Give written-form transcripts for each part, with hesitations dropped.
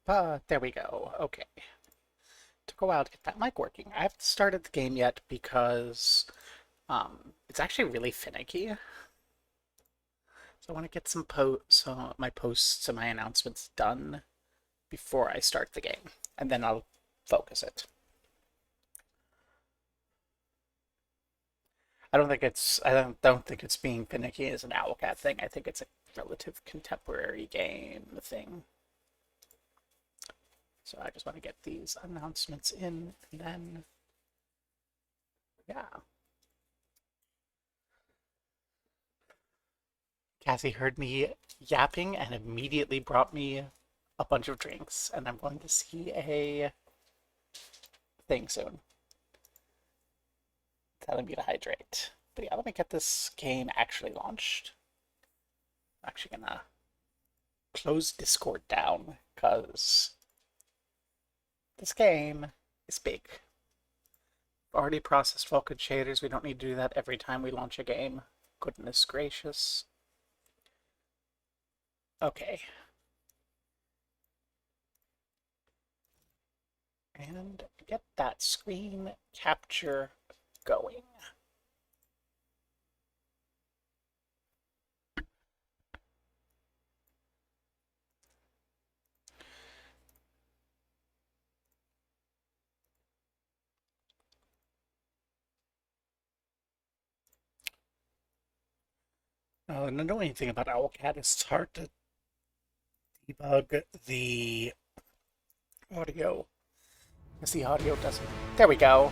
There we go. Okay. Took a while to get that mic working. I haven't started the game yet because it's actually really finicky. So I want to get my posts and my announcements done before I start the game, and then I'll focus it. I don't think it's being finicky as an Owlcat thing. I think it's a relative contemporary game thing. So I just want to get these announcements in, and then, yeah. Cassie heard me yapping and immediately brought me a bunch of drinks, and I'm going to see a thing soon telling me to hydrate. But yeah, let me get this game actually launched. I'm actually gonna close Discord down because this game is big. Already processed Vulkan shaders. We don't need to do that every time we launch a game. Goodness gracious. Okay. And get that screen capture going. And the annoying thing about Owlcat is it's hard to debug the audio. Because the audio doesn't... There we go.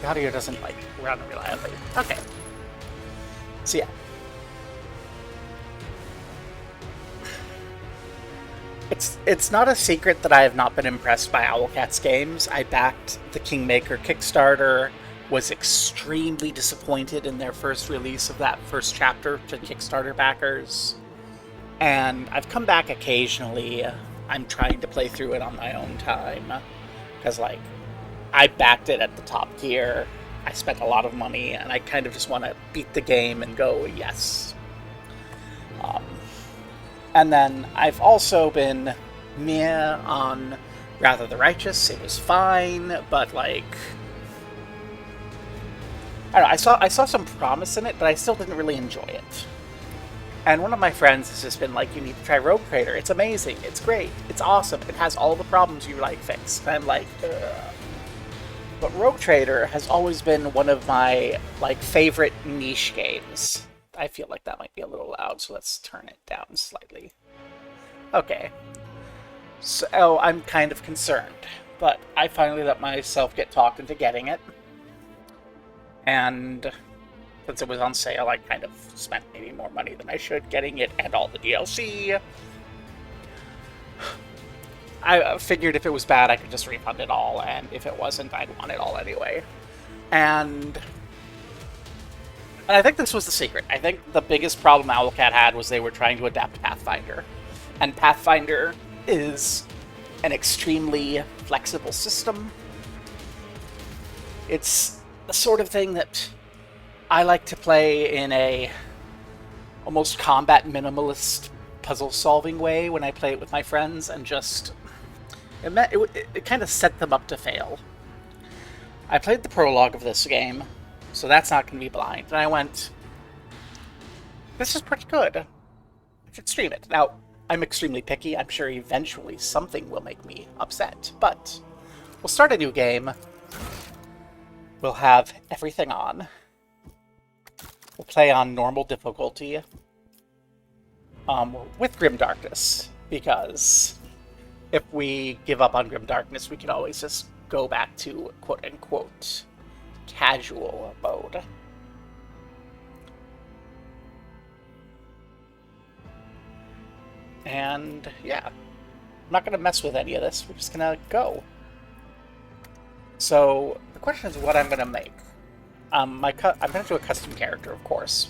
The audio doesn't, like, run reliably. Okay. So yeah. It's not a secret that I have not been impressed by Owlcat's games. I backed the Kingmaker Kickstarter, was extremely disappointed in their first release of that first chapter to Kickstarter backers. And I've come back occasionally. I'm trying to play through it on my own time. Because, like, I backed it at the top tier. I spent a lot of money, and I kind of just want to beat the game and go, yes. And then I've also been meh on Wrath of the Righteous. It was fine, but, like, I don't know, I saw some promise in it, but I still didn't really enjoy it. And one of my friends has just been like, you need to try Rogue Trader. It's amazing. It's great. It's awesome. It has all the problems you like fixed. And I'm like, ugh. But Rogue Trader has always been one of my, like, favorite niche games. I feel like that might be a little loud, so let's turn it down slightly. Okay. So I'm kind of concerned, but I finally let myself get talked into getting it. And since it was on sale, I kind of spent maybe more money than I should getting it and all the DLC. I figured if it was bad, I could just refund it all, and if it wasn't, I'd want it all anyway. And I think this was the secret. I think the biggest problem Owlcat had was they were trying to adapt Pathfinder. And Pathfinder is an extremely flexible system. It's the sort of thing that I like to play in a almost combat minimalist puzzle-solving way when I play it with my friends, and just... It kind of set them up to fail. I played the prologue of this game, so that's not going to be blind. And I went, this is pretty good. I should stream it. Now, I'm extremely picky. I'm sure eventually something will make me upset. But we'll start a new game. We'll have everything on. We'll play on normal difficulty. With Grimdarkness, because if we give up on Grimdarkness, we can always just go back to quote-unquote casual mode. And yeah, I'm not going to mess with any of this. We're just going to go. So the question is what I'm going to make. I'm going to do a custom character, of course.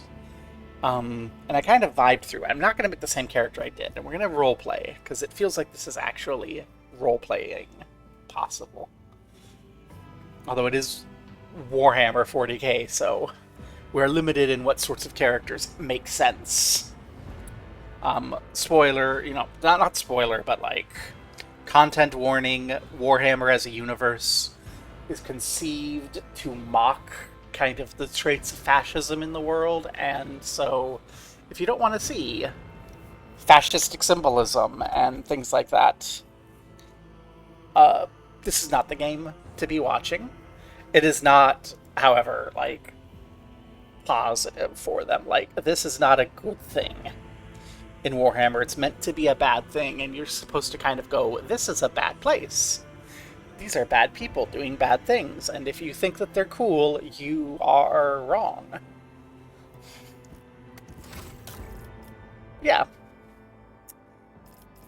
And I kind of vibed through it. I'm not going to make the same character I did, and we're going to roleplay, because it feels like this is actually role-playing possible. Although it is Warhammer 40k, so we're limited in what sorts of characters make sense. Spoiler, not spoiler, but like, Content warning: Warhammer as a universe is conceived to mock kind of the traits of fascism in the world, and so if you don't want to see fascistic symbolism and things like that, this is not the game to be watching. It is not, however, like, positive for them. Like, this is not a good thing in Warhammer. It's meant to be a bad thing, and you're supposed to kind of go, this is a bad place. These are bad people doing bad things, and if you think that they're cool, you are wrong. Yeah.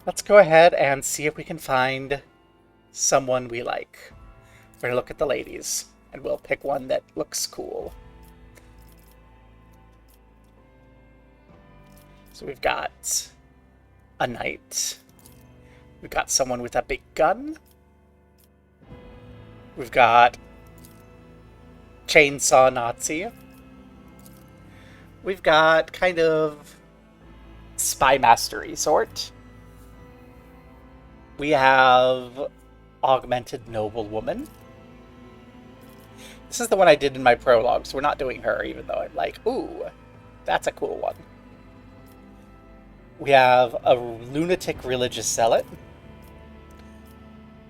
Let's go ahead and see if we can find someone we like. We're gonna look at the ladies, and we'll pick one that looks cool. So we've got a knight. We've got someone with a big gun. We've got chainsaw Nazi. We've got kind of spy mastery sort. We have augmented noblewoman. This is the one I did in my prologue, so we're not doing her, even though I'm like, ooh, that's a cool one. We have a lunatic religious zealot.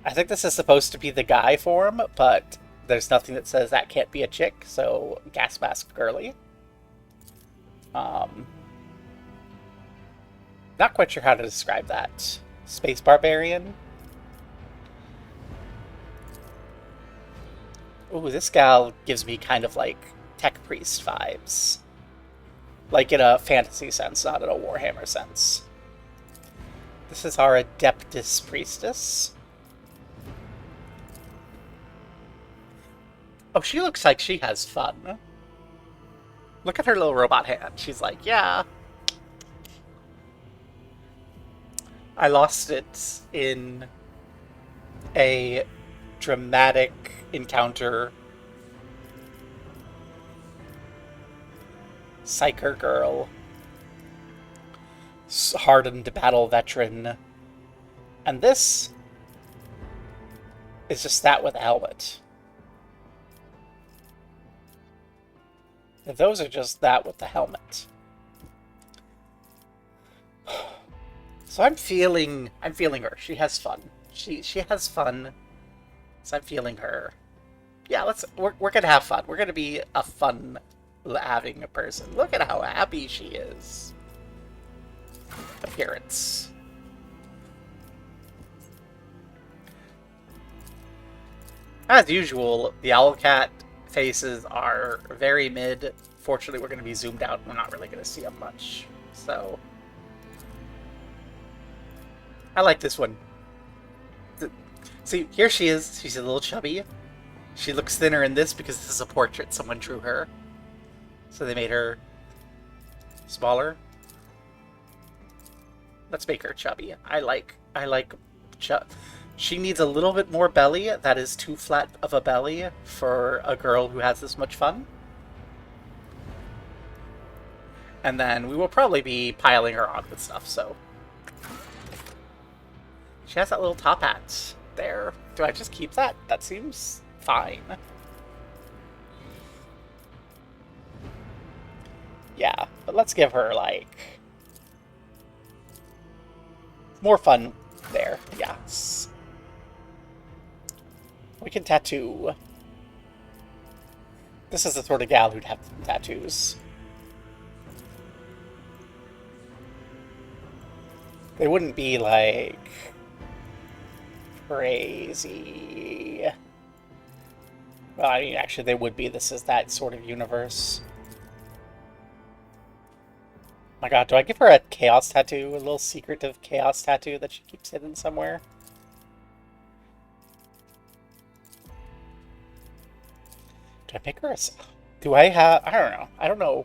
I think this is supposed to be the guy form, but there's nothing that says that can't be a chick, so gas mask girly. Not quite sure how to describe that. Space barbarian. Ooh, this gal gives me kind of like tech priest vibes. Like in a fantasy sense, not in a Warhammer sense. This is our Adeptus Priestess. Oh, she looks like she has fun. Look at her little robot hand. She's like, yeah. I lost it in a dramatic encounter. Psyker girl. Hardened battle veteran. And this is just that with a helmet. And those are just that with the helmet. So I'm feeling her. She has fun. She has fun. So I'm feeling her. Yeah, we're gonna have fun. We're gonna be a fun having a person. Look at how happy she is. Appearance. As usual, the Owlcat faces are very mid. Fortunately, we're going to be zoomed out. We're not really going to see them much. So, I like this one. See, here she is. She's a little chubby. She looks thinner in this because this is a portrait. Someone drew her. So they made her smaller. Let's make her chubby. I like chub. She needs a little bit more belly. That is too flat of a belly for a girl who has this much fun. And then we will probably be piling her on with stuff, so. She has that little top hat there. Do I just keep that? That seems fine. Yeah, but let's give her, like, more fun there. Yes. We can tattoo. This is the sort of gal who'd have tattoos. They wouldn't be, like, crazy. Well, I mean, actually, they would be. This is that sort of universe. My god, do I give her a chaos tattoo? A little secretive chaos tattoo that she keeps hidden somewhere? Do I pick her? Do I have... I don't know. I don't know.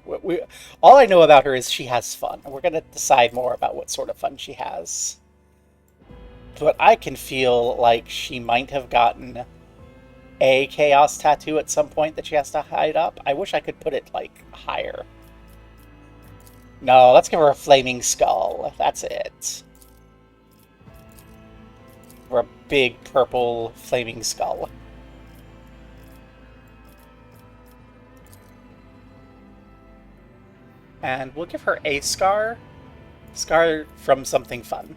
All I know about her is she has fun. We're going to decide more about what sort of fun she has. But I can feel like she might have gotten a chaos tattoo at some point that she has to hide up. I wish I could put it, like, higher. No, let's give her a flaming skull. That's it. Or a big purple flaming skull. And we'll give her a scar. Scar from something fun.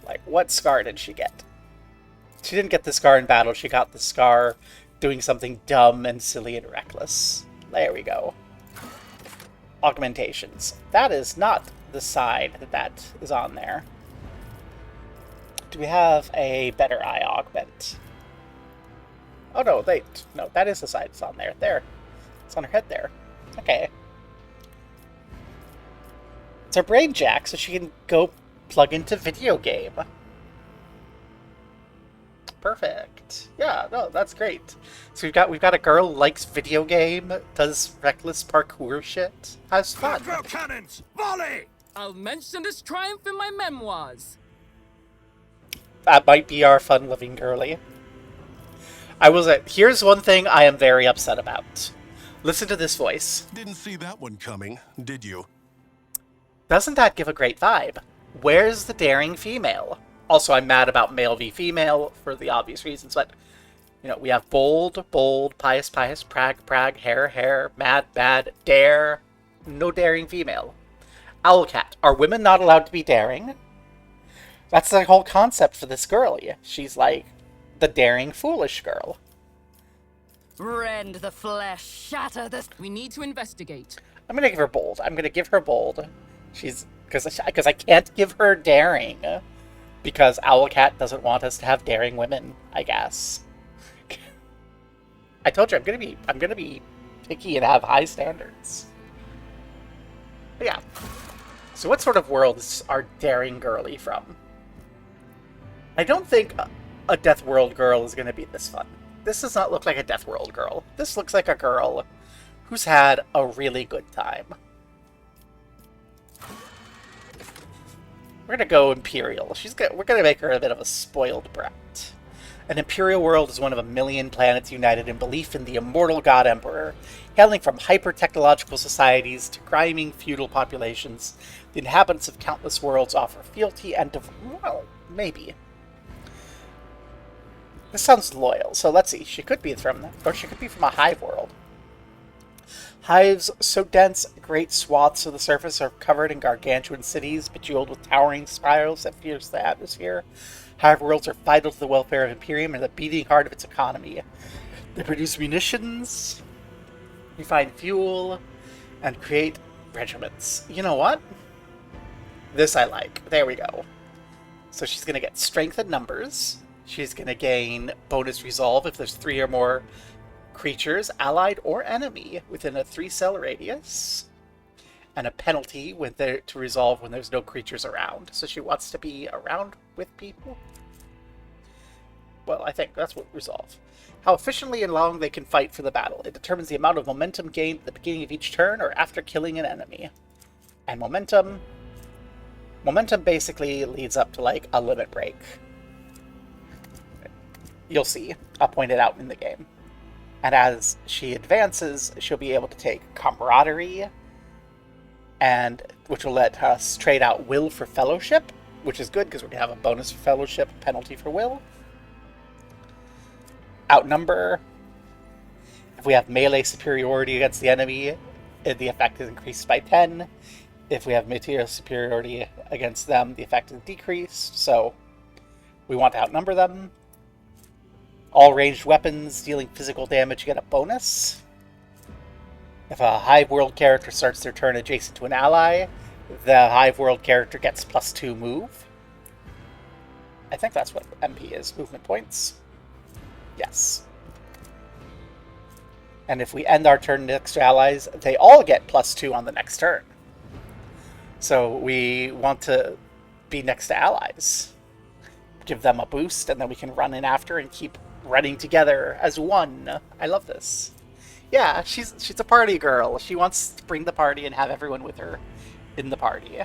Like, what scar did she get? She didn't get the scar in battle, she got the scar doing something dumb and silly and reckless. There we go. Augmentations. That is not the side that is on there. Do we have a better eye augment? Oh no, no, that is the side that's on there. There. It's on her head there. Okay. It's her brain jack, so she can go plug into video game. Perfect. Yeah, no, that's great. So we've got a girl who likes video game, does reckless parkour shit, has fun. Macro cannons, volley! I'll mention this triumph in my memoirs. That might be our fun-loving girly. I will say, here's one thing I am very upset about. Listen to this voice. Didn't see that one coming, did you? Doesn't that give a great vibe? Where's the daring female? Also, I'm mad about male v female for the obvious reasons, but, you know, we have bold, pious, prag, hair, mad, dare, no daring female. Owlcat, are women not allowed to be daring? That's the whole concept for this girlie. She's like the daring, foolish girl. Rend the flesh, shatter the... We need to investigate. I'm gonna give her bold. I'm gonna give her bold. She's... Because I can't give her daring. Because Owlcat doesn't want us to have daring women, I guess. I told you, I'm gonna be picky and have high standards. But yeah. So what sort of world is our daring girly from? I don't think a Death World girl is gonna be this fun. This does not look like a Death World girl. This looks like a girl who's had a really good time. We're gonna go Imperial. We're gonna make her a bit of a spoiled brat. An Imperial world is one of a million planets united in belief in the immortal God Emperor. Hailing from hyper-technological societies to grimy feudal populations, the inhabitants of countless worlds offer fealty and well, maybe. This sounds loyal, so let's see. She could be from a hive world. Hives so dense, great swaths of the surface are covered in gargantuan cities, bejeweled with towering spirals that pierce the atmosphere. Hive worlds are vital to the welfare of Imperium and the beating heart of its economy. They produce munitions, refine fuel, and create regiments. You know what? This I like. There we go. So she's going to get strength in numbers. She's going to gain bonus resolve if there's 3 or more creatures, allied or enemy, within a 3-cell radius. And a penalty to resolve when there's no creatures around. So she wants to be around with people? Well, I think that's what resolve. How efficiently and long they can fight for the battle. It determines the amount of momentum gained at the beginning of each turn or after killing an enemy. And momentum basically leads up to like a limit break. You'll see. I'll point it out in the game. And as she advances, she'll be able to take camaraderie, and which will let us trade out will for fellowship, which is good because we're going to have a bonus for fellowship, penalty for will. Outnumber. If we have melee superiority against the enemy, the effect is increased by 10. If we have material superiority against them, the effect is decreased. So we want to outnumber them. All ranged weapons dealing physical damage get a bonus. If a Hive World character starts their turn adjacent to an ally, the Hive World character gets +2 move. I think that's what MP is, movement points. Yes. And if we end our turn next to allies, they all get +2 on the next turn. So we want to be next to allies. Give them a boost, and then we can run in after and keep running together as one. I love this. Yeah, she's a party girl. She wants to bring the party and have everyone with her in the party.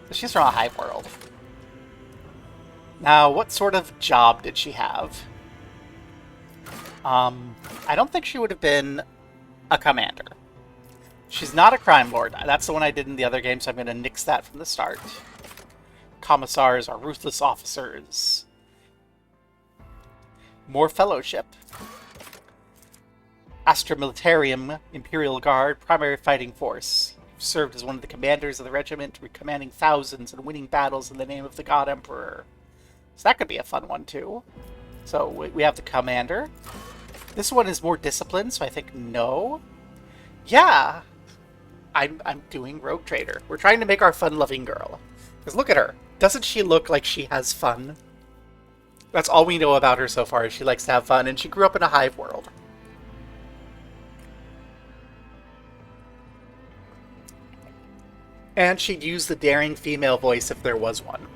So she's from a hive world. Now, what sort of job did she have? I don't think she would have been a commander. She's not a crime lord. That's the one I did in the other game, so I'm going to nix that from the start. commissars are ruthless officers. More fellowship. Astra Militarium, Imperial Guard, primary fighting force. You've served as one of the commanders of the regiment, commanding thousands and winning battles in the name of the God Emperor. So that could be a fun one, too. So we have the commander. This one is more disciplined, so I think no. Yeah! I'm doing Rogue Trader. We're trying to make our fun-loving girl. Because look at her. Doesn't she look like she has fun? That's all we know about her so far, is she likes to have fun, and she grew up in a hive world. And she'd use the daring female voice if there was one.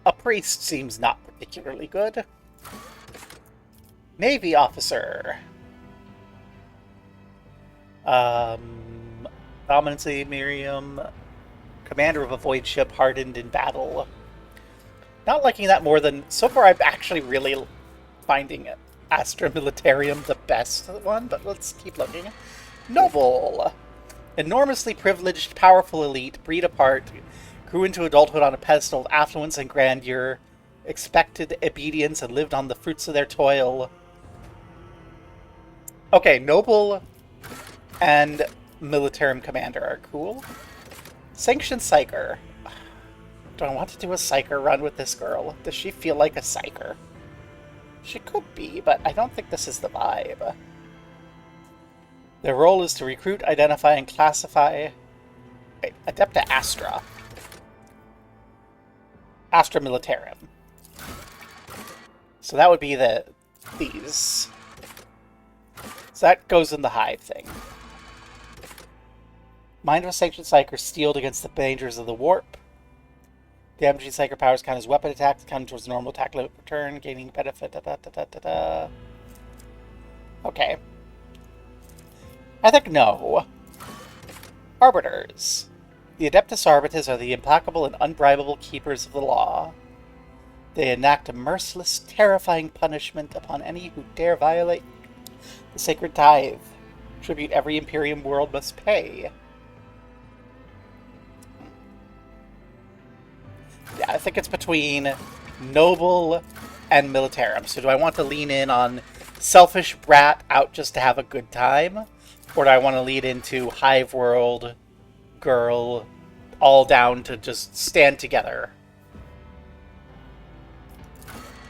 A priest seems not particularly good. Navy officer. Dominancy, Miriam. Commander of a void ship hardened in battle. Not liking that more than... So far, I'm actually really finding Astra Militarium the best one, but let's keep looking. Noble. Enormously privileged, powerful elite, breed apart, grew into adulthood on a pedestal of affluence and grandeur, expected obedience, and lived on the fruits of their toil. Okay, Noble and Militarium Commander are cool. Sanctioned Psyker. Do I want to do a Psyker run with this girl? Does she feel like a Psyker? She could be, but I don't think this is the vibe. Their role is to recruit, identify, and classify... Wait, Adepta Astra. Astra Militarum. So that would be these. So that goes in the hive thing. Mind of a Sanctioned Psyker steeled against the dangers of the warp. Damaging Psyker powers count as weapon attacks, count towards normal attack limit per turn, gaining benefit, Okay. I think no. Arbiters. The Adeptus Arbites are the implacable and unbribable keepers of the law. They enact a merciless, terrifying punishment upon any who dare violate the sacred tithe. Tribute every Imperium world must pay. Yeah, I think it's between Noble and Militarum. So do I want to lean in on selfish brat out just to have a good time? Or do I want to lead into hive world, girl, all down to just stand together?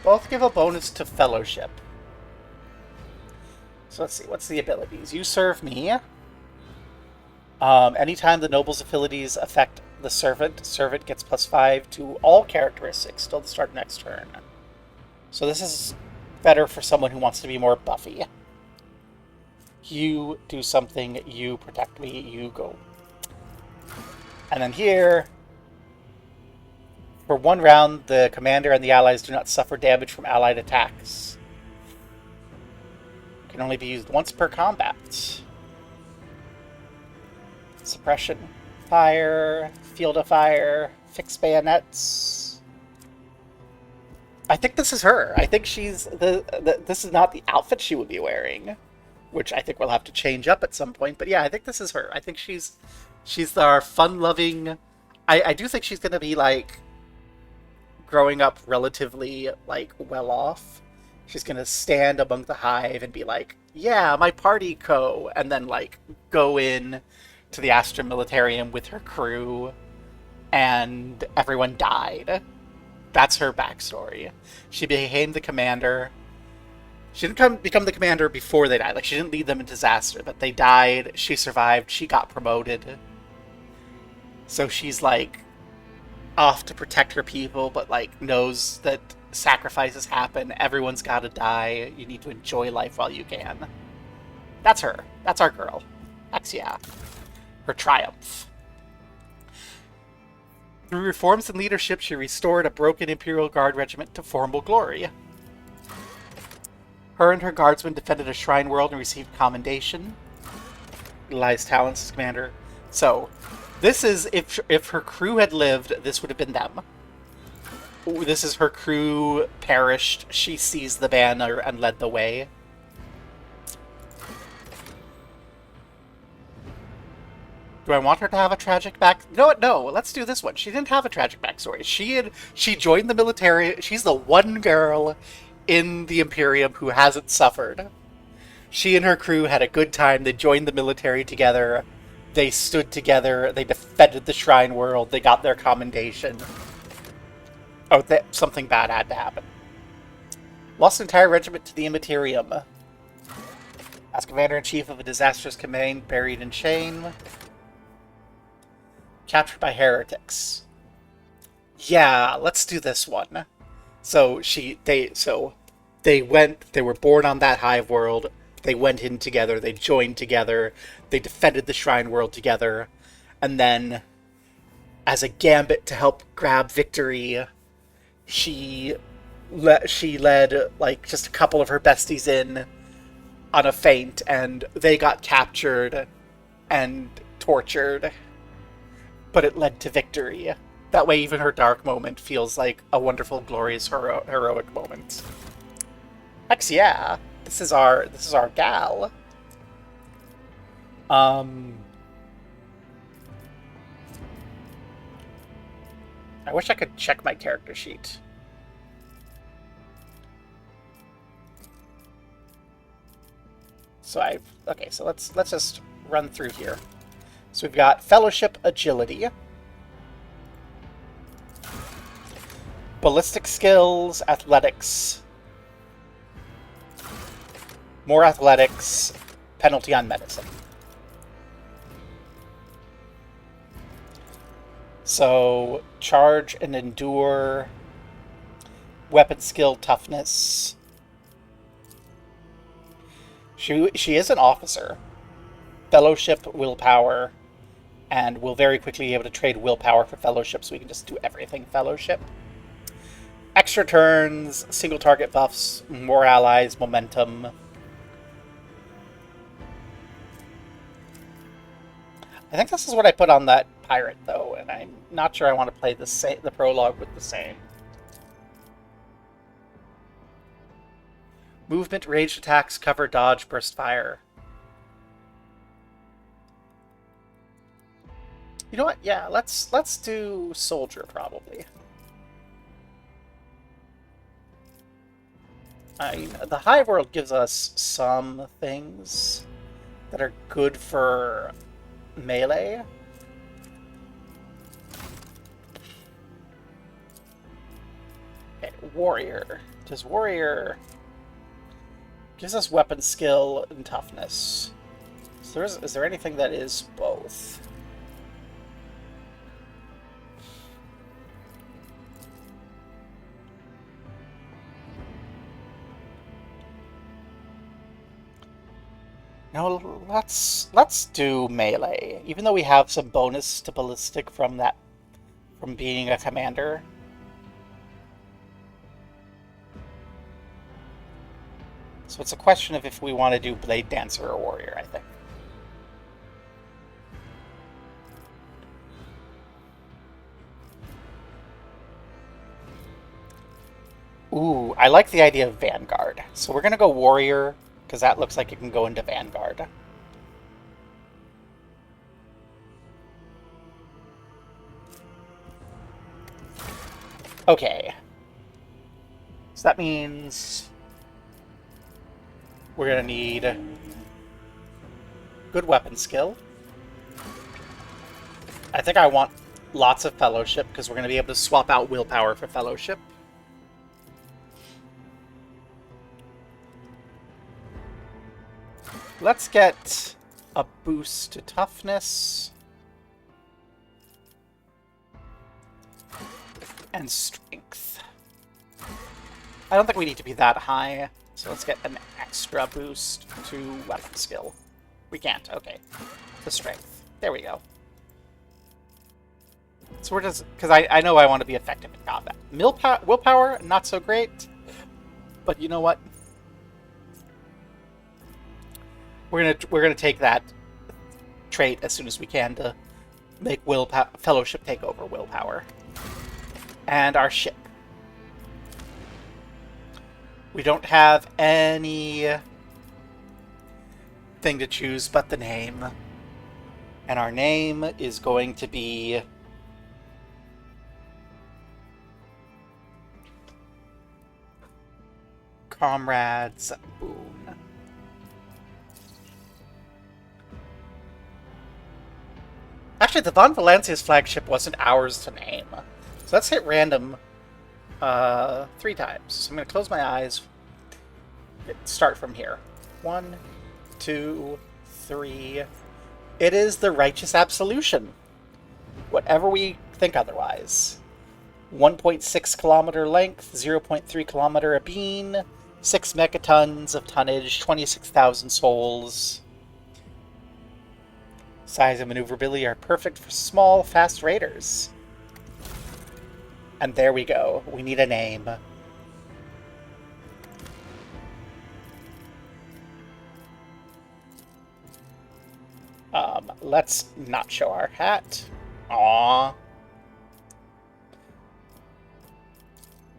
Both give a bonus to fellowship. So let's see, what's the abilities? You serve me. Anytime the noble's affinities affect the servant gets +5 to all characteristics till the start of next turn. So this is better for someone who wants to be more buffy. You do something, you protect me, you go. And then here, for 1 round, the commander and the allies do not suffer damage from allied attacks. Can only be used once per combat. Suppression, fire, field of fire, fixed bayonets. I think this is her. I think she's this is not the outfit she would be wearing, which I think we'll have to change up at some point. But yeah, I think this is her. I think she's our fun-loving. I do think she's gonna be like growing up relatively like well off. She's gonna stand among the hive and be like, "Yeah, my party co," and then like go in to the Astra Militarium with her crew, and everyone died. That's her backstory. She became the commander. She didn't become the commander before they died. Like, she didn't lead them in disaster, but they died. She survived. She got promoted. So she's, like, off to protect her people, but, like, knows that sacrifices happen. Everyone's gotta die. You need to enjoy life while you can. That's her. That's our girl. Axia. Her triumph. Through reforms and leadership, she restored a broken Imperial Guard regiment to formal glory. Her and her guardsmen defended a shrine world and received commendation. Utilized talents as commander. So, this is, if her crew had lived, this would have been them. This is her crew perished. She seized the banner and led the way. Do I want her to have a tragic back? You know what? No, let's do this one. She didn't have a tragic backstory. She joined the military. She's the one girl in the Imperium who hasn't suffered. She and her crew had a good time. They joined the military together. They stood together. They defended the Shrine World. They got their commendation. Oh, something bad had to happen. Lost an entire regiment to the Immaterium. As commander-in-chief of a disastrous command, buried in shame. Captured by heretics. Yeah, let's do this one. So they were born on that hive world. They went in together. They joined together. They defended the Shrine World together. And then, as a gambit to help grab victory, she led like just a couple of her besties in on a feint, and they got captured and tortured. But it led to victory. That way, even her dark moment feels like a wonderful, glorious, heroic moment. Hex yeah, this is our gal. I wish I could check my character sheet. So let's just run through here. So we've got Fellowship Agility, Ballistic Skills, Athletics, more Athletics, penalty on Medicine. So Charge and Endure, Weapon Skill, Toughness. She is an officer. Fellowship, Willpower. And we'll very quickly be able to trade willpower for fellowship, so we can just do everything fellowship. Extra turns, single target buffs, more allies, momentum. I think this is what I put on that pirate, though, and I'm not sure I want to play the prologue with the same. Movement, ranged attacks, cover, dodge, burst fire. You know what? Yeah, let's do soldier probably. The Hive World gives us some things that are good for melee. Okay, warrior. Does warrior gives us weapon skill and toughness? So is there anything that is both? No, let's do melee. Even though we have some bonus to ballistic from being a commander. So it's a question of if we want to do Blade Dancer or Warrior, I think. Ooh, I like the idea of Vanguard. So we're going to go Warrior, because that looks like it can go into Vanguard. Okay. So that means we're going to need good weapon skill. I think I want lots of fellowship, because we're going to be able to swap out willpower for fellowship. Let's get a boost to toughness and strength. I don't think we need to be that high, so let's get an extra boost to weapon skill. We can't, okay. The strength. There we go. So we're just, because I know I want to be effective in combat. Willpower, not so great, but you know what? We're gonna take that trait as soon as we can to make fellowship take over willpower. And our ship. We don't have any thing to choose but the name. And our name is going to be... Comrades Boon. Actually, the Von Valencia's flagship wasn't ours to name. So let's hit random 3 times. So I'm going to close my eyes. Start from here. 1, 2, 3. It is the Righteous Absolution. Whatever we think otherwise. 1.6 kilometer length, 0.3 kilometer a bean, 6 megatons of tonnage, 26,000 souls. Size and maneuverability are perfect for small, fast raiders. And there we go. We need a name. Let's not show our hat. Aww.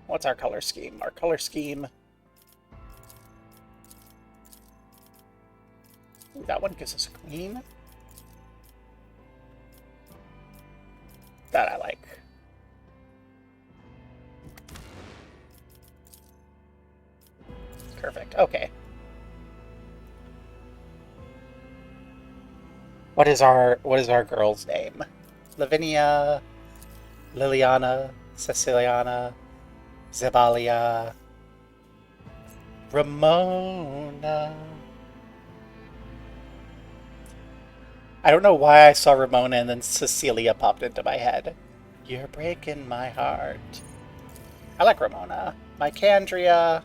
What's our color scheme? Our color scheme... Ooh, that one gives us a queen. That I like. Perfect. Okay. What is our girl's name? Lavinia, Liliana, Ceciliana, Zebalia, Ramona. I don't know why I saw Ramona and then Cecilia popped into my head. You're breaking my heart. I like Ramona. Mycandria.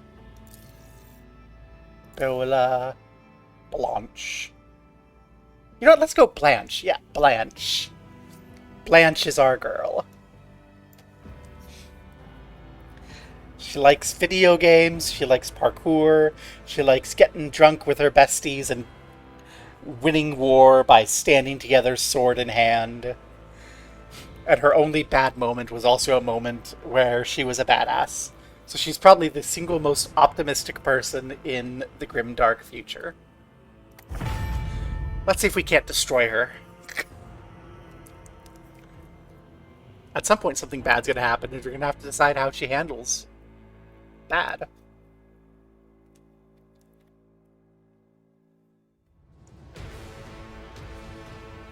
Beulah. Blanche. You know what? Let's go Blanche. Yeah, Blanche. Blanche is our girl. She likes video games. She likes parkour. She likes getting drunk with her besties and winning war by standing together sword in hand. And her only bad moment was also a moment where she was a badass. So she's probably the single most optimistic person in the Grimdark future. Let's see if we can't destroy her. At some point something bad's gonna happen and you're gonna have to decide how she handles bad.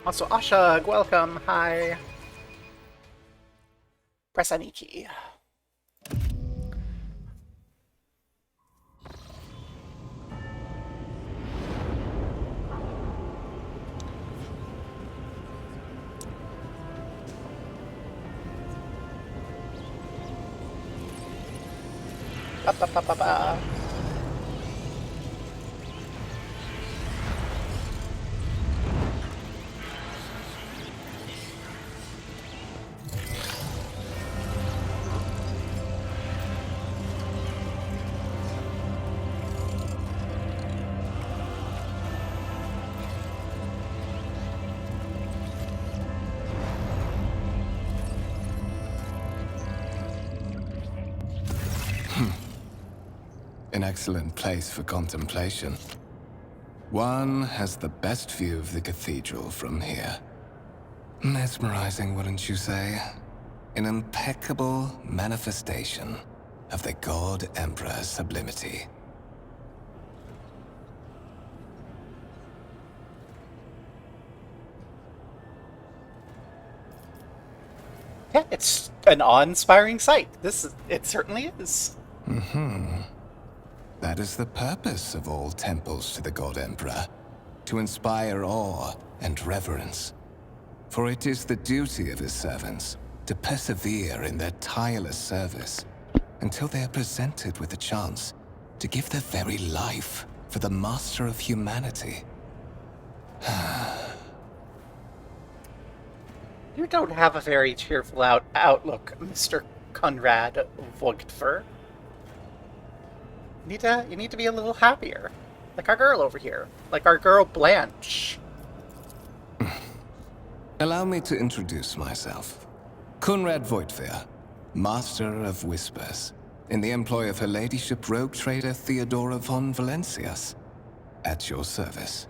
Also, Ashag, welcome. Hi. Press any key. Ba, ba, ba, ba, ba. An excellent place for contemplation. One has the best view of the cathedral from here. Mesmerizing, wouldn't you say? An impeccable manifestation of the God Emperor's sublimity. Yeah, it's an awe-inspiring sight. It certainly is. That is the purpose of all temples to the God Emperor, to inspire awe and reverence. For it is the duty of his servants to persevere in their tireless service until they are presented with the chance to give their very life for the master of humanity. You don't have a very cheerful outlook, Mr. Conrad Voigtfer. You need to be a little happier. Like our girl over here. Like our girl Blanche. Allow me to introduce myself. Conrad Voigtfer, Master of Whispers, in the employ of Her Ladyship Rogue Trader Theodora von Valencias. At your service.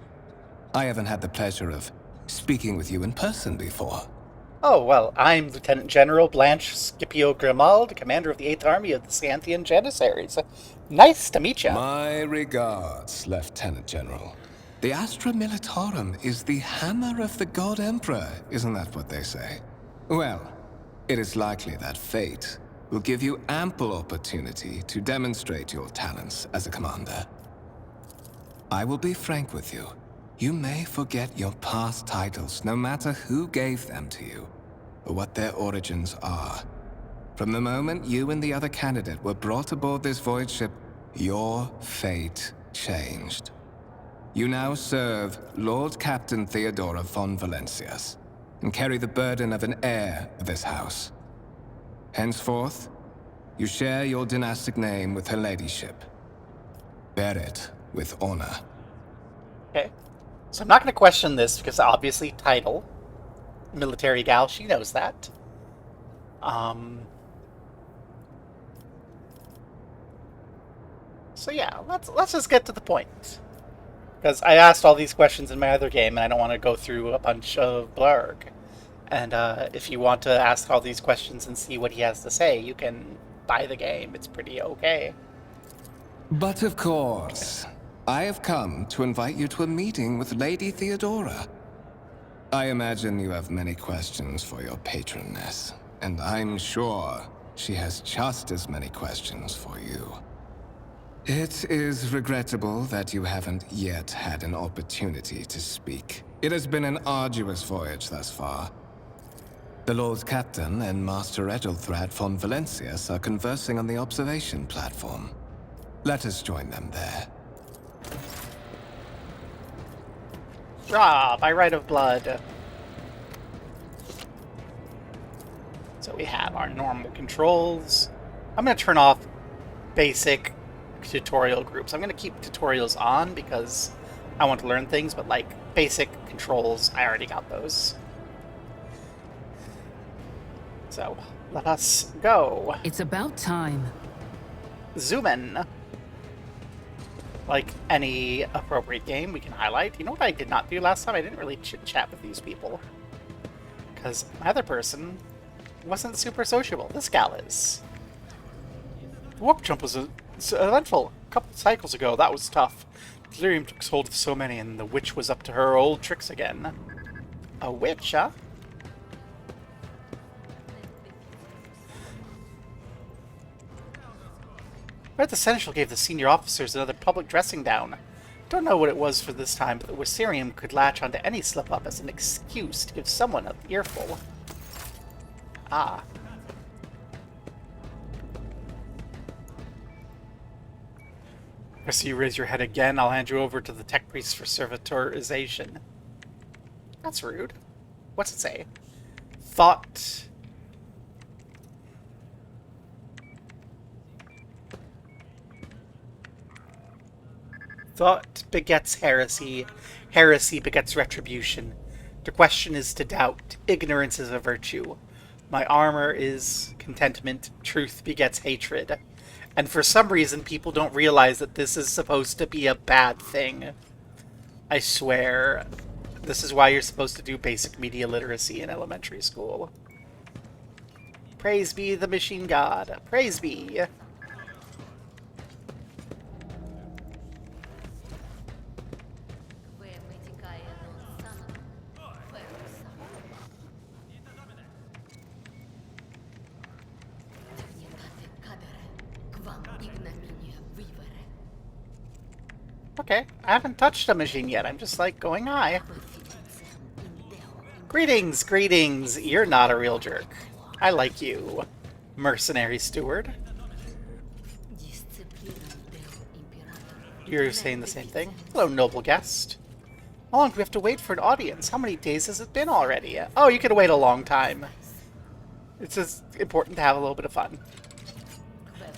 I haven't had the pleasure of speaking with you in person before. Oh, well, I'm Lieutenant General Blanche Scipio Grimald, commander of the 8th Army of the Scythian Janissaries. Nice to meet you. My regards, Lieutenant General. The Astra Militarum is the hammer of the God Emperor, isn't that what they say? Well, it is likely that fate will give you ample opportunity to demonstrate your talents as a commander. I will be frank with you. You may forget your past titles, no matter who gave them to you, or what their origins are. From the moment you and the other candidate were brought aboard this void ship, your fate changed. You now serve Lord Captain Theodora von Valencias, and carry the burden of an heir of this house. Henceforth, you share your dynastic name with her ladyship. Bear it with honor. Okay. So I'm not going to question this because obviously title. Military gal, she knows that. So yeah, let's just get to the point. Because I asked all these questions in my other game, and I don't want to go through a bunch of blurg. And if you want to ask all these questions and see what he has to say, you can buy the game. It's pretty okay. But of course, I have come to invite you to a meeting with Lady Theodora. I imagine you have many questions for your patroness, and I'm sure she has just as many questions for you. It is regrettable that you haven't yet had an opportunity to speak. It has been an arduous voyage thus far. The Lord Captain and Master Ethelthrad von Valencias are conversing on the observation platform. Let us join them there. By right of blood. So we have our normal controls. I'm going to turn off basic tutorial groups. I'm going to keep tutorials on because I want to learn things, but like basic controls, I already got those. So let us go. It's about time. Zoom in. Like any appropriate game, we can highlight. You know what I did not do last time? I didn't really chit-chat with these people. Because my other person wasn't super sociable. This gal is. The warp jump was eventful. A couple cycles ago, that was tough. Delirium took hold of so many, and the witch was up to her old tricks again. A witch, huh? Red Essential gave the senior officers another public dressing down. Don't know what it was for this time, but the Wiserium could latch onto any slip-up as an excuse to give someone an earful. Ah. I see you raise your head again. I'll hand you over to the tech priest for servitorization. That's rude. What's it say? Thought... Thought begets heresy. Heresy begets retribution. To question is to doubt. Ignorance is a virtue. My armor is contentment. Truth begets hatred. And for some reason, people don't realize that this is supposed to be a bad thing. I swear. This is why you're supposed to do basic media literacy in elementary school. Praise be the machine god. Praise be. Okay, I haven't touched a machine yet. I'm just like going high. Greetings, greetings. You're not a real jerk. I like you, mercenary steward. You're saying the same thing. Hello, noble guest. How long do we have to wait for an audience? How many days has it been already? Oh, you could wait a long time. It's just important to have a little bit of fun.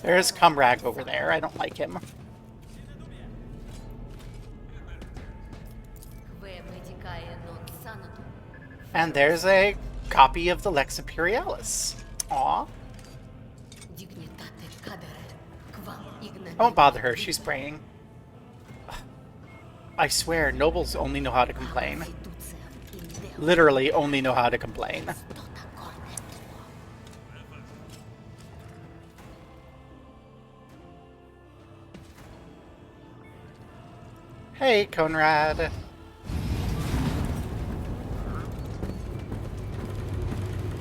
There's Cumrag over there. I don't like him. And there's a copy of the Lex Imperialis. Aw. I won't bother her, she's praying. I swear, nobles only know how to complain. literally only know how to complain. Hey, Conrad.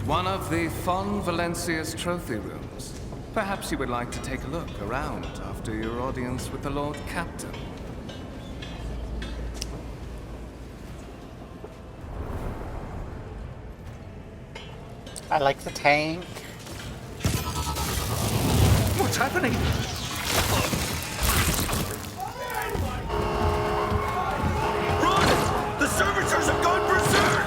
One of the Fon Valencia's trophy rooms. Perhaps you would like to take a look around after your audience with the Lord Captain. I like the tank. What's happening? Run! The servitors have gone berserk!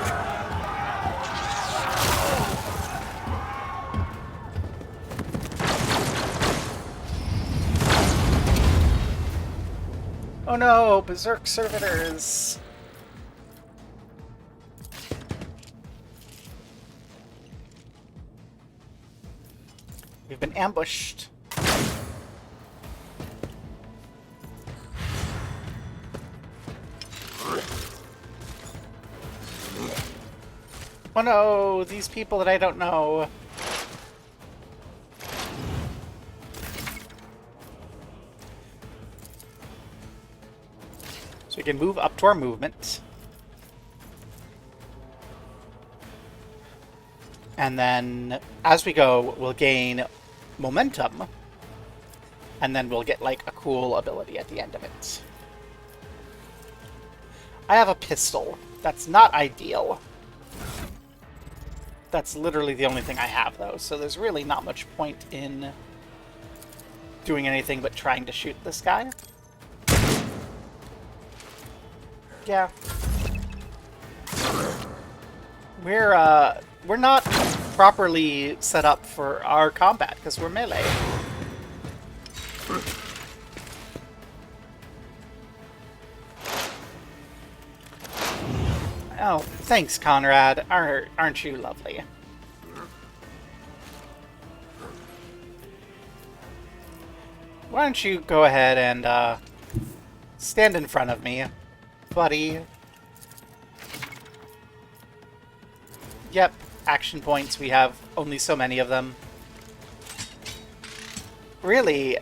Oh no, berserk servitors. We've been ambushed. Oh no, these people that I don't know. So we can move up to our movement. And then, as we go, we'll gain momentum. And then we'll get, like, a cool ability at the end of it. I have a pistol. That's not ideal. That's literally the only thing I have, though. So there's really not much point in doing anything but trying to shoot this guy. Yeah. We're not properly set up for our combat because we're melee. Oh, thanks, Conrad. Aren't you lovely? Why don't you go ahead and stand in front of me, buddy? Yep, action points. We have only so many of them. Really,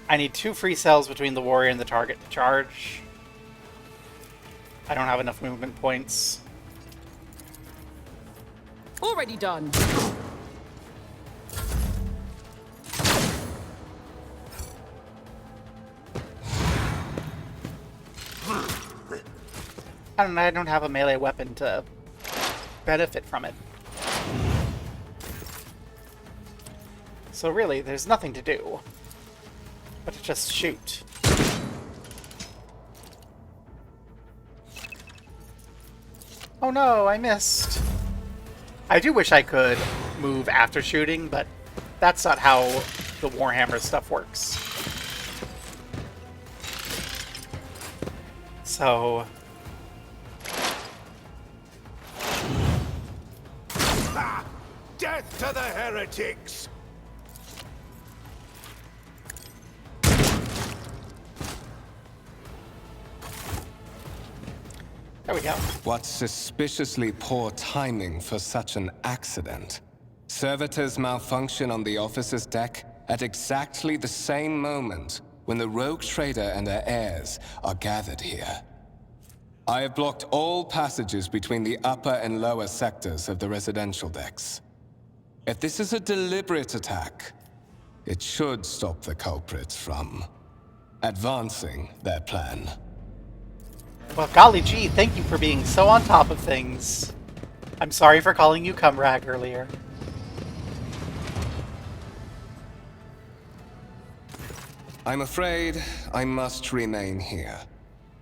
I need 2 free cells between the warrior and the target to charge. I don't have enough movement points. Already done. I don't have a melee weapon to benefit from it. So really, there's nothing to do but to just shoot. Oh no, I missed. I do wish I could move after shooting, but that's not how the Warhammer stuff works. So... Ah! Death to the heretics! there we go. What suspiciously poor timing for such an accident. Servitors malfunction on the officer's deck at exactly the same moment when the rogue trader and her heirs are gathered here. I have blocked all passages between the upper and lower sectors of the residential decks. If this is a deliberate attack, it should stop the culprits from advancing their plan. Well, golly gee, thank you for being so on top of things. I'm sorry for calling you Cumrag earlier. I'm afraid I must remain here.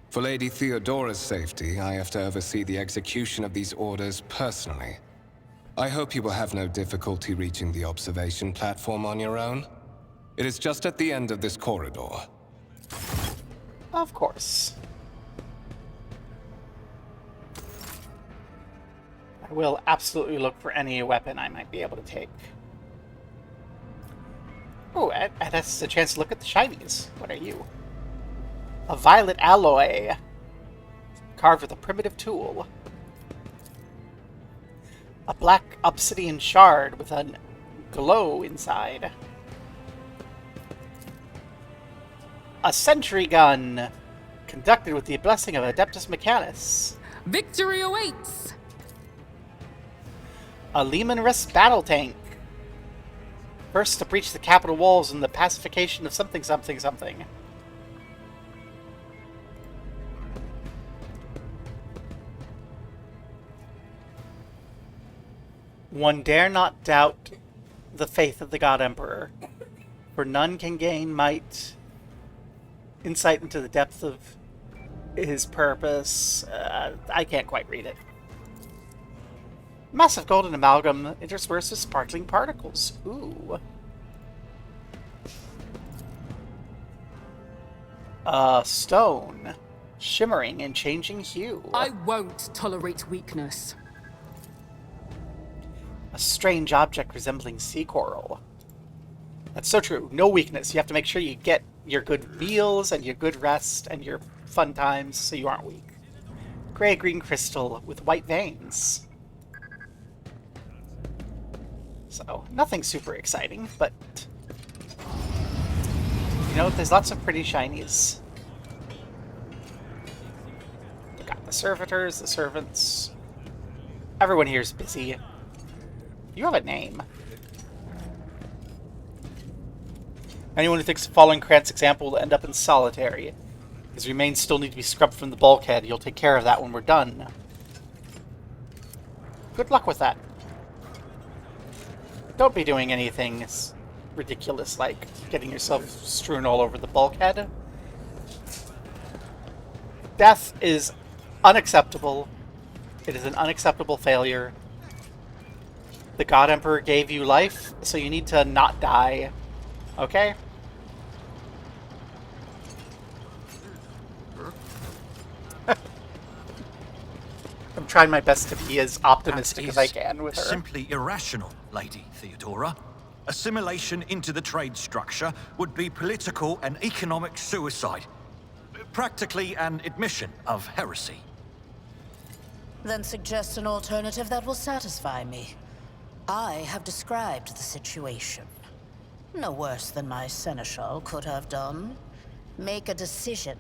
For Lady Theodora's safety, I have to oversee the execution of these orders personally. I hope you will have no difficulty reaching the observation platform on your own. It is just at the end of this corridor. Of course. I will absolutely look for any weapon I might be able to take. Oh, that's a chance to look at the shinies. What are you? A violet alloy. carved with a primitive tool. A black obsidian shard with a glow inside. A sentry gun, conducted with the blessing of Adeptus Mechanis. Victory awaits! A Lehman Risk battle tank. First to breach the capital walls in the pacification of something something something. One dare not doubt the faith of the God Emperor, for none can gain might, insight into the depth of his purpose. I can't quite read it. Massive golden amalgam interspersed with sparkling particles. Ooh. Stone. Shimmering and changing hue. I won't tolerate weakness. A strange object resembling sea coral. That's so true. No weakness. You have to make sure you get your good meals and your good rest and your fun times so you aren't weak. Gray-green crystal with white veins. So, nothing super exciting, but... you know, there's lots of pretty shinies. We got the servitors, the servants. Everyone here is busy. You have a name. Anyone who takes the following Krantz example will end up in solitary. His remains still need to be scrubbed from the bulkhead. You'll take care of that when we're done. Good luck with that. Don't be doing anything ridiculous like getting yourself strewn all over the bulkhead. Death is unacceptable. It is an unacceptable failure. The God Emperor gave you life, so you need to not die. Okay? I'm trying my best to be as optimistic as I can with her. Simply irrational, Lady Theodora. Assimilation into the trade structure would be political and economic suicide. Practically an admission of heresy. Then suggest an alternative that will satisfy me. I have described the situation. No worse than my seneschal could have done. Make a decision.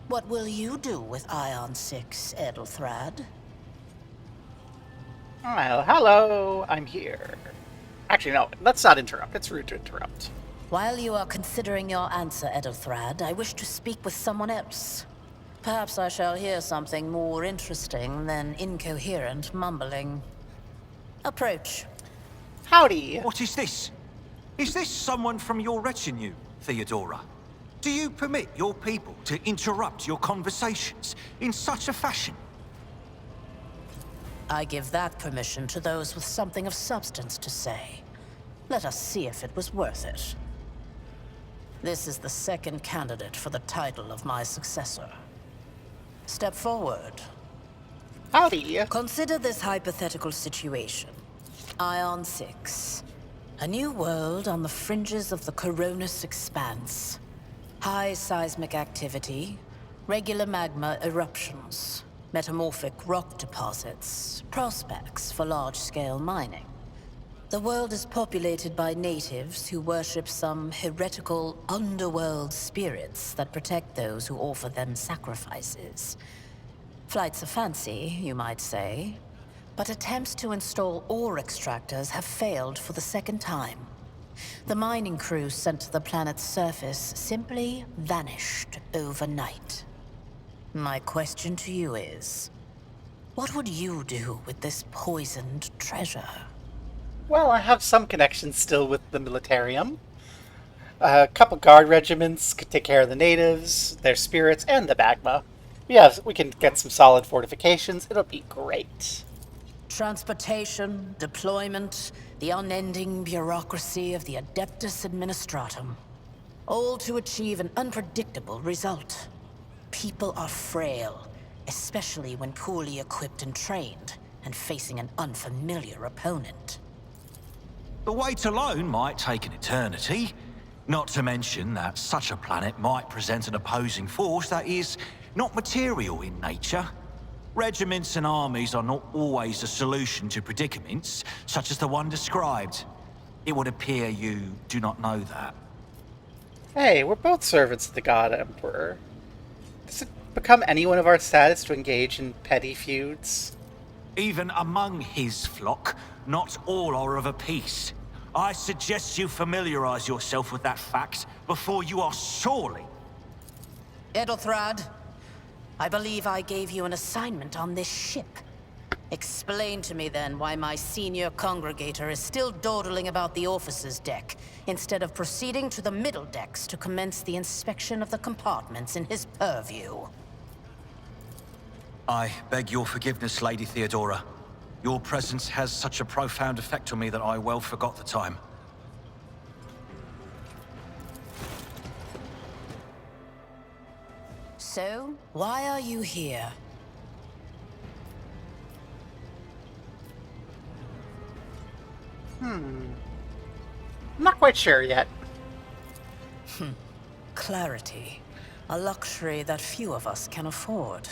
What will you do with Ion 6, Edelthrad? Well, hello, I'm here. Actually, no, let's not interrupt. It's rude to interrupt. While you are considering your answer, Edelthrad, I wish to speak with someone else. Perhaps I shall hear something more interesting than incoherent mumbling. Approach. Howdy. What is this? Is this someone from your retinue, Theodora? Do you permit your people to interrupt your conversations in such a fashion? I give that permission to those with something of substance to say. Let us see if it was worth it. This is the second candidate for the title of my successor. Step forward. Howdy. Consider this hypothetical situation. Ion 6. A new world on the fringes of the Coronis Expanse. High seismic activity, regular magma eruptions, metamorphic rock deposits, prospects for large-scale mining. The world is populated by natives who worship some heretical underworld spirits that protect those who offer them sacrifices. Flights of fancy, you might say, but attempts to install ore extractors have failed for the second time. The mining crew sent to the planet's surface simply vanished overnight. My question to you is, what would you do with this poisoned treasure? Well, I have some connections still with the Militarium. A couple guard regiments could take care of the natives, their spirits, and the magma. We can get some solid fortifications. It'll be great. Transportation, deployment, the unending bureaucracy of the Adeptus Administratum. All to achieve an unpredictable result. People are frail, especially when poorly equipped and trained, and facing an unfamiliar opponent. The wait alone might take an eternity. Not to mention that such a planet might present an opposing force that is not material in nature, Regiments and armies are not always a solution to predicaments, such as the one described. It would appear you do not know that. Hey, we're both servants of the God Emperor. Does it become anyone of our status to engage in petty feuds? Even among his flock, not all are of a piece. I suggest you familiarize yourself with that fact before you are sorely... Edelthrad, I believe I gave you an assignment on this ship. Explain to me then why my senior congregator is still dawdling about the officer's deck, instead of proceeding to the middle decks to commence the inspection of the compartments in his purview. I beg your forgiveness, Lady Theodora. Your presence has such a profound effect on me that I well forgot the time. So, why are you here? I'm not quite sure yet. Clarity. A luxury that few of us can afford.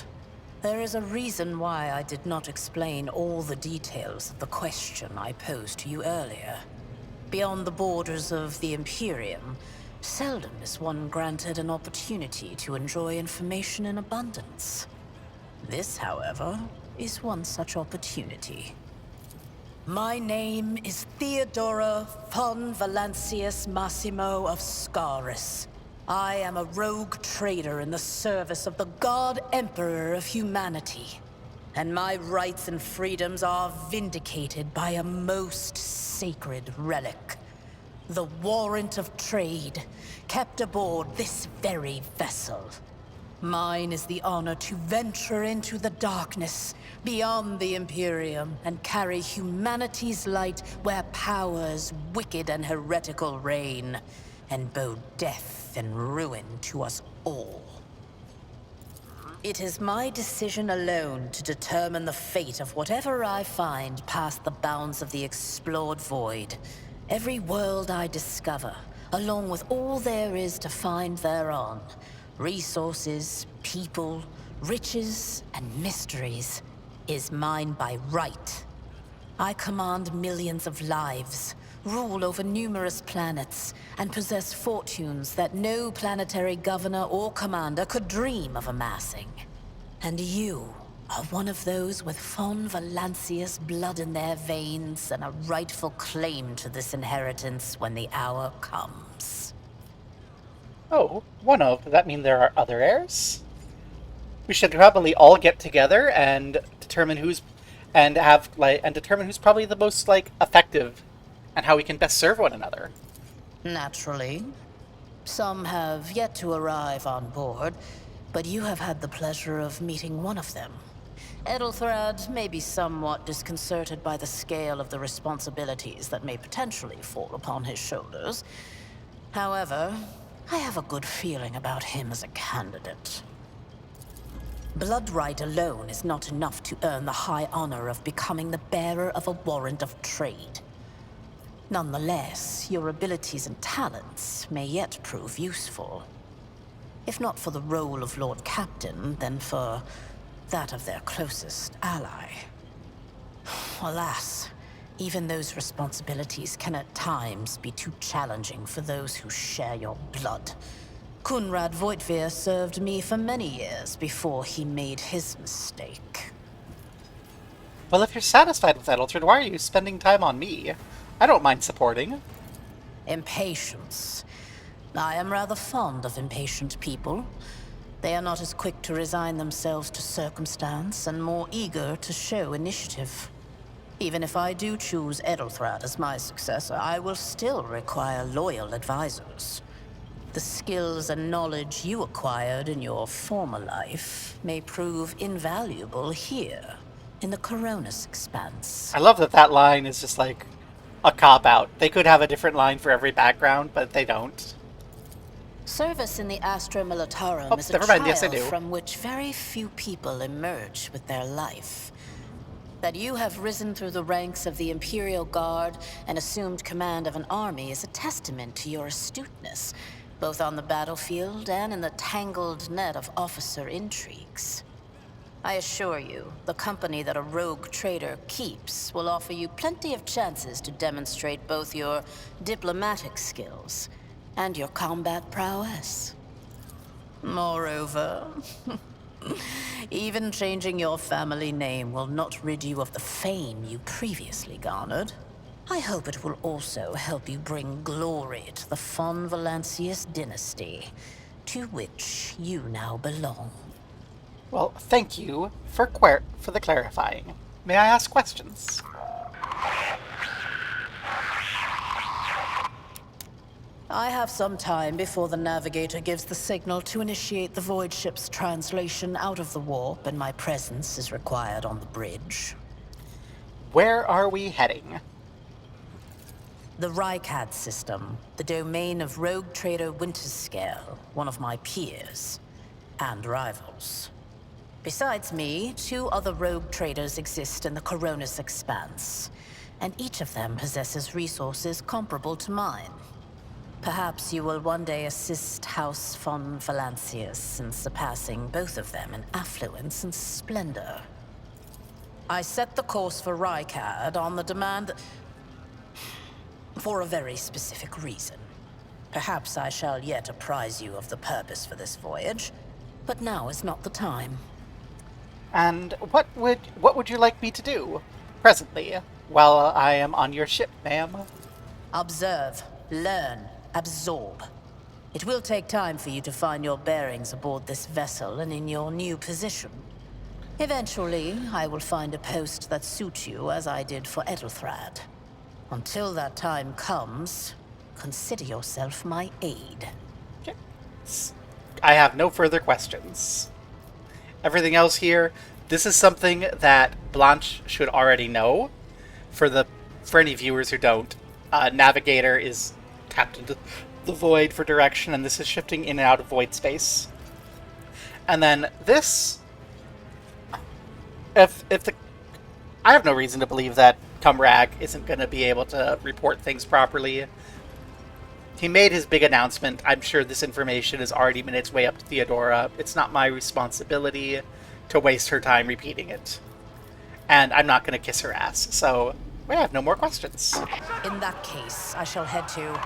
There is a reason why I did not explain all the details of the question I posed to you earlier. Beyond the borders of the Imperium, seldom is one granted an opportunity to enjoy information in abundance. This, however, is one such opportunity. My name is Theodora von Valancius Massimo of Scaris. I am a rogue trader in the service of the God Emperor of humanity. And my rights and freedoms are vindicated by a most sacred relic. The warrant of trade, kept aboard this very vessel. Mine is the honor to venture into the darkness, beyond the Imperium, and carry humanity's light where powers wicked and heretical reign, and bow death and ruin to us all. It is my decision alone to determine the fate of whatever I find past the bounds of the explored void. Every world I discover, along with all there is to find thereon, resources, people, riches, and mysteries, is mine by right. I command millions of lives, rule over numerous planets, and possess fortunes that no planetary governor or commander could dream of amassing. And you are one of those with von Valancius blood in their veins and a rightful claim to this inheritance when the hour comes. Oh, one of. Does that mean there are other heirs? We should probably all get together and determine who's determine who's probably the most effective and how we can best serve one another. Naturally. Some have yet to arrive on board, but you have had the pleasure of meeting one of them. Edelthrad may be somewhat disconcerted by the scale of the responsibilities that may potentially fall upon his shoulders. However, I have a good feeling about him as a candidate. Blood right alone is not enough to earn the high honor of becoming the bearer of a warrant of trade. Nonetheless, your abilities and talents may yet prove useful. If not for the role of Lord Captain, then for that of their closest ally. Alas, even those responsibilities can at times be too challenging for those who share your blood. Kunrad Voitvir served me for many years before he made his mistake. Well, if you're satisfied with Edeltrid, why are you spending time on me? I don't mind supporting. Impatience. I am rather fond of impatient people. They are not as quick to resign themselves to circumstance and more eager to show initiative. Even if I do choose Edelthrad as my successor, I will still require loyal advisors. The skills and knowledge you acquired in your former life may prove invaluable here, in the Coronis Expanse. I love that that line is just like a cop-out. They could have a different line for every background, but they don't. Service in the Astra Militarum Oh, is a never trial mind. Yes, I do. from which very few people emerge with their life. That you have risen through the ranks of the Imperial Guard and assumed command of an army is a testament to your astuteness, both on the battlefield and in the tangled net of officer intrigues. I assure you, the company that a rogue trader keeps will offer you plenty of chances to demonstrate both your diplomatic skills and your combat prowess. Moreover, even changing your family name will not rid you of the fame you previously garnered. I hope it will also help you bring glory to the Von Valancius dynasty, to which you now belong. Well, thank you for the clarifying. May I ask questions? I have some time before the navigator gives the signal to initiate the void ship's translation out of the warp, and my presence is required on the bridge. Where are we heading? The Rykad system, the domain of rogue trader Winterscale, one of my peers and rivals. Besides me, 2 other rogue traders exist in the Coronis Expanse, and each of them possesses resources comparable to mine. Perhaps you will one day assist House von Valancius in surpassing both of them in affluence and splendor. I set the course for Rykad on the demand for a very specific reason. Perhaps I shall yet apprise you of the purpose for this voyage, but now is not the time. And what would you like me to do presently while I am on your ship, ma'am? Observe, learn, absorb. It will take time for you to find your bearings aboard this vessel and in your new position. Eventually, I will find a post that suits you as I did for Edelthrad. Until that time comes, consider yourself my aide. Okay. I have no further questions. Everything else here, this is something that Blanche should already know. For any viewers who don't, Navigator is tapped into the void for direction, and this is shifting in and out of void space. And then this, I have no reason to believe that Cumrag isn't going to be able to report things properly. He made his big announcement. I'm sure this information has already made its way up to Theodora. It's not my responsibility to waste her time repeating it. And I'm not going to kiss her ass. So, we have no more questions. In that case, I shall head to...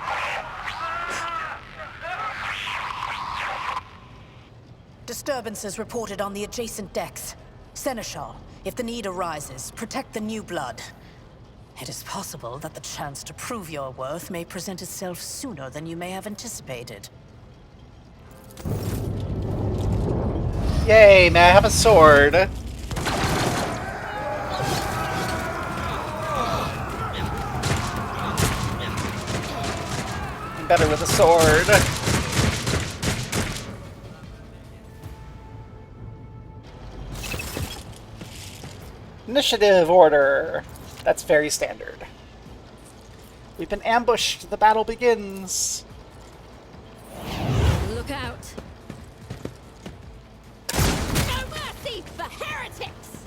Disturbances reported on the adjacent decks. Seneschal, if the need arises, protect the new blood. It is possible that the chance to prove your worth may present itself sooner than you may have anticipated. Yay, may I have a sword? I'm better with a sword. Initiative order. That's very standard. We've been ambushed. The battle begins. Look out! No mercy for heretics!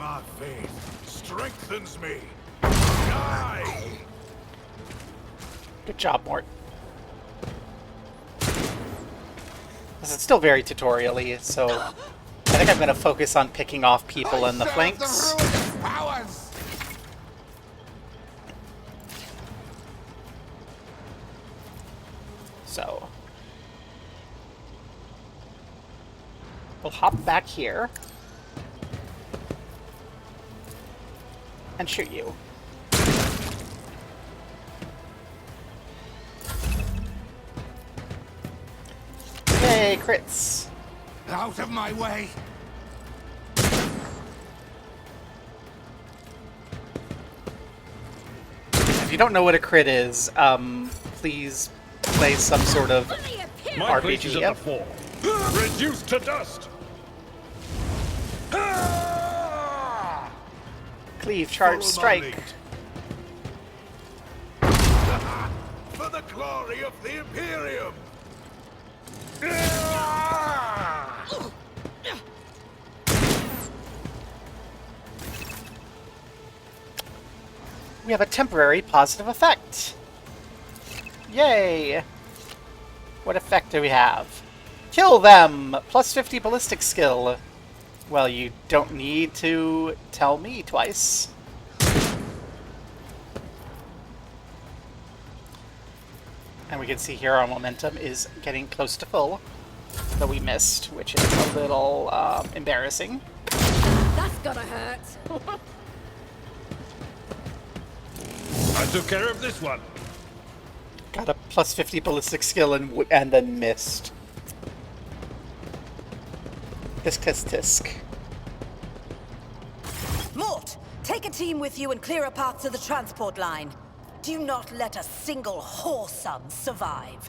My faith strengthens me. Die! Good job, Mort. This is still very tutorial-y, so I think I'm going to focus on picking off people in the flanks. So we'll hop back here and shoot you. Yay, crits! Out of my way! If you don't know what a crit is, please play some sort of My RPG. place is at the fore. Reduced to dust! Cleave, charge, Follow my strike. lead. For the glory of the Imperium! We have a temporary positive effect. Yay! What effect do we have? Kill them! Plus 50 ballistic skill. Well, you don't need to tell me twice. And we can see here our momentum is getting close to full. Though we missed, which is a little embarrassing. That's gonna hurt. I took care of this one. Got a plus 50 ballistic skill and then missed. Tisk tisk tisk. Mort, take a team with you and clear a path to the transport line. Do not let a single whoreson survive.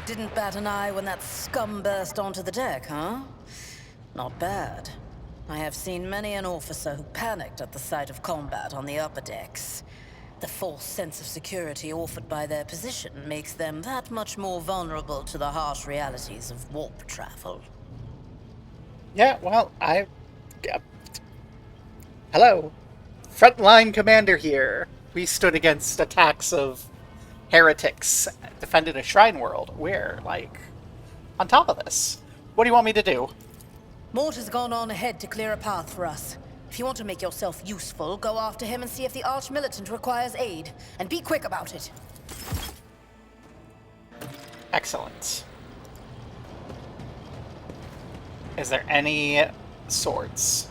Didn't bat an eye when that scum burst onto the deck, huh? Not bad. I have seen many an officer who panicked at the sight of combat on the upper decks. The false sense of security offered by their position makes them that much more vulnerable to the harsh realities of warp travel. Yeah, well, hello. Frontline commander here. We stood against attacks of heretics, defended a shrine world. We're, like, on top of this. What do you want me to do? Mort has gone on ahead to clear a path for us. If you want to make yourself useful, go after him and see if the Arch-Militant requires aid. And be quick about it. Excellent. Is there any swords?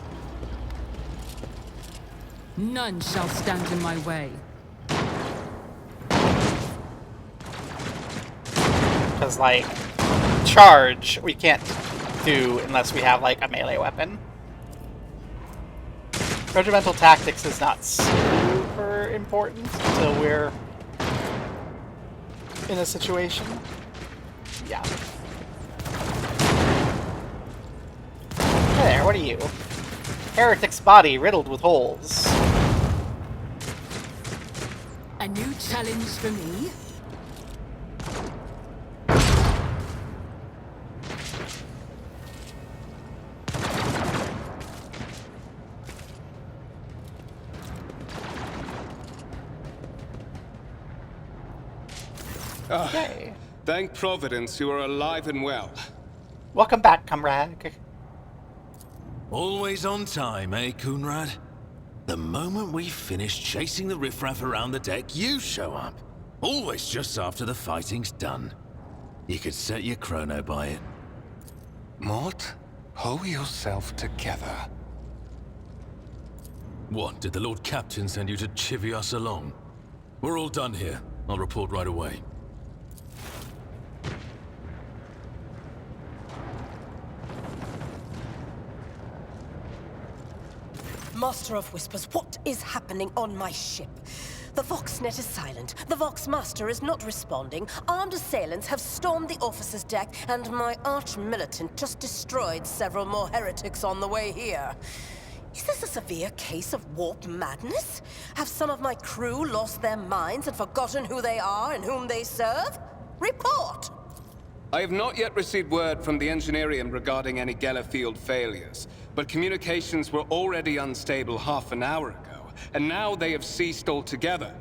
None shall stand in my way. Because, like, charge we can't do unless we have, like, a melee weapon. Regimental tactics is not super important until we're in a situation. Yeah. Hey there, what are you? Heretic's body riddled with holes. A new challenge for me? Yay. Thank Providence you are alive and well. Welcome back, comrade. Always on time, eh, Coonrad? The moment we finish chasing the riffraff around the deck, you show up. Always just after the fighting's done. You could set your chrono by it. Mort, pull yourself together. What, did the Lord Captain send you to chivvy us along? We're all done here. I'll report right away. Master of Whispers, what is happening on my ship? The Voxnet is silent. The Voxmaster is not responding. Armed assailants have stormed the officer's deck, and my arch-militant just destroyed several more heretics on the way here. Is this a severe case of warp madness? Have some of my crew lost their minds and forgotten who they are and whom they serve? Report! I have not yet received word from the Engineerium regarding any Gellerfield failures, but communications were already unstable half an hour ago, and now they have ceased altogether.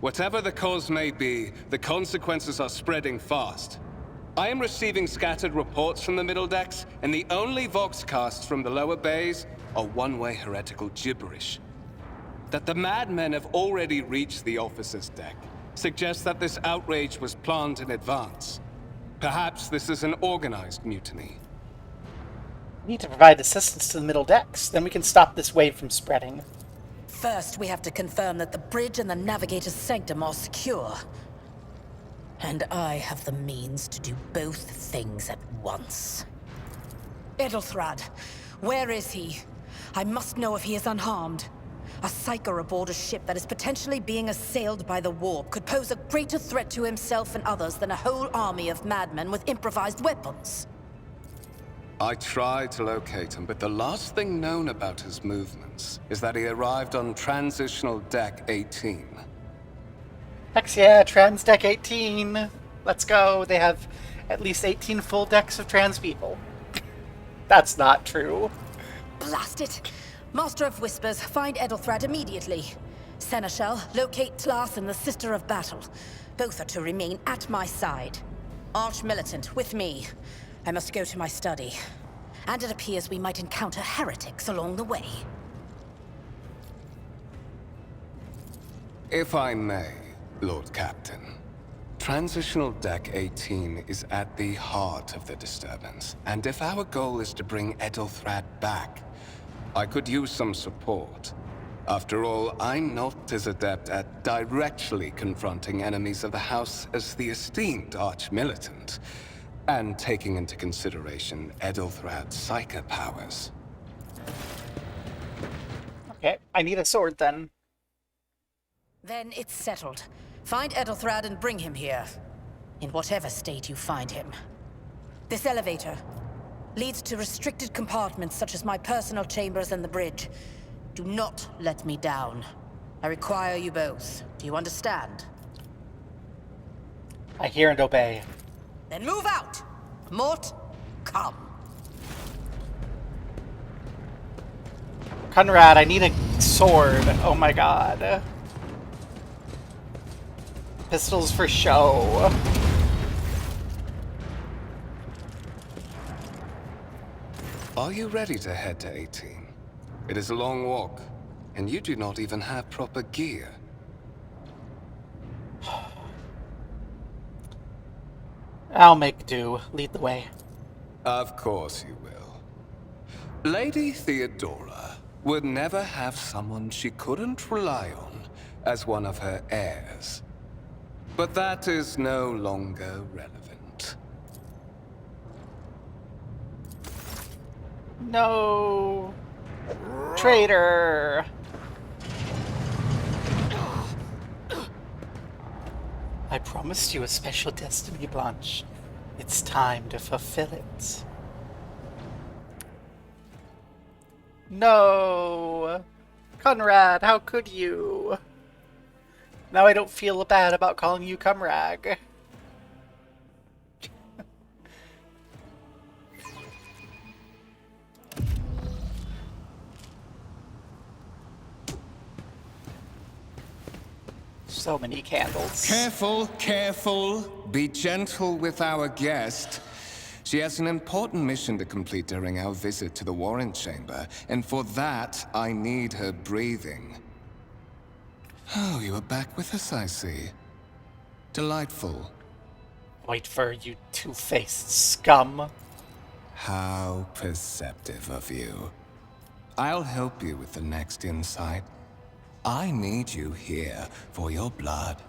Whatever the cause may be, the consequences are spreading fast. I am receiving scattered reports from the middle decks, and the only voxcasts from the lower bays are one-way heretical gibberish. That the madmen have already reached the officer's deck suggests that this outrage was planned in advance. Perhaps this is an organized mutiny. We need to provide assistance to the middle decks, then we can stop this wave from spreading. First, we have to confirm that the bridge and the navigator's sanctum are secure. And I have the means to do both things at once. Edelthrad, where is he? I must know if he is unharmed. A psyker aboard a ship that is potentially being assailed by the warp could pose a greater threat to himself and others than a whole army of madmen with improvised weapons. I tried to locate him, but the last thing known about his movements is that he arrived on Transitional Deck 18. Hex yeah, Trans Deck 18. Let's go. They have at least 18 full decks of trans people. That's not true. Blast it! Master of Whispers, find Edelthrad immediately. Seneschal, locate Tlas and the Sister of Battle. Both are to remain at my side. Arch-militant, with me. I must go to my study. And it appears we might encounter heretics along the way. If I may, Lord Captain. Transitional Deck 18 is at the heart of the disturbance, and if our goal is to bring Edelthrad back, I could use some support. After all, I'm not as adept at directly confronting enemies of the House as the esteemed Arch-militant, and taking into consideration Edelthrad's psychic powers. Okay, I need a sword then. Then it's settled. Find Edelthrad and bring him here. In whatever state you find him. This elevator leads to restricted compartments such as my personal chambers and the bridge. Do not let me down. I require you both. Do you understand? I hear and obey. Then move out! Mort, come. Conrad, I need a sword. Oh my god. Pistols for show. Are you ready to head to 18? It is a long walk, and you do not even have proper gear. I'll make do. Lead the way. Of course you will. Lady Theodora would never have someone she couldn't rely on as one of her heirs. But that is no longer relevant. No. Traitor. I promised you a special destiny, Blanche. It's time to fulfill it. No! Conrad, how could you? Now I don't feel bad about calling you Cumrag. So many candles. Careful, careful. Be gentle with our guest. She has an important mission to complete during our visit to the Warren Chamber, and for that, I need her breathing. Oh, you are back with us, I see. Delightful. Wait for you two-faced scum. How perceptive of you. I'll help you with the next insight. I need you here for your blood.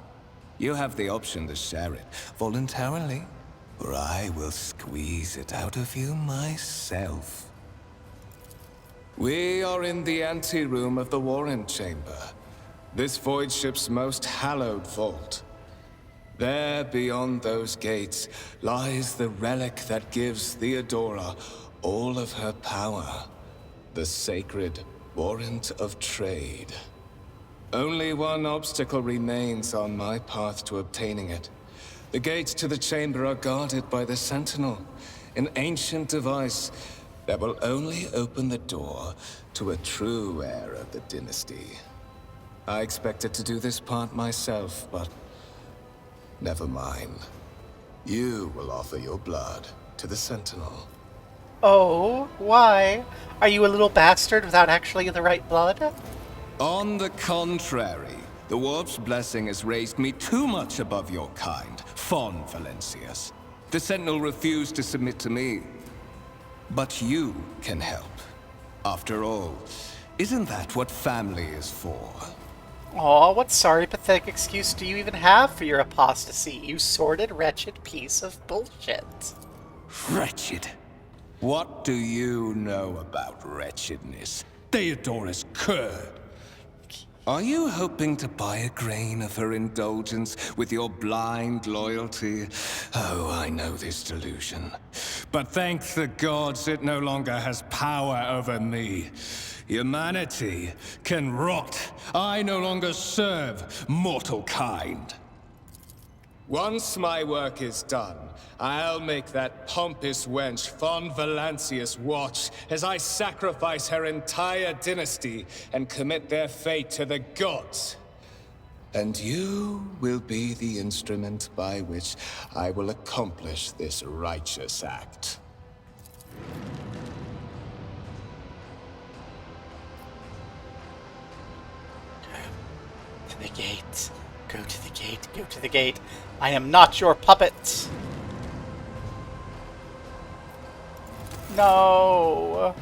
You have the option to share it voluntarily, or I will squeeze it out of you myself. We are in the anteroom of the Warren Chamber, this void ship's most hallowed vault. There, beyond those gates, lies the relic that gives Theodora all of her power. The sacred Warrant of Trade. Only one obstacle remains on my path to obtaining it. The gates to the chamber are guarded by the Sentinel, an ancient device that will only open the door to a true heir of the dynasty. I expected to do this part myself, but never mind. You will offer your blood to the Sentinel. Oh, why? Are you a little bastard without actually the right blood? On the contrary, the Warp's blessing has raised me too much above your kind, Fon Valencius. The Sentinel refused to submit to me. But you can help. After all, isn't that what family is for? Aw, what sorry, pathetic excuse do you even have for your apostasy, you sordid, wretched piece of bullshit? Wretched? What do you know about wretchedness? Theodora's cur. Are you hoping to buy a grain of her indulgence with your blind loyalty? Oh, I know this delusion. But thank the gods it no longer has power over me. Humanity can rot. I no longer serve mortal kind. Once my work is done, I'll make that pompous wench Fon Valancius watch as I sacrifice her entire dynasty and commit their fate to the gods. And you will be the instrument by which I will accomplish this righteous act. To the gate. Go to the gate. Go to the gate. I am not your puppet. No.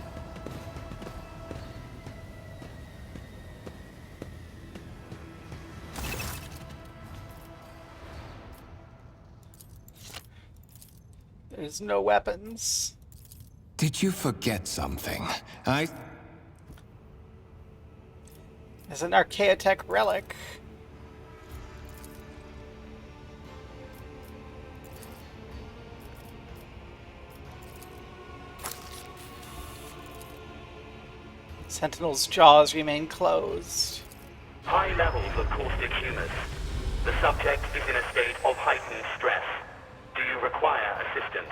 There's no weapons. Did you forget something? There's an Archaeotech relic. Sentinel's jaws remain closed. High levels of caustic humus. The subject is in a state of heightened stress. Do you require assistance?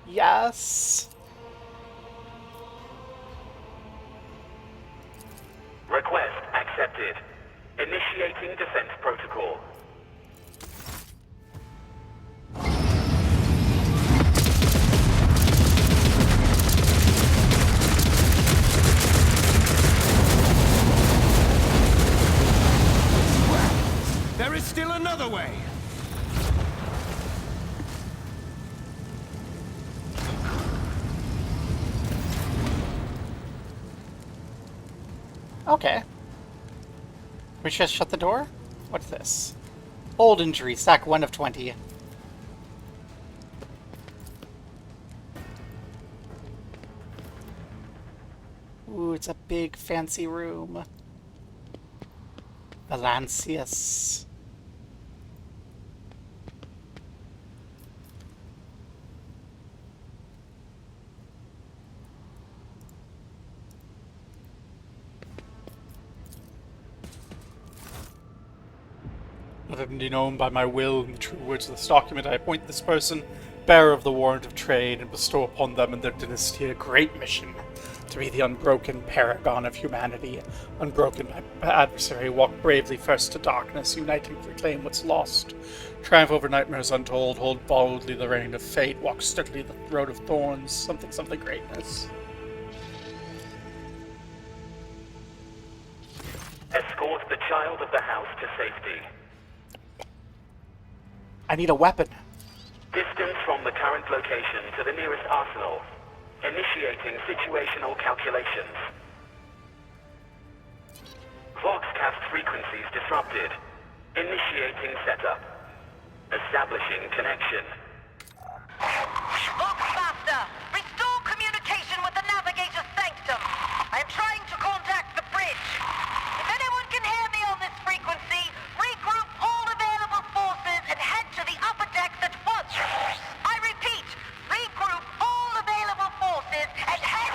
Yes. Request accepted. Initiating defense protocol. There is still another way! Okay. We just shut the door? What's this? Old injury, stack 1 of 20. Ooh, it's a big fancy room. Valancius. Let it be known by my will, in the true words of this document, I appoint this person bearer of the warrant of trade and bestow upon them and their dynasty a great mission to be the unbroken paragon of humanity. Unbroken, my adversary, walk bravely first to darkness, unite and reclaim what's lost. Triumph over nightmares untold, hold boldly the reign of fate, walk steadily the road of thorns, something greatness. Escort the child of the house to safety. I need a weapon. Distance from the current location to the nearest arsenal. Initiating situational calculations. Voxcast frequencies disrupted. Initiating setup. Establishing connection. Voxmaster, restore communication with the navigator's sanctum. I am trying to contact the bridge. If anyone can hear me on this frequency, regroup all available forces and head to the upper decks at once. I repeat, regroup all available forces and head...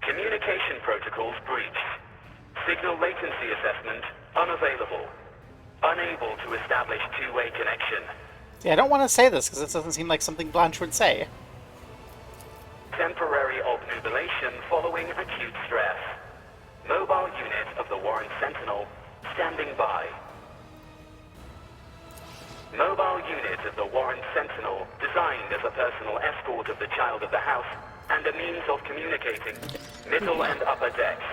Communication protocols breached. Signal latency assessment unavailable. Unable to establish two-way connection. Yeah, I don't want to say this because it doesn't seem like something Blanche would say. Temporary obnubilation following acute stress. Mobile unit of the Warren Sentinel standing by. Mobile unit of the Warren Sentinel designed as a personal escort of the child of the house and a means of communicating middle and upper decks.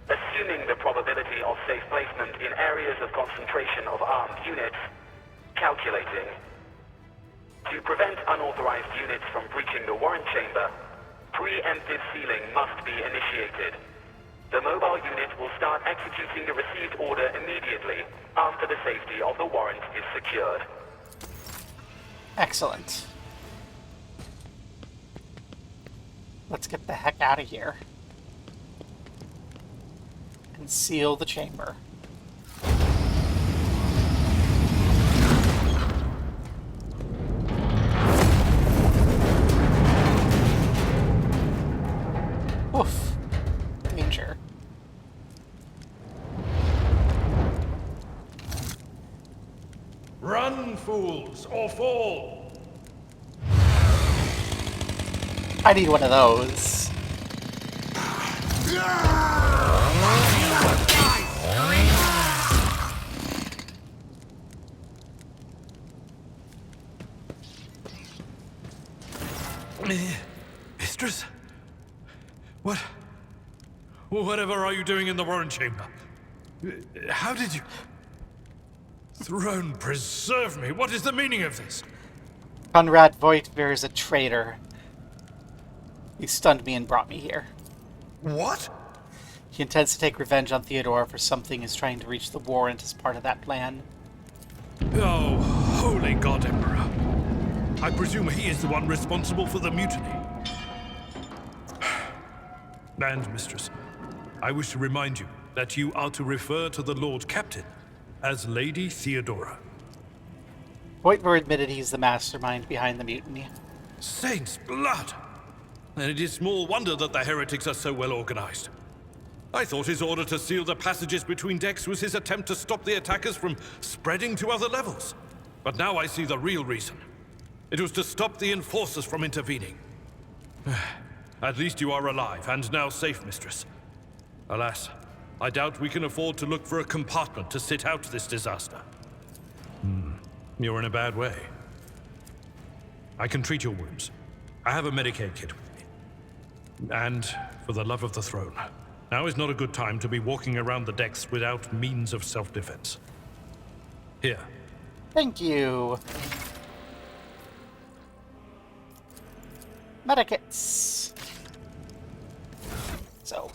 Assuming the probability of safe placement in areas of concentration of armed units. Calculating. To prevent unauthorized units from breaching the warrant chamber, preemptive sealing must be initiated. The mobile unit will start executing the received order immediately after the safety of the warrant is secured. Excellent. Let's get the heck out of here. And seal the chamber. Oof. Danger. Run, fools, or fall! I need one of those. Mistress? Whatever are you doing in the Warren Chamber? How did you... Throne preserve me! What is the meaning of this? Conrad Voigtver is a traitor. He stunned me and brought me here. What? He intends to take revenge on Theodora for something he's trying to reach the warrant as part of that plan. Oh, holy God, Emperor. I presume he is the one responsible for the mutiny. And, Mistress, I wish to remind you that you are to refer to the Lord Captain as Lady Theodora. Voigtver admitted he's the mastermind behind the mutiny. Saint's blood! And it is small wonder that the heretics are so well organized. I thought his order to seal the passages between decks was his attempt to stop the attackers from spreading to other levels. But now I see the real reason. It was to stop the enforcers from intervening. At least you are alive, and now safe, Mistress. Alas, I doubt we can afford to look for a compartment to sit out this disaster. You're in a bad way. I can treat your wounds. I have a Medicaid kit with me. And, for the love of the throne, now is not a good time to be walking around the decks without means of self-defense. Here. Thank you. Medikits. So.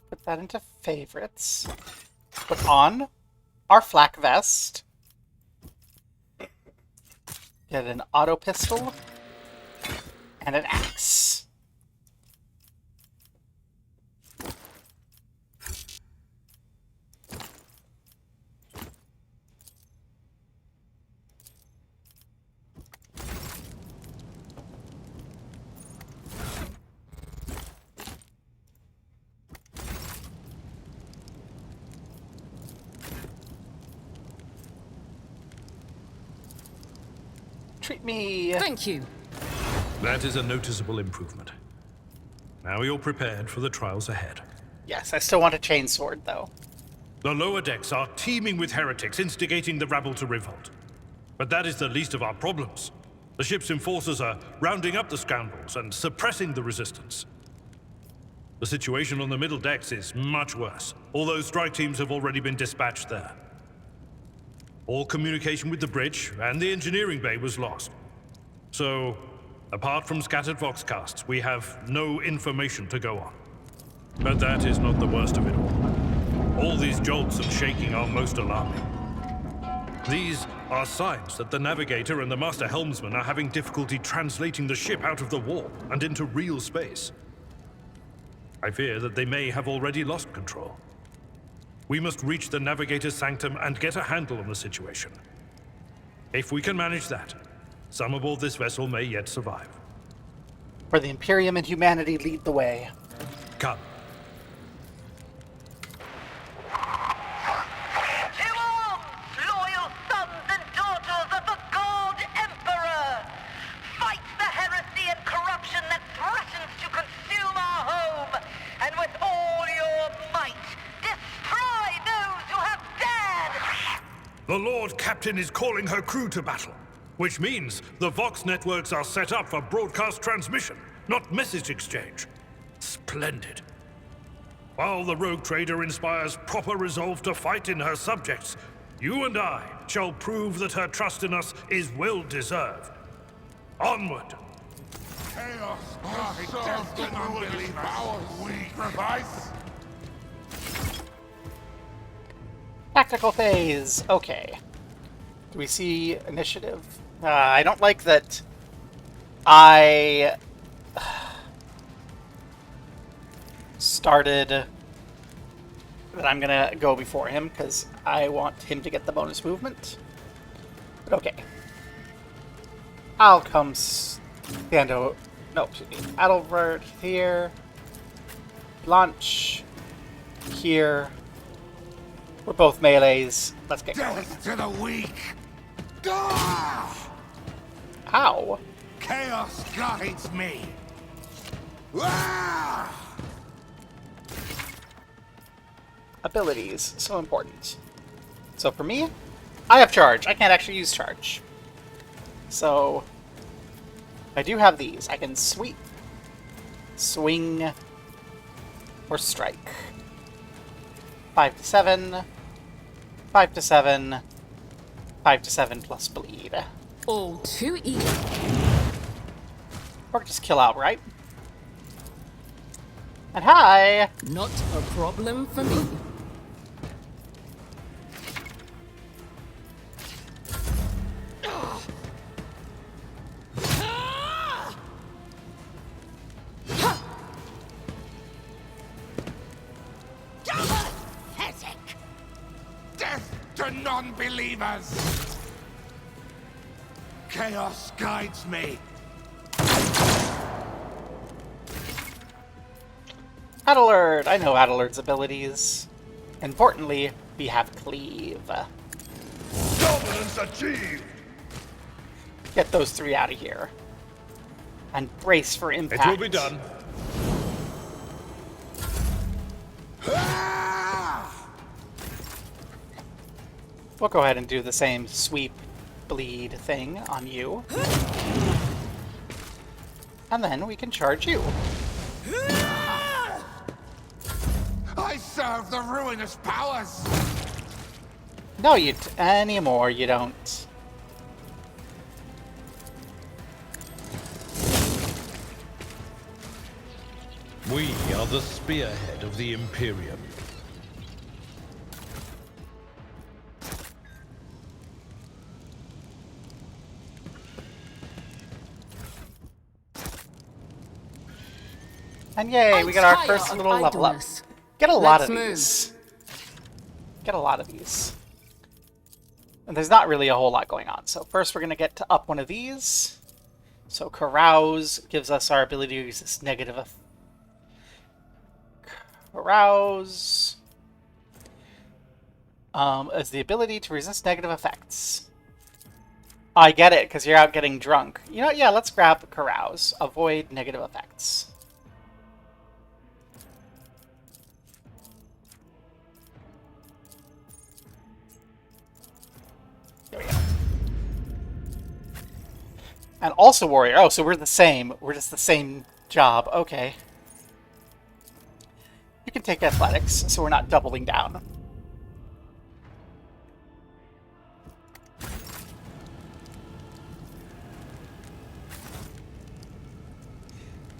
Put that into favorites. Put on our flak vest. Get an auto pistol. And an axe. Treat me. Thank you. That is a noticeable improvement. Now you're prepared for the trials ahead. Yes, I still want a chainsword, though. The lower decks are teeming with heretics instigating the rabble to revolt. But that is the least of our problems. The ship's enforcers are rounding up the scoundrels and suppressing the resistance. The situation on the middle decks is much worse, although strike teams have already been dispatched there. All communication with the bridge and the engineering bay was lost. So, apart from scattered voxcasts, we have no information to go on. But that is not the worst of it all. All these jolts and shaking are most alarming. These are signs that the navigator and the master helmsman are having difficulty translating the ship out of the warp and into real space. I fear that they may have already lost control. We must reach the navigator's sanctum and get a handle on the situation. If we can manage that, some aboard this vessel may yet survive. For the Imperium and humanity lead the way. Come. To arms, loyal sons and daughters of the God Emperor! Fight the heresy and corruption that threatens to consume our home, and with all your might, destroy those who have dared! The Lord Captain is calling her crew to battle, which means the Vox networks are set up for broadcast transmission, not message exchange. Splendid. While the rogue trader inspires proper resolve to fight in her subjects, you and I shall prove that her trust in us is well deserved. Onward! Chaos, destined unbelievers, sacrifice. Tactical phase. Okay. Do we see initiative? I don't like that I started that I'm gonna go before him because I want him to get the bonus movement. But okay. I'll come stand over. No, excuse me. Adelbert here. Blanche here. We're both melees. Let's get going. Death to the weak. Ow. Chaos guides me. Abilities, so important. So for me, I have charge. I can't actually use charge. So I do have these. I can sweep, swing, or strike. 5 to 7, 5 to 7, 5 to 7 plus bleed. All too easy. Or just kill outright. And hi! Not a problem for me. Pathetic! Death to non-believers! Chaos guides me. Adalard! I know Adalard's abilities. Importantly, we have Cleave. Dominance achieved! Get those 3 out of here. And brace for impact. It will be done. We'll go ahead and do the same sweep, bleed thing on you. And then we can charge you. I serve the ruinous powers! No, anymore you don't. We are the spearhead of the Imperium. And yay, we got our first little level up. Get a lot of these. Get a lot of these. And there's not really a whole lot going on. So first we're going to get to up one of these. So Carouse gives us our ability to resist negative effects. Carouse is the ability to resist negative effects. I get it, because you're out getting drunk. You know what? Yeah, let's grab Carouse. Avoid negative effects. There we go. And also Warrior. Oh, so we're the same. We're just the same job. Okay. You can take Athletics, so we're not doubling down.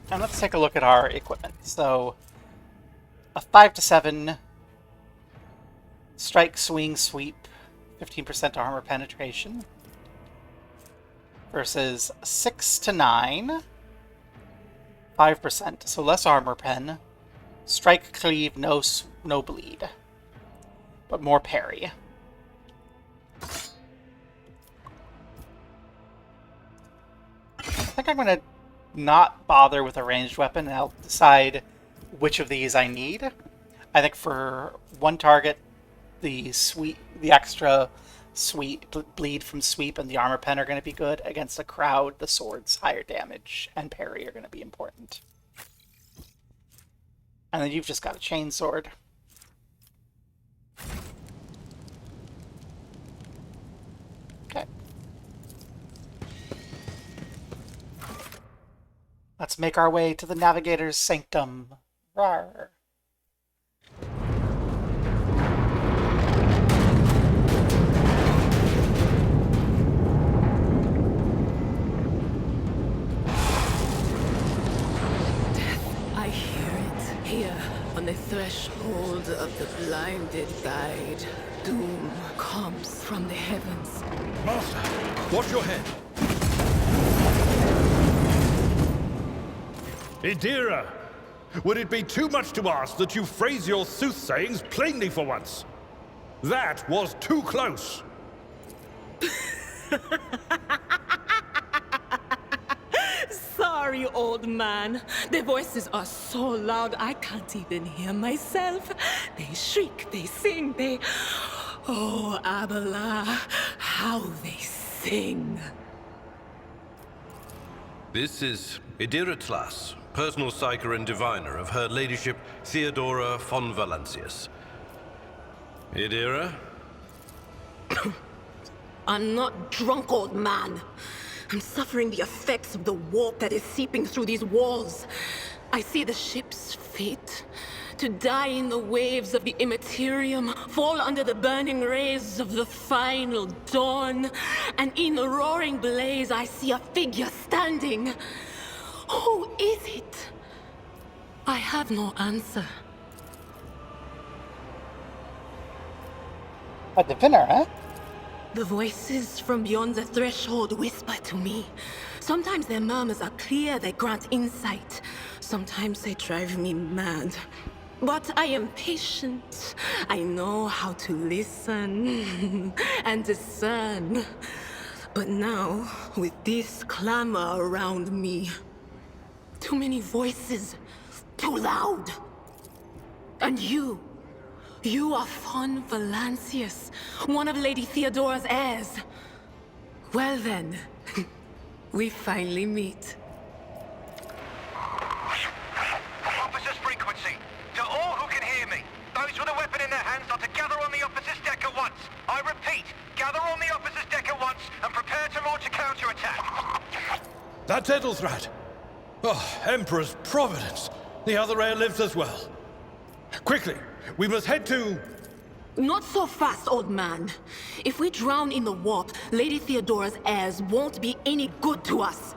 And let's take a look at our equipment. So, a 5 to 7 strike, swing, sweep, 15% armor penetration, versus 6 to 9, 5%, so less armor pen, strike, cleave, no bleed, but more parry. I think I'm going to not bother with a ranged weapon, and I'll decide which of these I need. I think for one target, the extra bleed from sweep and the armor pen are going to be good. Against a crowd, the swords, higher damage, and parry are going to be important. And then you've just got a chainsword. Okay. Let's make our way to the Navigator's Sanctum. Rawr. I hear it here on the threshold of the blinded guide. Doom comes from the heavens. Master, watch your head. Idira, would it be too much to ask that you phrase your soothsayings plainly for once? That was too close. Sorry, old man. The voices are so loud I can't even hear myself. They shriek, they sing, they... Oh, Abala, how they sing. This is Idira Tlas, personal psyker and diviner of Her Ladyship Theodora von Valancius. Idira? I'm not drunk, old man. I'm suffering the effects of the warp that is seeping through these walls. I see the ship's fate. To die in the waves of the immaterium, fall under the burning rays of the final dawn. And in the roaring blaze, I see a figure standing. Who is it? I have no answer. A diviner, huh? The voices from beyond the threshold whisper to me. Sometimes their murmurs are clear, they grant insight. Sometimes they drive me mad. But I am patient. I know how to listen and discern. But now, with this clamor around me, too many voices, too loud. And you are Von Valancius, one of Lady Theodora's heirs. Well then, we finally meet. Officer's frequency. To all who can hear me, those with a weapon in their hands are to gather on the officer's deck at once. I repeat, gather on the officer's deck at once and prepare to launch a counterattack. That's Ethelthrat. Oh, Emperor's Providence. The other heir lives as well. Quickly, we must head to... Not so fast, old man. If we drown in the warp, Lady Theodora's heirs won't be any good to us.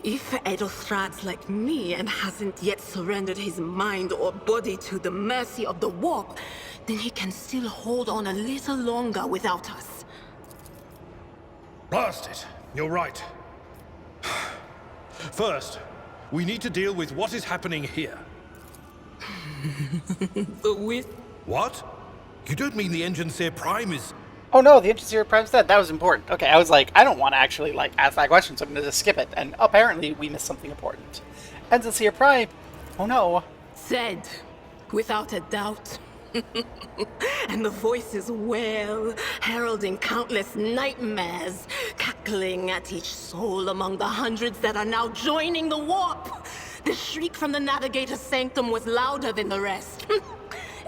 If Ethelthrad's like me and hasn't yet surrendered his mind or body to the mercy of the warp, then he can still hold on a little longer without us. Blast it. You're right. First, we need to deal with what is happening here. What? You don't mean the Engineer Prime is... Oh no, the Engineer Prime's dead. That was important. Okay, I was like, I don't want to actually ask that question, so I'm going to just skip it. And apparently we missed something important. Engineer Prime. Oh no. Said, without a doubt. And the voices wail, heralding countless nightmares, cackling at each soul among the hundreds that are now joining the warp. The shriek from the Navigator's sanctum was louder than the rest.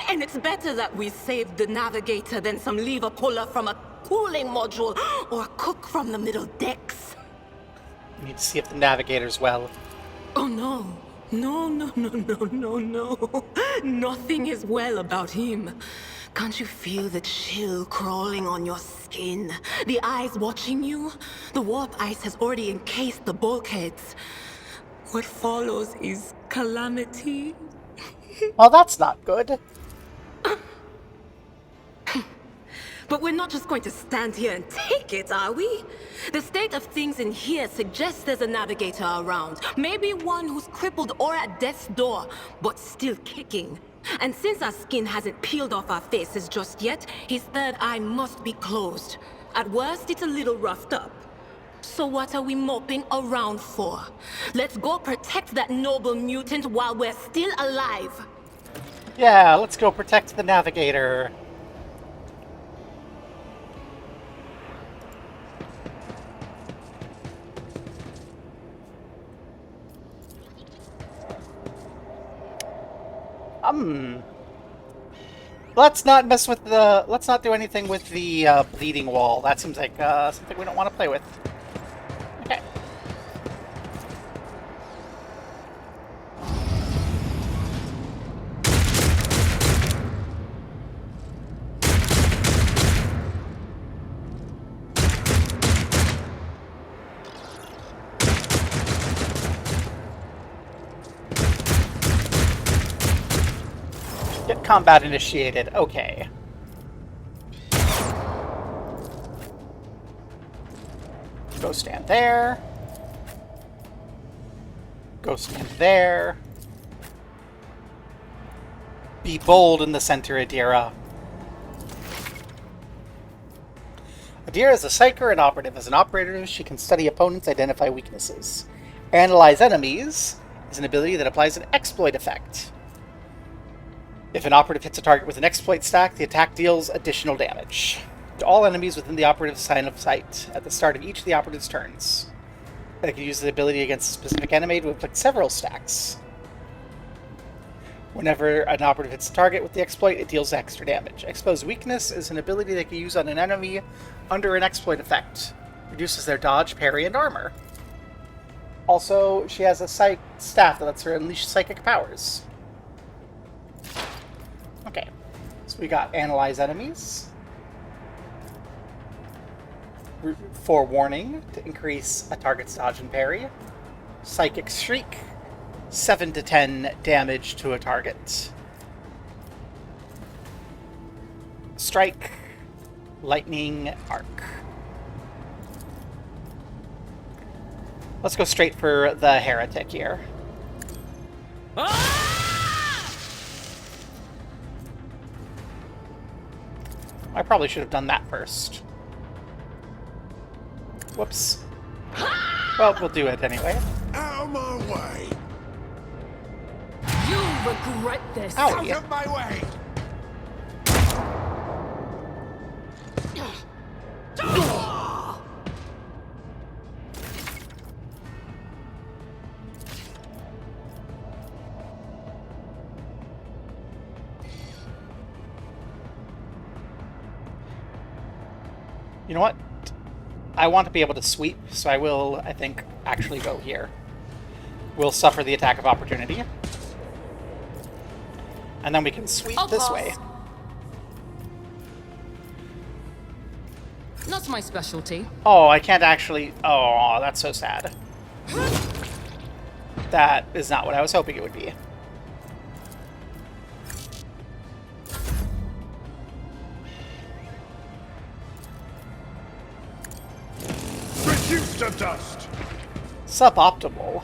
And it's better that we saved the Navigator than some lever puller from a cooling module or a cook from the middle decks. We need to see if the Navigator's well. Oh no. No. Nothing is well about him. Can't you feel the chill crawling on your skin? The eyes watching you? The warp ice has already encased the bulkheads. What follows is calamity. Well, that's not good. But we're not just going to stand here and take it, are we? The state of things in here suggests there's a Navigator around. Maybe one who's crippled or at death's door, but still kicking. And since our skin hasn't peeled off our faces just yet, his third eye must be closed. At worst, it's a little roughed up. So what are we moping around for? Let's go protect that noble mutant while we're still alive. Yeah, let's go protect the Navigator. Let's not mess with the... Let's not do anything with the bleeding wall. That seems like something we don't want to play with. Okay. Get combat initiated. Okay. Go stand there. Go stand there. Be bold in the center, Adira. Adira is a psyker and operative. As an operator, she can study opponents, identify weaknesses. Analyze enemies is an ability that applies an exploit effect. If an operative hits a target with an exploit stack, the attack deals additional damage to all enemies within the operative's line of sight at the start of each of the operative's turns. They can use the ability against a specific enemy to inflict several stacks. Whenever an operative hits a target with the exploit, it deals extra damage. Exposed Weakness is an ability they can use on an enemy under an exploit effect. Reduces their dodge, parry, and armor. Also, she has a staff that lets her unleash psychic powers. Okay, so we got Analyze Enemies. Forewarning to increase a target's dodge and parry. Psychic Shriek, 7 to 10 damage to a target. Strike, Lightning Arc. Let's go straight for the Heretic here. I probably should have done that first. Whoops. Well, we'll do it anyway. Out of my way! You'll regret this. Owie. Out of my way! You know what? I want to be able to sweep, so I will, I think, actually go here. We'll suffer the attack of opportunity. And then we can sweep this way. Not my specialty. Oh, I can't actually... Oh, that's so sad. That is not what I was hoping it would be. Reduce to dust! Suboptimal.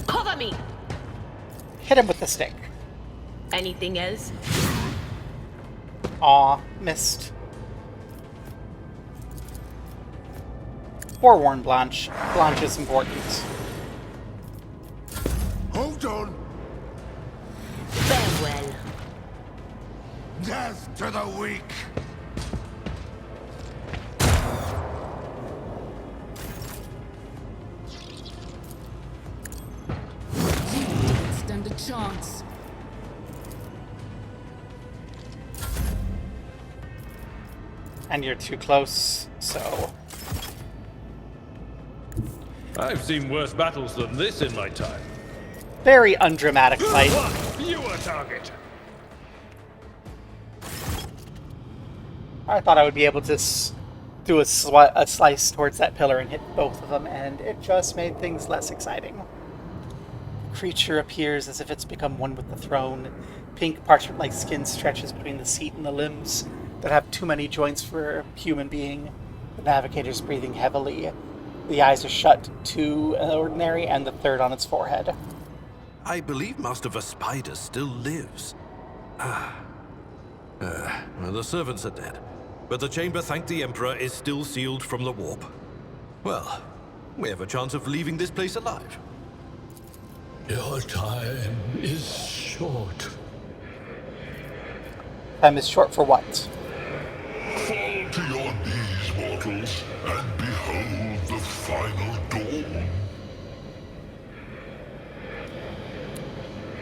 Cover me! Hit him with the stick. Anything else? Aw, missed. Forewarn Blanche. Blanche is important. Hold on! Farewell. Death to the weak! You didn't stand a chance. And you're too close, so... I've seen worse battles than this in my time. Very undramatic fight. You a target. I thought I would be able to do a slice towards that pillar and hit both of them, and it just made things less exciting. The creature appears as if it's become one with the throne. Pink parchment-like skin stretches between the seat and the limbs that have too many joints for a human being. The navigator's breathing heavily. The eyes are shut, two ordinary, and the third on its forehead. I believe Master Vespider still lives. Well, the servants are dead, but the chamber, thank the Emperor, is still sealed from the warp. Well, we have a chance of leaving this place alive. Your time is short. Time is short for what? Fall to your knees, mortals, and behold the final dawn.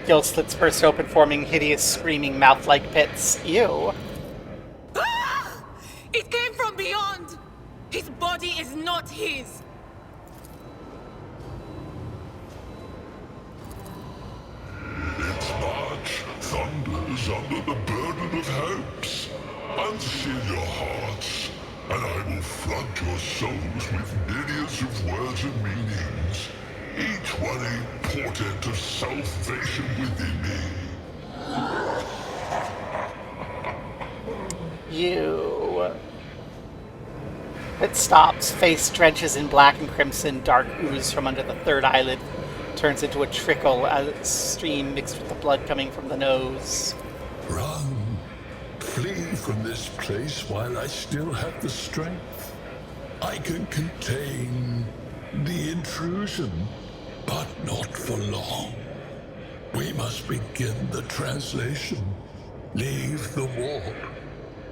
Gill slits burst open, forming hideous, screaming, mouth-like pits. Ew. Ah! It came from beyond! His body is not his! Its march thunders under the burden of hopes. Unseal your hearts, and I will flood your souls with myriads of words and meanings, each one a portent of salvation within me. You... It stops. Face drenches in black and crimson. Dark ooze from under the third eyelid turns into a trickle, a stream mixed with the blood coming from the nose. Run. Flee from this place while I still have the strength. I can contain the intrusion, but not for long. We We must begin the translation. Leave the warp.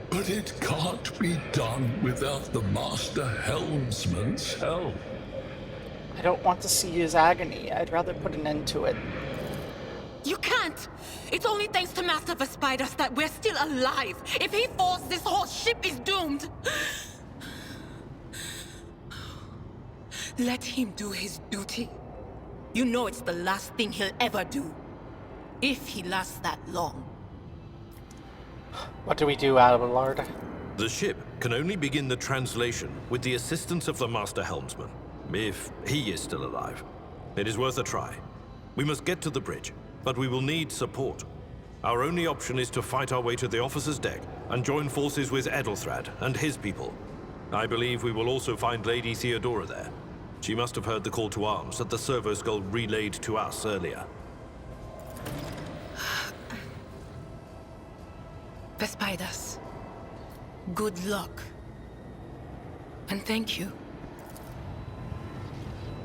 But it can't be done without the Master Helmsman's help. I don't want to see his agony. I'd rather put an end to it. You can't! It's only thanks to Master Spiders that we're still alive. If he falls, this whole ship is doomed. Let him do his duty. You know it's the last thing he'll ever do. If he lasts that long. What do we do, Abelard? The ship can only begin the translation with the assistance of the Master Helmsman, if he is still alive. It is worth a try. We must get to the bridge, but we will need support. Our only option is to fight our way to the officer's deck and join forces with Edelthrad and his people. I believe we will also find Lady Theodora there. She must have heard the call to arms that the servo skull relayed to us earlier. Spiders, good luck. And thank you.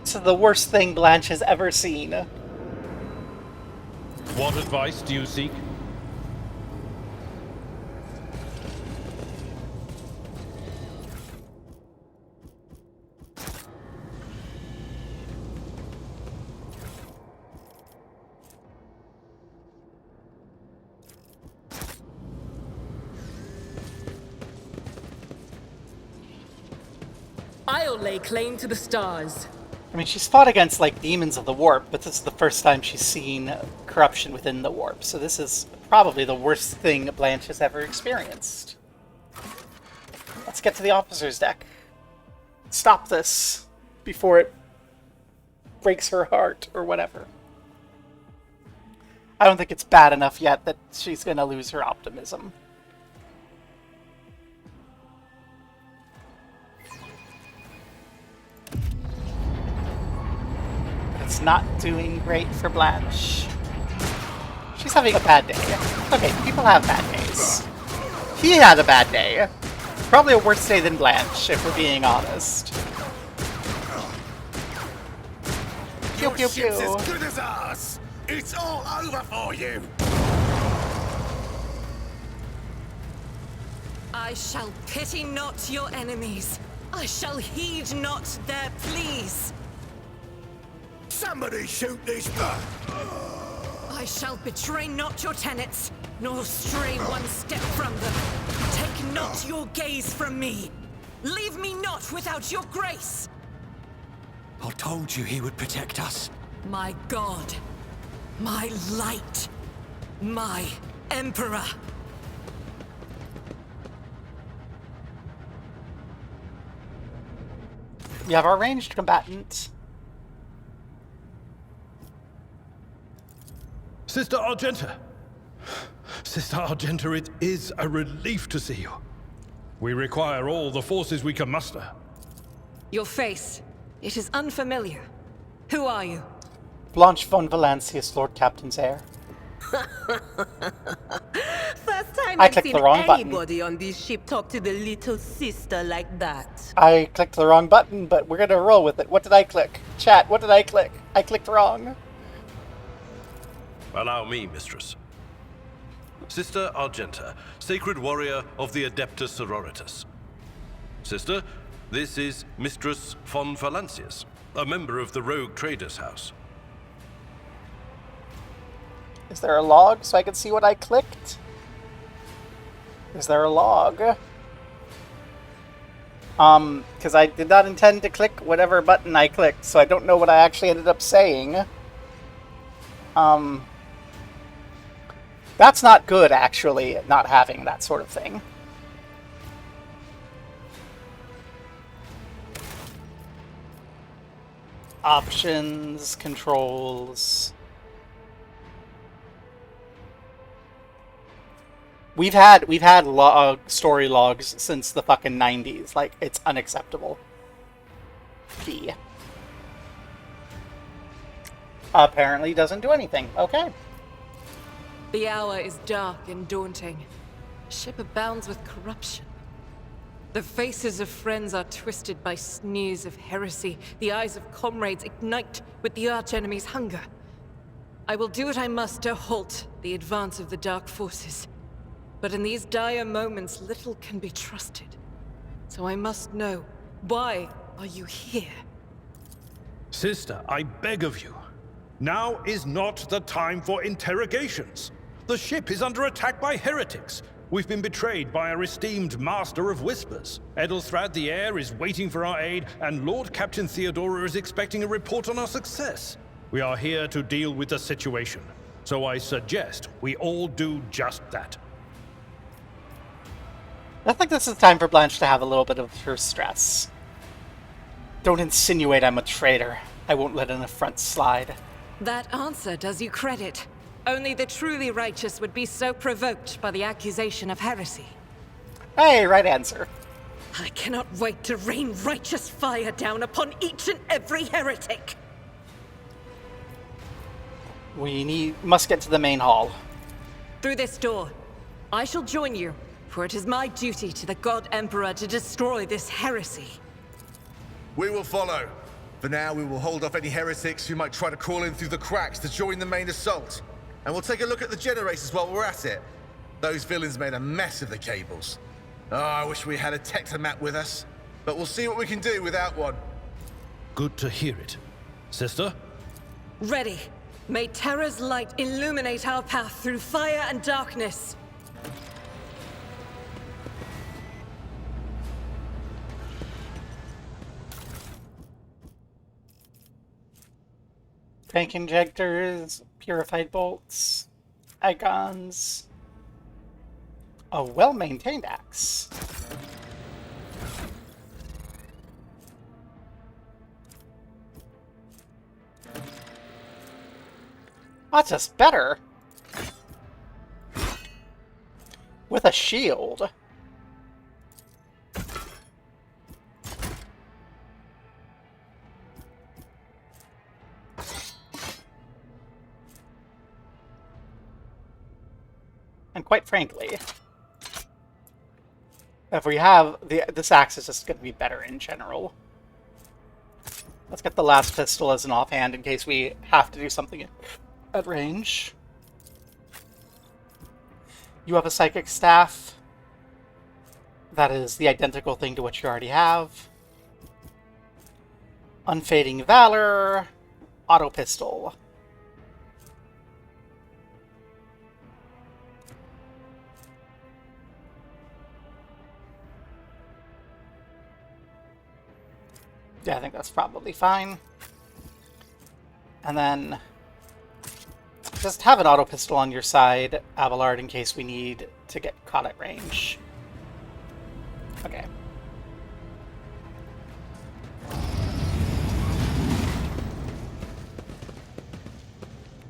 This is the worst thing Blanche has ever seen. What advice do you seek? I'll lay claim to the stars. I mean, she's fought against, like, demons of the warp, but this is the first time she's seen corruption within the warp, so this is probably the worst thing Blanche has ever experienced. Let's get to the officer's deck. Stop this before it breaks her heart, or whatever. I don't think it's bad enough yet that she's gonna lose her optimism. It's not doing great for Blanche. She's having a bad day. Okay, people have bad days. He had a bad day. Probably a worse day than Blanche, if we're being honest. Pew pew pew. Ship's as good as ours. It's all over for you. I shall pity not your enemies. I shall heed not their pleas. Somebody shoot this. I shall betray not your tenets, nor stray one step from them. Take not your gaze from me. Leave me not without your grace. I told you he would protect us. My God, my light, my Emperor. We have our ranged combatant. Sister Argenta! Sister Argenta, it is a relief to see you. We require all the forces we can muster. Your face, it is unfamiliar. Who are you? Blanche von Valancius, Lord Captain's heir. First time I I've clicked seen the wrong button. anybody on this ship talk to the little sister like that. I clicked the wrong button, but we're gonna roll with it. What did I click? Chat, what did I click? I clicked wrong. Allow me, mistress. Sister Argenta, sacred warrior of the Adeptus Sororitas. Sister, this is Mistress von Valancius, a member of the Rogue Traders House. Is there a log so I can see what I clicked? Is there a log? Because I did not intend to click whatever button I clicked, so I don't know what I actually ended up saying. That's not good, actually, not having that sort of thing. Options, controls. We've had story logs since the fucking 90s. Like, it's unacceptable. P. Apparently doesn't do anything. Okay. The hour is dark and daunting. Ship abounds with corruption. The faces of friends are twisted by sneers of heresy. The eyes of comrades ignite with the archenemy's hunger. I will do what I must to halt the advance of the Dark Forces. But in these dire moments, little can be trusted. So I must know, why are you here? Sister, I beg of you. Now is not the time for interrogations. The ship is under attack by heretics. We've been betrayed by our esteemed Master of Whispers. Edelthrad the Heir is waiting for our aid, and Lord Captain Theodora is expecting a report on our success. We are here to deal with the situation, so I suggest we all do just that. I think this is time for Blanche to have a little bit of her stress. Don't insinuate I'm a traitor. I won't let an affront slide. That answer does you credit. Only the truly righteous would be so provoked by the accusation of heresy. Hey, right answer. I cannot wait to rain righteous fire down upon each and every heretic. We must get to the main hall. Through this door. I shall join you, for it is my duty to the God Emperor to destroy this heresy. We will follow. For now, we will hold off any heretics who might try to crawl in through the cracks to join the main assault. And we'll take a look at the generators while we're at it. Those villains made a mess of the cables. Oh, I wish we had a Tectomat with us. But we'll see what we can do without one. Good to hear it. Sister? Ready. May Terra's light illuminate our path through fire and darkness. Crank injectors, purified bolts, icons, a well-maintained axe. That's just better. With a shield. And quite frankly, if we have this axe is just going to be better in general. Let's get the last pistol as an offhand in case we have to do something at range. You have a psychic staff. That is the identical thing to what you already have. Unfading Valor, auto pistol. Yeah, I think that's probably fine. And then just have an auto pistol on your side, Abelard, in case we need to get caught at range. Okay.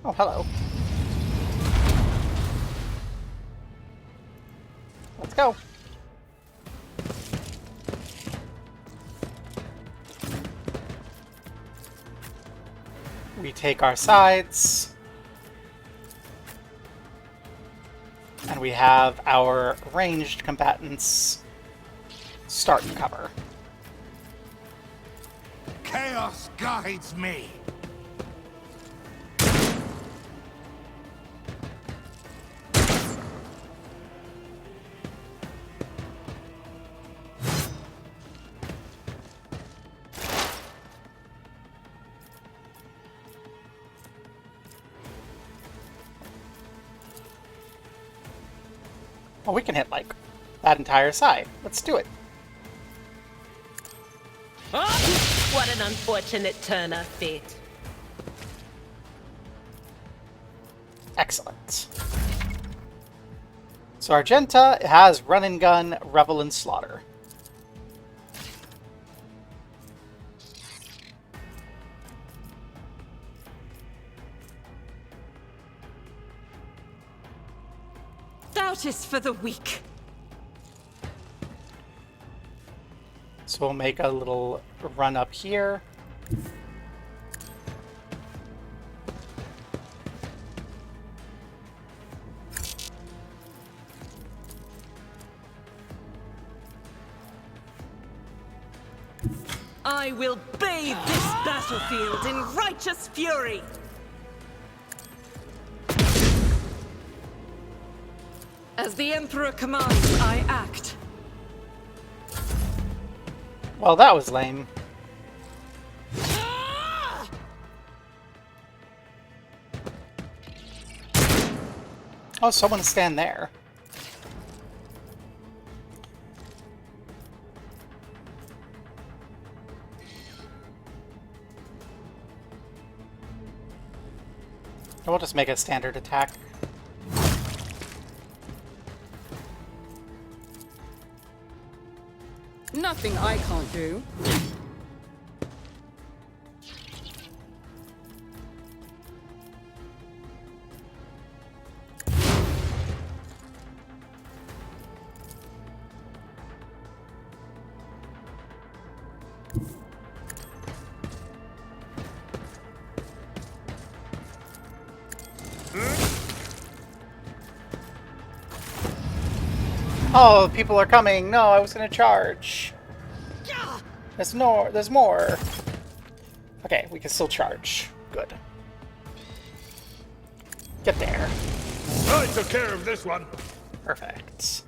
Oh, hello. Let's go. We take our sides. And we have our ranged combatants start and cover. Chaos guides me. Well, we can hit, like, that entire side. Let's do it. Oh, what an unfortunate turn of fate. Excellent. So Argenta has Run and Gun, Revel and Slaughter. Doubt is for the weak. So we'll make a little run up here. I will bathe this battlefield in righteous fury. As the Emperor commands, I act. Well, that was lame. Oh, someone stand there. We'll just make a standard attack. Nothing I can't do. Oh, people are coming. No, I was gonna charge. There's more. Okay, we can still charge. Good. Get there. I took care of this one. Perfect.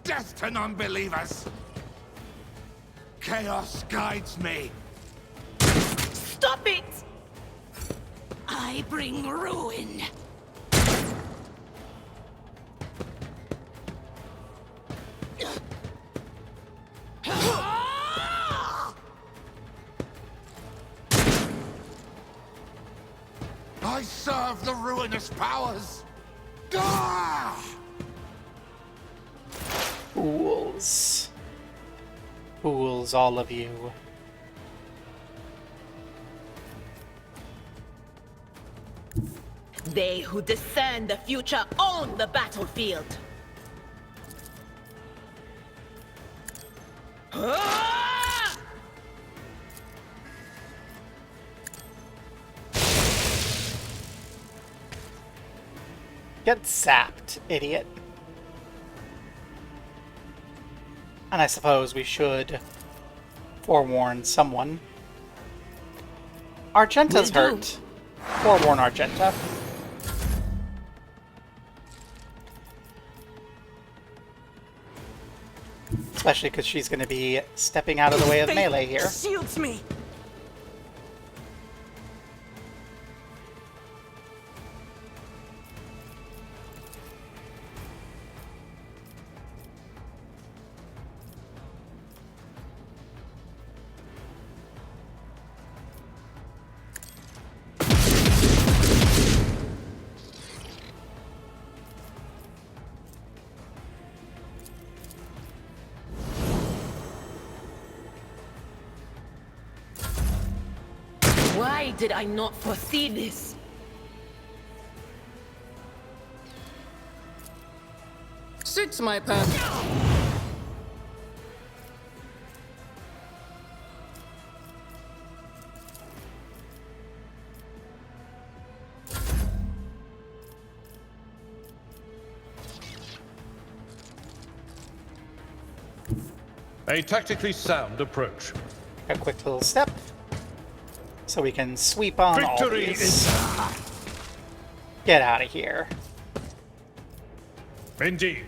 Death to non-believers. Chaos guides me. Stop it! I bring ruin. I serve the ruinous powers. Ah! Fools. Fools, all of you. They who discern the future own the battlefield. Get zapped, idiot. And I suppose we should forewarn someone. Argenta's hurt. Forewarn Argenta. Especially because she's going to be stepping out of the way of melee here. Shields me. Why did I not foresee this? Suits my purpose. A tactically sound approach. A quick little step. So we can sweep on all Victory these. is... Get out of here. Indeed.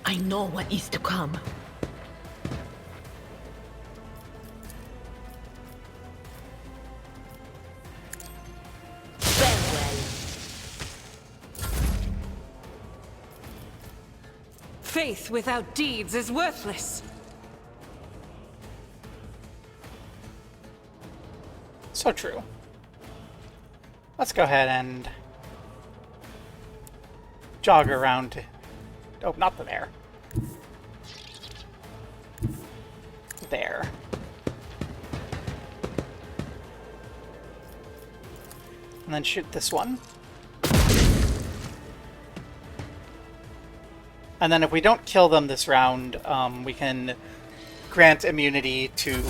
I know what is to come. Faith without deeds is worthless. So true. Let's go ahead and jog around. Oh, not there. There. And then shoot this one. And then if we don't kill them this round, we can grant immunity to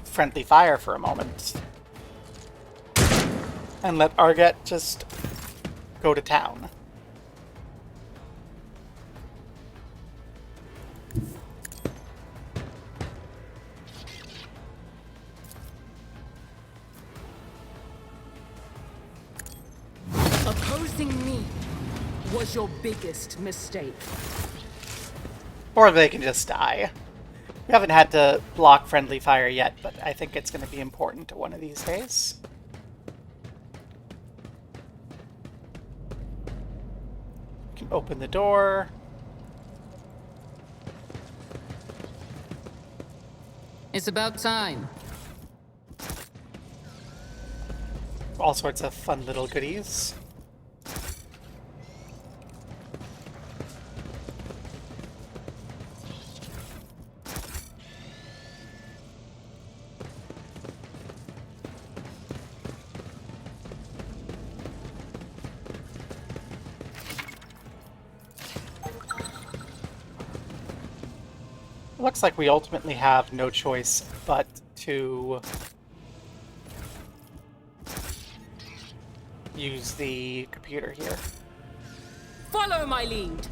friendly fire for a moment. And let Arget just go to town. Opposing me was your biggest mistake. Or they can just die. We haven't had to block friendly fire yet, but I think it's going to be important one of these days. We can open the door. It's about time. All sorts of fun little goodies. Looks like we ultimately have no choice but to use the computer here. Follow my lead.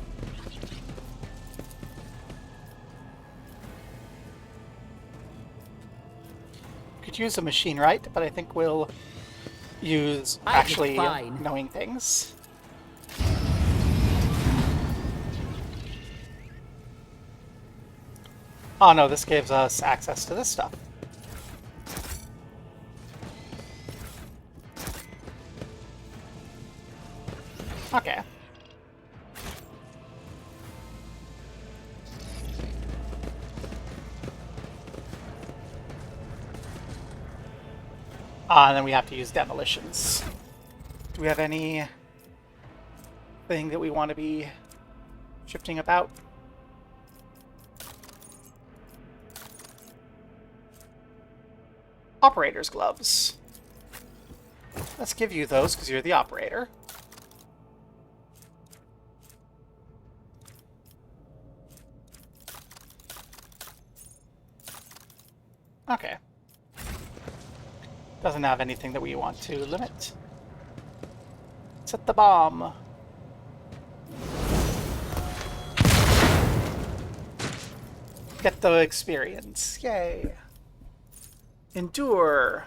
Could use a machine right, but I think we'll use actually knowing things. Oh no, this gives us access to this stuff. Okay. And then we have to use demolitions. Do we have any thing that we want to be shifting about? Operator's gloves. Let's give you those because you're the operator. Okay. Doesn't have anything that we want to limit. Set the bomb. Get the experience. Yay. Endure.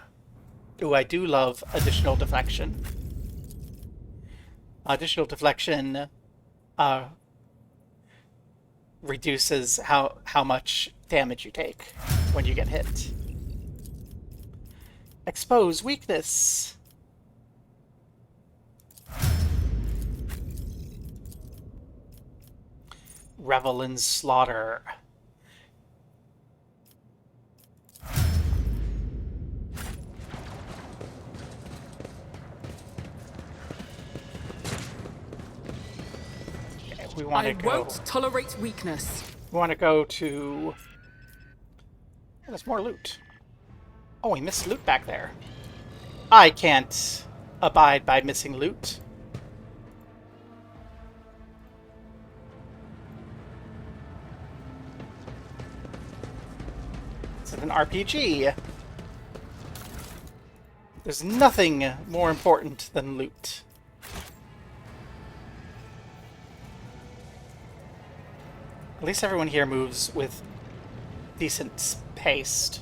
Ooh, I do love additional deflection. Additional deflection reduces how much damage you take when you get hit. Expose weakness. Revel in slaughter. We want to go. I won't tolerate weakness. We want to go to. There's more loot. Oh, we missed loot back there. I can't abide by missing loot. This is an RPG. There's nothing more important than loot. At least everyone here moves with decent pace.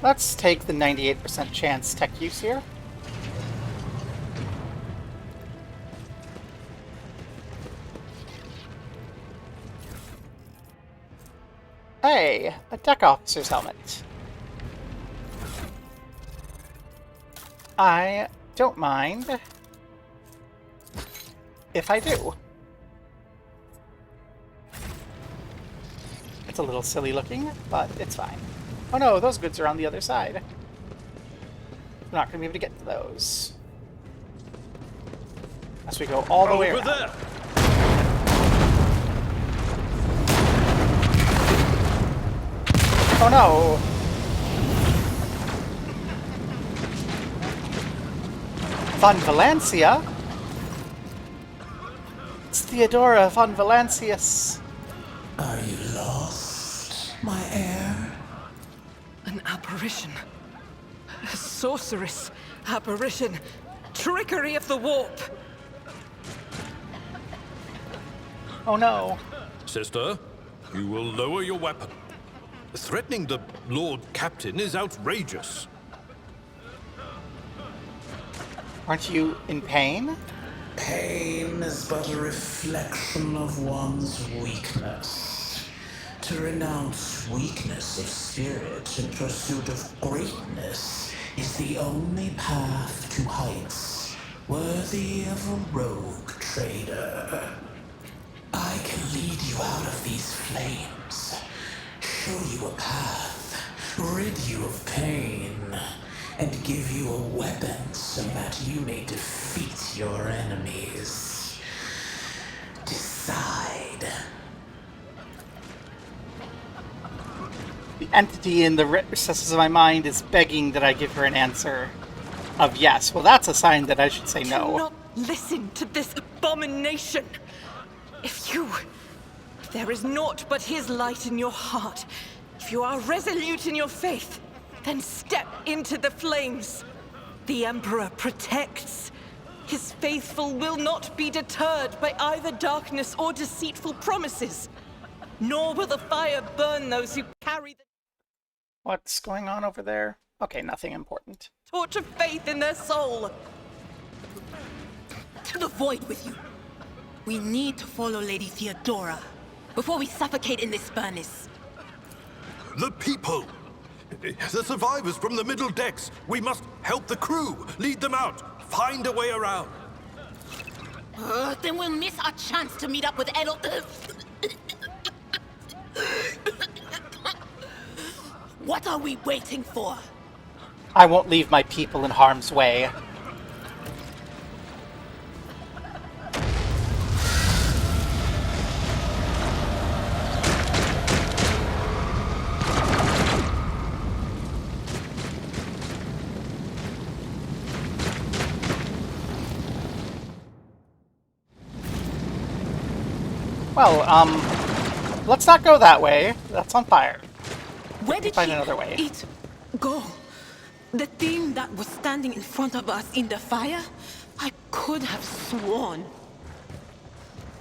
Let's take the 98% chance tech use here. Hey, a deck officer's helmet. I don't mind if I do. It's a little silly looking, but it's fine. Oh no, those goods are on the other side. We're not going to be able to get to those. As we go all the way around. There. Oh no! Von Valencia? It's Theodora von Valancius. Are you lost, my heir? An apparition. A sorceress apparition. Trickery of the warp. Oh no. Sister, you will lower your weapon. Threatening the Lord Captain is outrageous. Aren't you in pain? Pain is but a reflection of one's weakness. To renounce weakness of spirit in pursuit of greatness is the only path to heights worthy of a rogue trader. I can lead you out of these flames, show you a path, rid you of pain, and give you a weapon so that you may defeat your enemies. Decide. The entity in the recesses of my mind is begging that I give her an answer of yes. Well, that's a sign that I should say no. Do not listen to this abomination. If there is naught but his light in your heart, if you are resolute in your faith, then step into the flames. The Emperor protects. His faithful will not be deterred by either darkness or deceitful promises. Nor will the fire burn those who carry the What's going on over there? Okay, nothing important. torch of faith in their soul. To the void with you. We need to follow Lady Theodora before we suffocate in this furnace. The people! The survivors from the middle decks! We must help the crew! Lead them out! Find a way around! Then we'll miss our chance to meet up with Edel... What are we waiting for? I won't leave my people in harm's way. Well, let's not go that way. That's on fire. Where did find another way. It go? The thing that was standing in front of us in the fire? I could have sworn.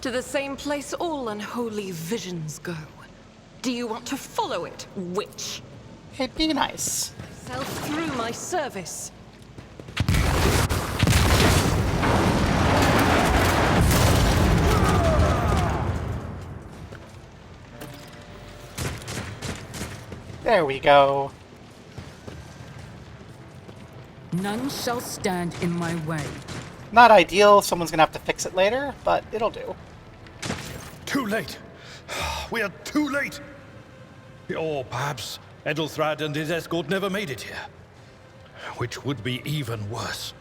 To the same place all unholy visions go. Do you want to follow it, witch? Hey, be nice. Self through my service. There we go. None shall stand in my way. Not ideal. Someone's gonna have to fix it later, but it'll do. Too late! We are too late! Or perhaps Edelthrad and his escort never made it here. Which would be even worse.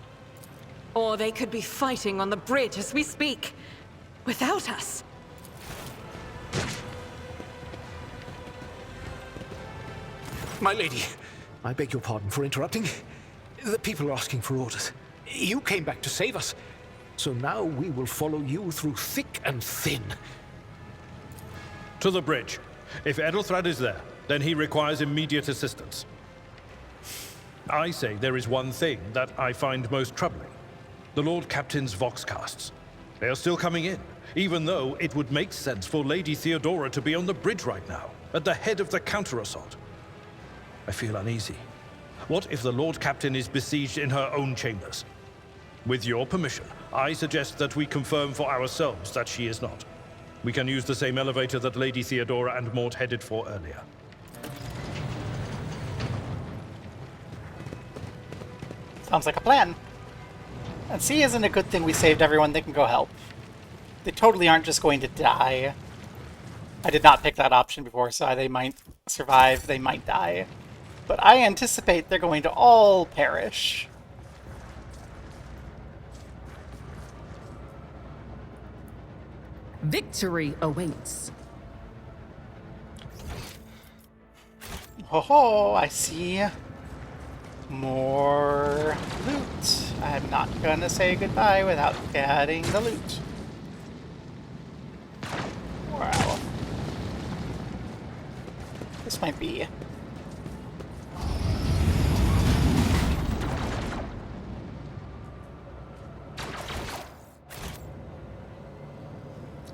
Or they could be fighting on the bridge as we speak. Without us. My lady, I beg your pardon for interrupting. The people are asking for orders. You came back to save us. So now we will follow you through thick and thin. To the bridge. If Edelthrad is there, then he requires immediate assistance. I say there is one thing that I find most troubling. The Lord Captain's Voxcasts. They are still coming in, even though it would make sense for Lady Theodora to be on the bridge right now, at the head of the counter-assault. I feel uneasy. What if the Lord Captain is besieged in her own chambers? With your permission, I suggest that we confirm for ourselves that she is not. We can use the same elevator that Lady Theodora and Mort headed for earlier. Sounds like a plan. And see, isn't a good thing we saved everyone they can go help. They totally aren't just going to die. I did not pick that option before, so they might survive, they might die. But I anticipate they're going to all perish. Victory awaits. Ho ho, I see more loot. I'm not gonna say goodbye without getting the loot. Wow. This might be...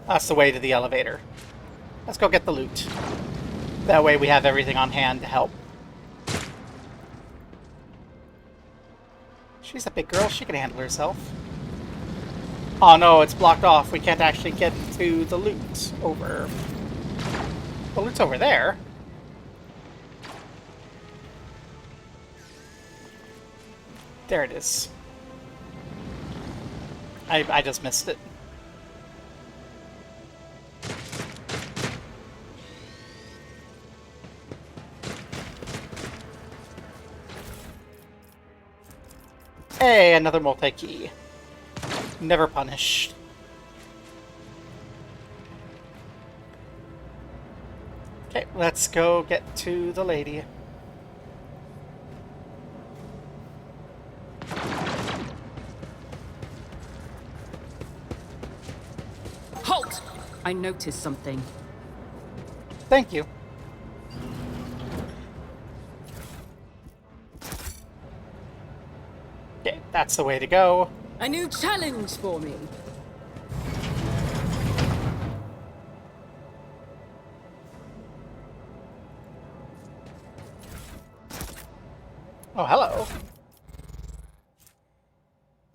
That's the way to the elevator. Let's go get the loot. That way we have everything on hand to help. She's a big girl, she can handle herself. Oh no, it's blocked off. We can't actually get to the loot over... The loot's over there. There it is. I just missed it. Hey, another multi-key. Never punished. Okay, let's go get to the lady. Halt! I noticed something. Thank you. Okay, that's the way to go. A new challenge for me. Oh, hello.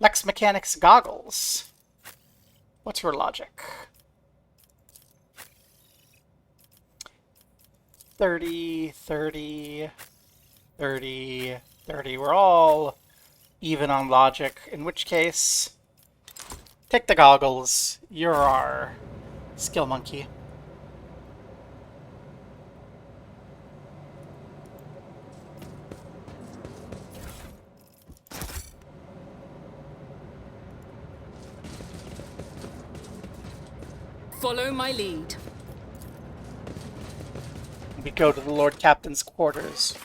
Lex Mechanics goggles. What's your logic? 30, 30, 30, 30. We're all even on logic, in which case, take the goggles. You're our skill monkey. Follow my lead. We go to the Lord Captain's quarters.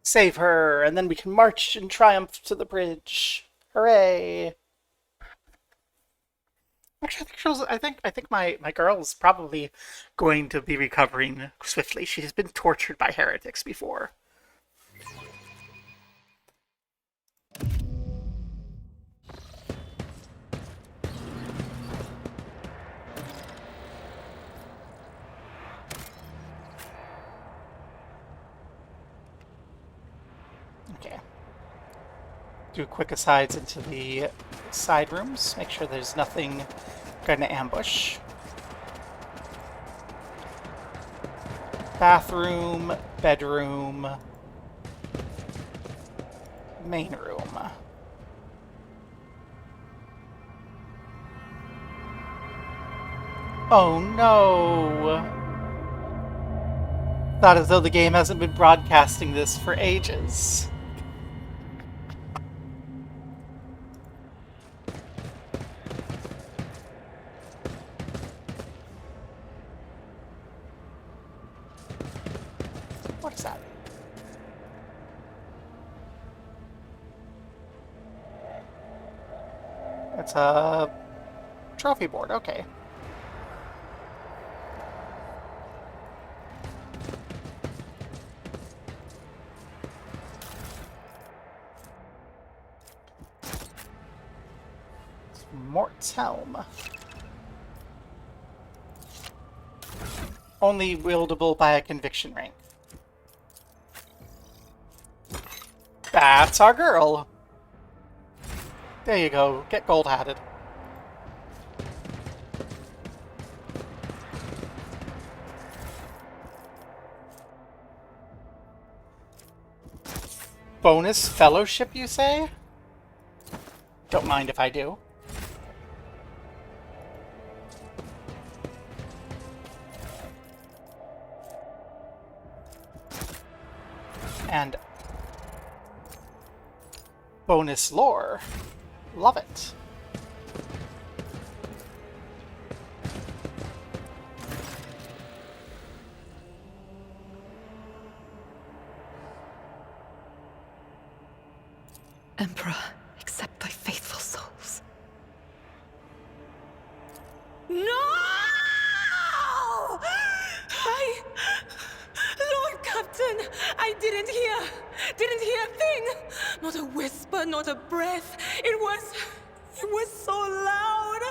Save her, and then we can march in triumph to the bridge. Hooray! Actually, I think my girl's probably going to be recovering swiftly. She has been tortured by heretics before. Okay. Do quick asides into the side rooms. Make sure there's nothing going to ambush. Bathroom, bedroom, main room. Oh no! Not as though the game hasn't been broadcasting this for ages. What is that? It's a trophy board, okay. Mort's helm. Only wieldable by a conviction rank. That's our girl. There you go. Get gold-hatted. Bonus fellowship, you say? Don't mind if I do. And bonus lore. Love it. Emperor, accept thy faithful souls. No! Lord Captain, I didn't hear a thing. Not a whisper, not a breath. It was so loud.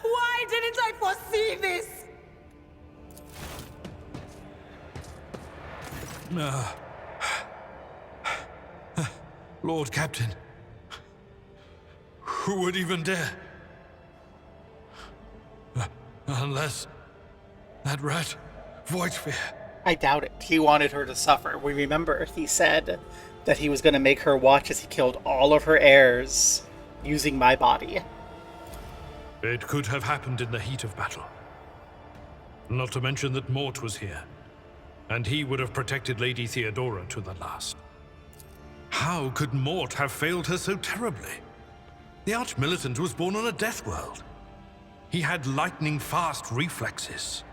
Why didn't I foresee this? Lord Captain, who would even dare? Unless that rat, Voidsphere. I doubt it. He wanted her to suffer. We remember he said that he was going to make her watch as he killed all of her heirs using my body. It could have happened in the heat of battle. Not to mention that Mort was here, and he would have protected Lady Theodora to the last. How could Mort have failed her so terribly? The Arch-Militant was born on a death world. He had lightning-fast reflexes.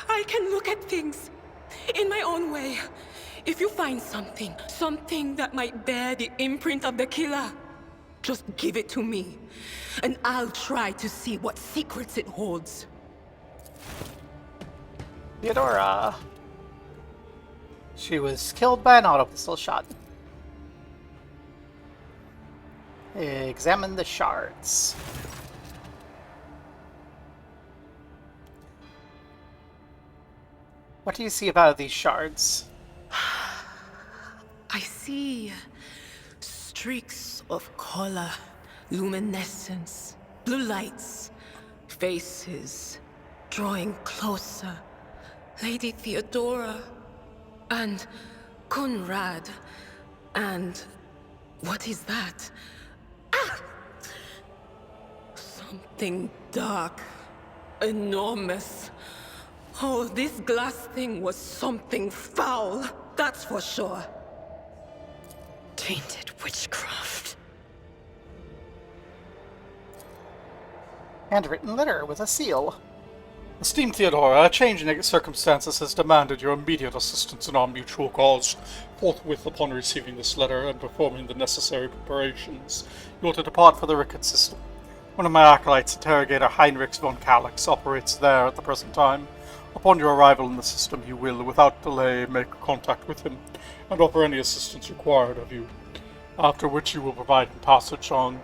I can look at things in my own way. If you find something that might bear the imprint of the killer, just give it to me, and I'll try to see what secrets it holds. Theodora. She was killed by an auto pistol shot. Examine the shards. What do you see about these shards? I see streaks of color, luminescence, blue lights, faces, drawing closer. Lady Theodora, and Conrad, and what is that? Ah! Something dark, enormous. Oh, this glass thing was something foul, that's for sure. Tainted witchcraft. Handwritten letter with a seal. Esteemed Theodora, a change in circumstances has demanded your immediate assistance in our mutual cause. Forthwith upon receiving this letter and performing the necessary preparations, you are to depart for the Ricketts system. One of my acolytes, Interrogator Heinrich von Kalix, operates there at the present time. Upon your arrival in the system, you will, without delay, make contact with him and offer any assistance required of you. After which you will provide him passage on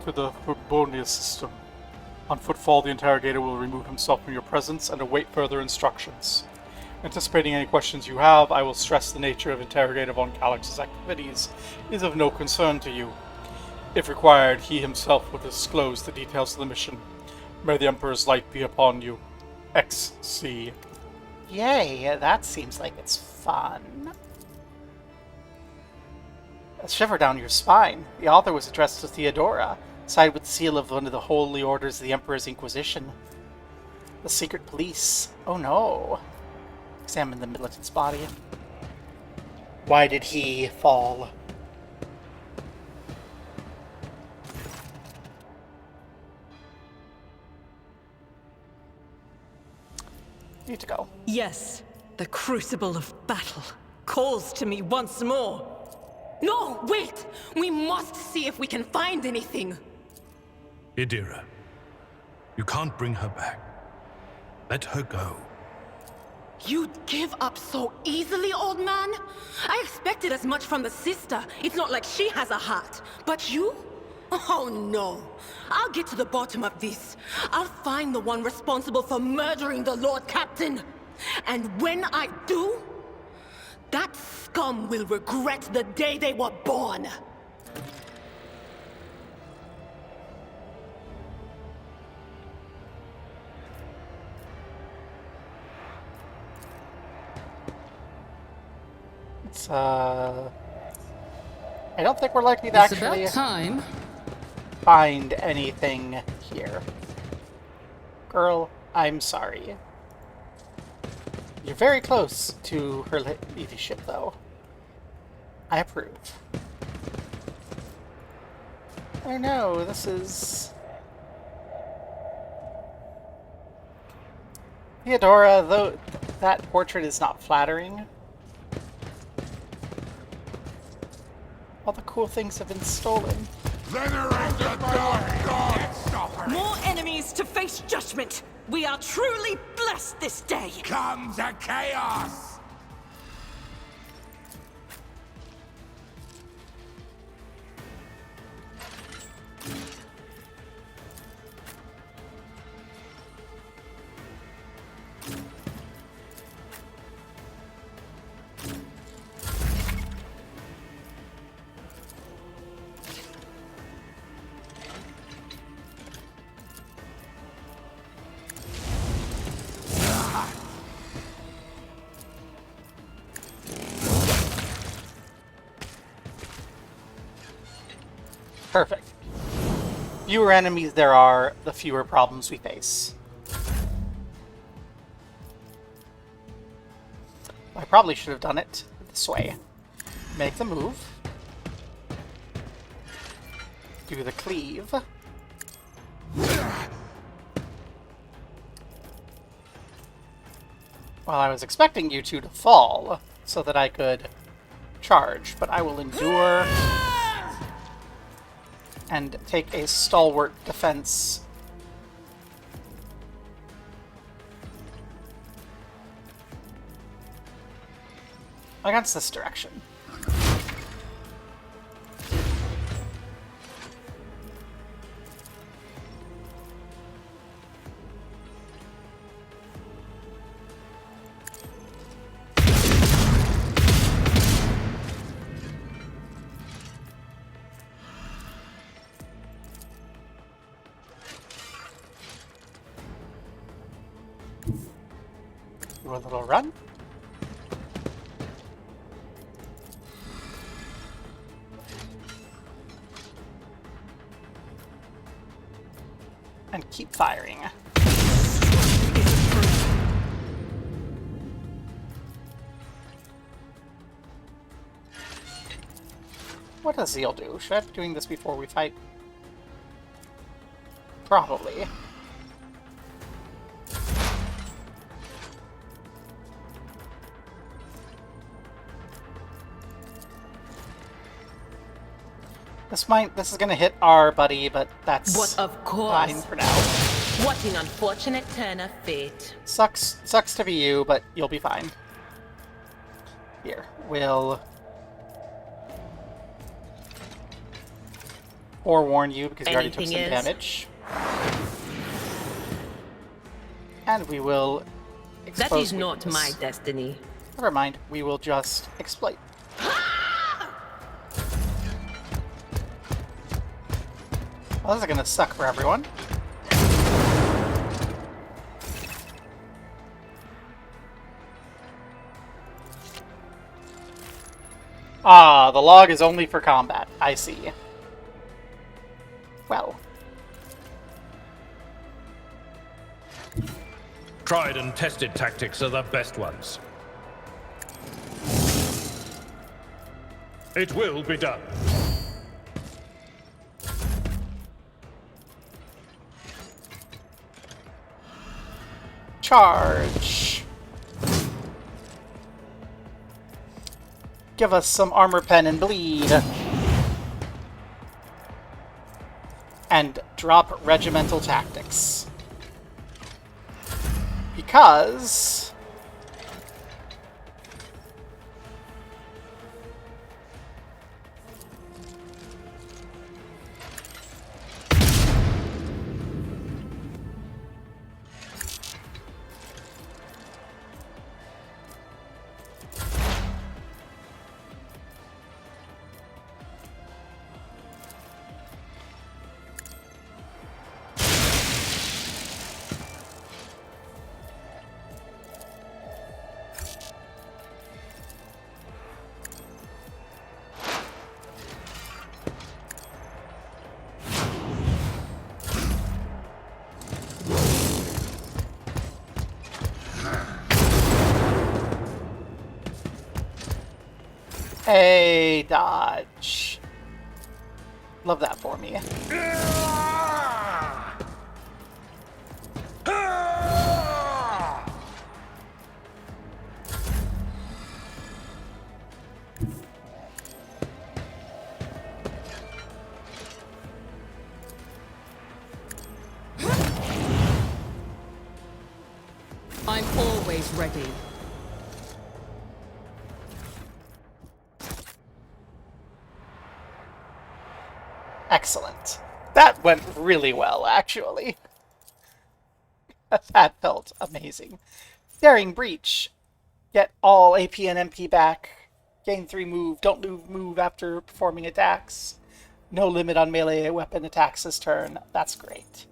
to the Furbonia system. On footfall, the interrogator will remove himself from your presence and await further instructions. Anticipating any questions you have, I will stress the nature of Interrogator von Kalix's activities is of no concern to you. If required, he himself will disclose the details of the mission. May the Emperor's light be upon you. XC. Yay, that seems like it's fun. A shiver down your spine. The author was addressed to Theodora, signed with the seal of one of the holy orders of the Emperor's Inquisition. The secret police. Oh no. Examine the militant's body. Why did he fall? Need to go. Yes, the crucible of battle calls to me once more. No, wait! We must see if we can find anything. Idira, you can't bring her back. Let her go. You'd give up so easily, old man? I expected as much from the sister. It's not like she has a heart. But you? Oh no. I'll get to the bottom of this. I'll find the one responsible for murdering the Lord Captain. And when I do, that scum will regret the day they were born. I don't think we're likely to It's actually... about time. find anything here. Girl, I'm sorry. You're very close to her ladyship, though. I approve. Oh no, this is... Theodora, though that portrait is not flattering, all the cool things have been stolen. Venerate the dark god! More enemies to face judgment! We are truly blessed this day! Come to chaos! Perfect. Fewer enemies there are, the fewer problems we face. I probably should have done it this way. Make the move. Do the cleave. Well, I was expecting you two to fall so that I could charge, but I will endure and take a stalwart defense. Against this direction. Do a little run. And keep firing. What does Zeal do? Should I be doing this before we fight? Probably. This is gonna hit our buddy, but that's But of course. fine for now. What an unfortunate turn of fate. Sucks to be you, but you'll be fine. Here, we'll forewarn you because you already took some damage. And we will expose That is not weakness. my destiny. Never mind, we will just exploit. Well, this is gonna suck for everyone. Ah, the log is only for combat. I see. Well. Tried and tested tactics are the best ones. It will be done. Charge. Give us some armor pen and bleed. And drop regimental tactics. Because Hey, dodge. Love that for me. I'm always ready. Excellent. That went really well, actually. That felt amazing. Daring Breach. Get all AP and MP back. Gain 3 move. Don't move after performing attacks. No limit on melee weapon attacks this turn. That's great.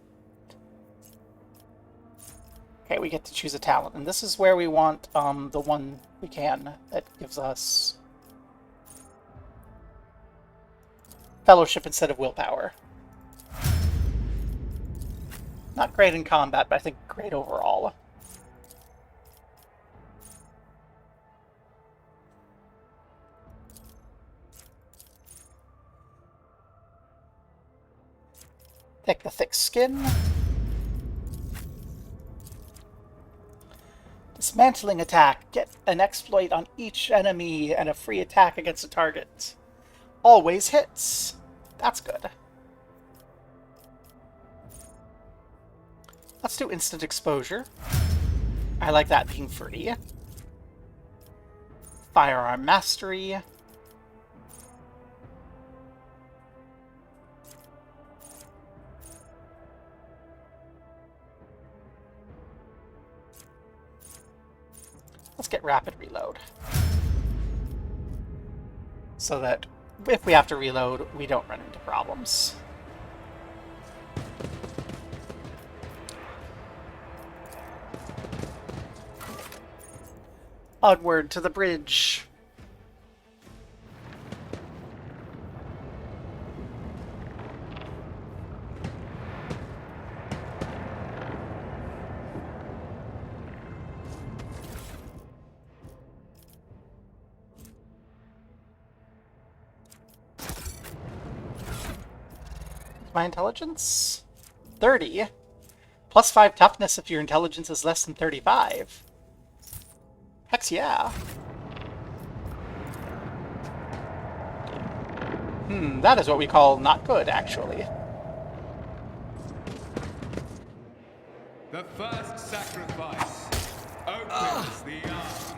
Okay, we get to choose a talent. And this is where we want the one we can that gives us Fellowship instead of Willpower. Not great in combat, but I think great overall. Take the Thick Skin. Dismantling attack. Get an exploit on each enemy and a free attack against a target. Always hits. That's good. Let's do instant exposure. I like that being free. Firearm mastery. Let's get rapid reload. So that if we have to reload, we don't run into problems. Onward to the bridge. My intelligence? 30. Plus 5 toughness if your intelligence is less than 35. Heck yeah. That is what we call not good, actually. The first sacrifice opens the eye.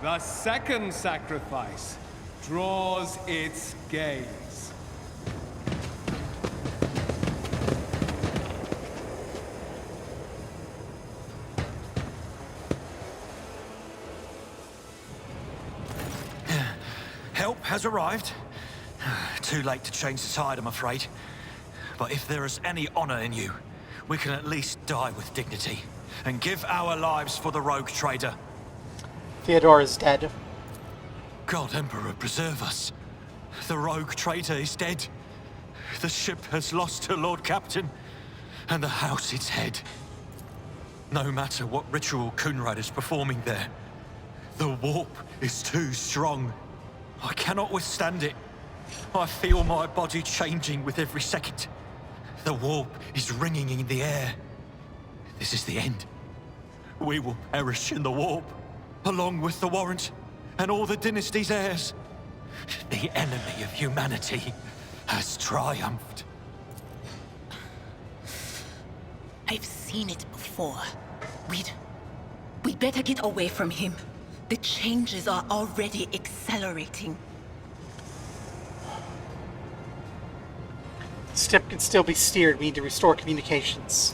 The second sacrifice draws its gaze. Help has arrived. Too late to change the tide, I'm afraid. But if there is any honor in you, we can at least die with dignity and give our lives for the rogue trader. Theodore is dead. God Emperor preserve us. The rogue traitor is dead. The ship has lost her Lord Captain, and the house its head. No matter what ritual Coonrad is performing there, the warp is too strong. I cannot withstand it. I feel my body changing with every second. The warp is ringing in the air. This is the end. We will perish in the warp, along with the Warrant and all the dynasty's heirs. The enemy of humanity has triumphed. I've seen it before. We'd better get away from him. The changes are already accelerating. The ship can still be steered. We need to restore communications.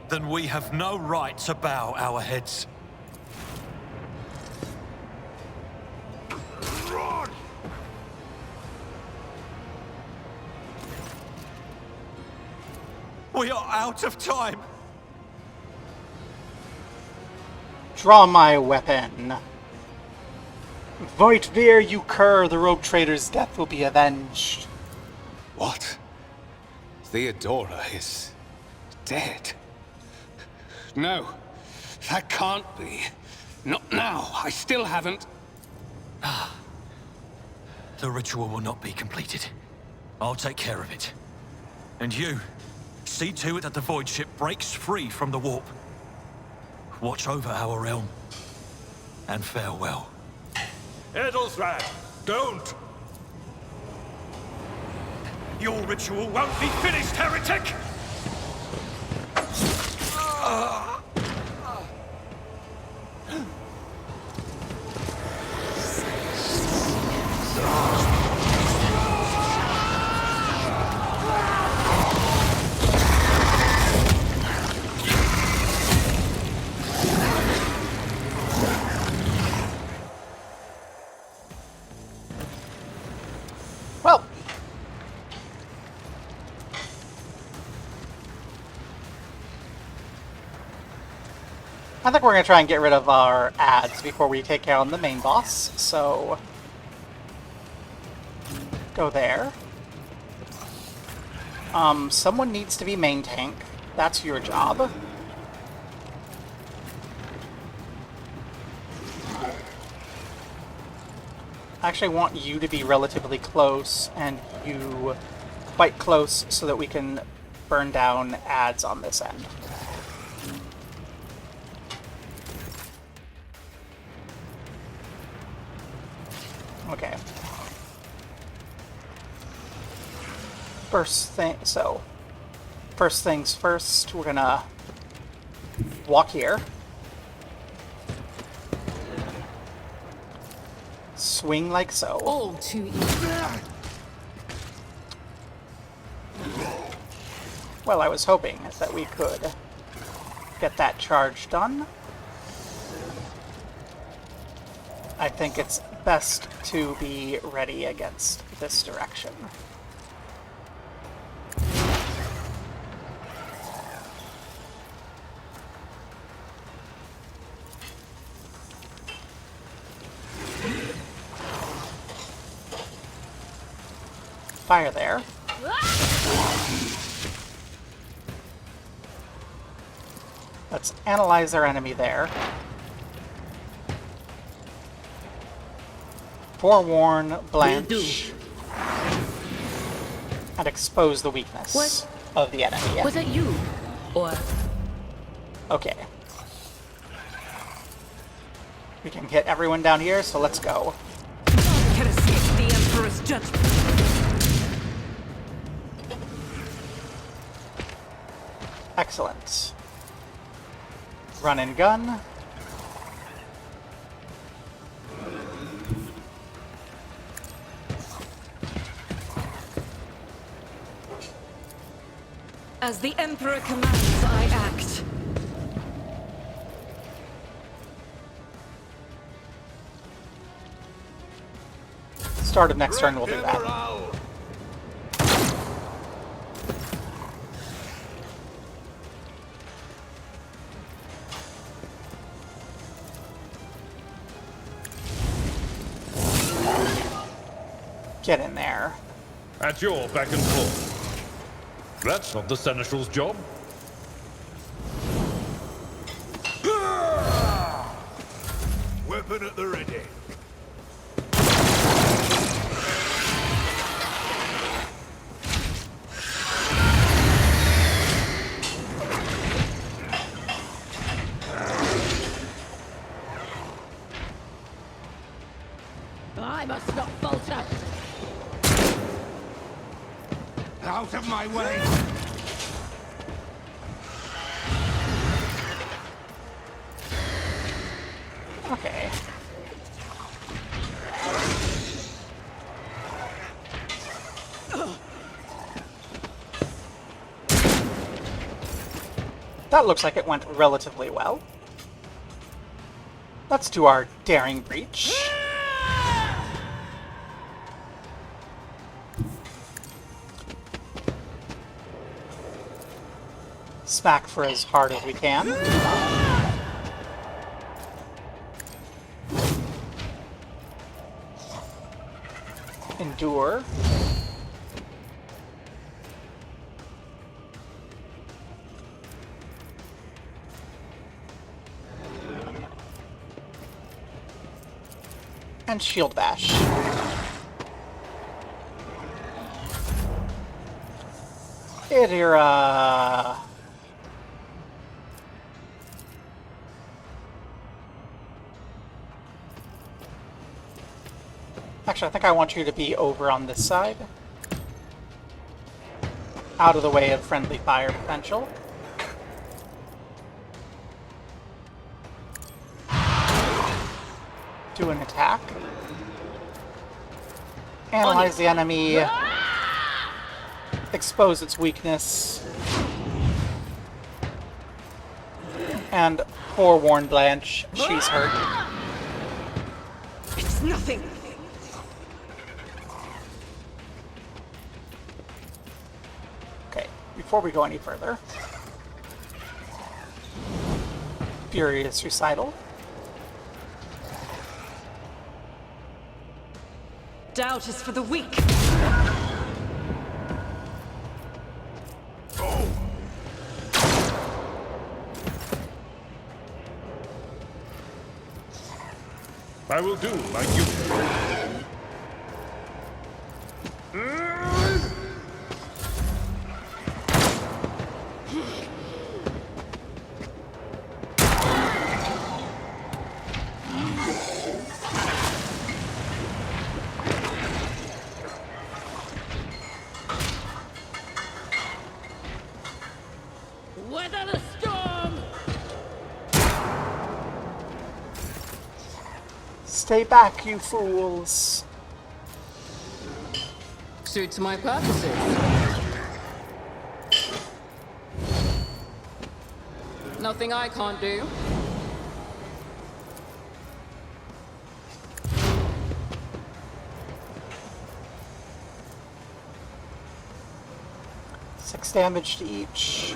Then we have no right to bow our heads. Run! We are out of time. Draw my weapon. Voitvir, you cur, the rogue trader's death will be avenged. What? Theodora is dead. No, that can't be. Not now. I still haven't. The ritual will not be completed. I'll take care of it. And you, see to it that the void ship breaks free from the warp. Watch over our realm. And farewell. Edelstrad, don't! Your ritual won't be finished, heretic! Well, I think we're going to try and get rid of our ads before we take care on the main boss, so go there. Someone needs to be main tank. That's your job. I actually want you to be relatively close, and you quite close so that we can burn down ads on this end. Okay. First things first, we're gonna walk here. Swing like so. All too easy. Well, I was hoping that we could get that charge done. I think it's best to be ready against this direction. Fire there. Let's analyze our enemy there. Forewarn, blanch, and expose the weakness of the enemy. Was it you? Or... Okay. We can hit everyone down here, so let's go. Can escape the Emperor's judgment. Excellent. Run and gun. As the Emperor commands, I act. Start of next turn, we'll do that. Get in there. At your beck and call. That's not the Seneschal's job. Weapon at the ready. I must not falter. Out of my way! Okay. That looks like it went relatively well. Let's do our daring breach. Smack for as hard as we can. Endure. And shield bash. Idira. Actually, I think I want you to be over on this side. Out of the way of friendly fire potential. Do an attack. Analyze the enemy. Expose its weakness. And forewarn Blanche, she's hurt. It's nothing. Okay, before we go any further. Furious Recital. Doubt is for the weak. I will do like you. Weather the storm! Stay back, you fools. Suits my purposes. Nothing I can't do. Six damage to each.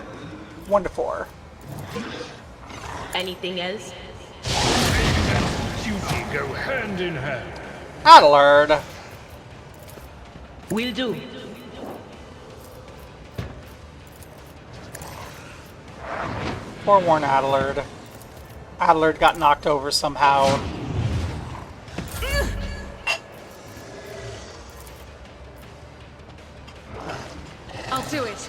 1 to 4. Anything else? Duty go hand in hand. Adalard. Will do. Forewarn Adalard. Adalard got knocked over somehow. I'll do it.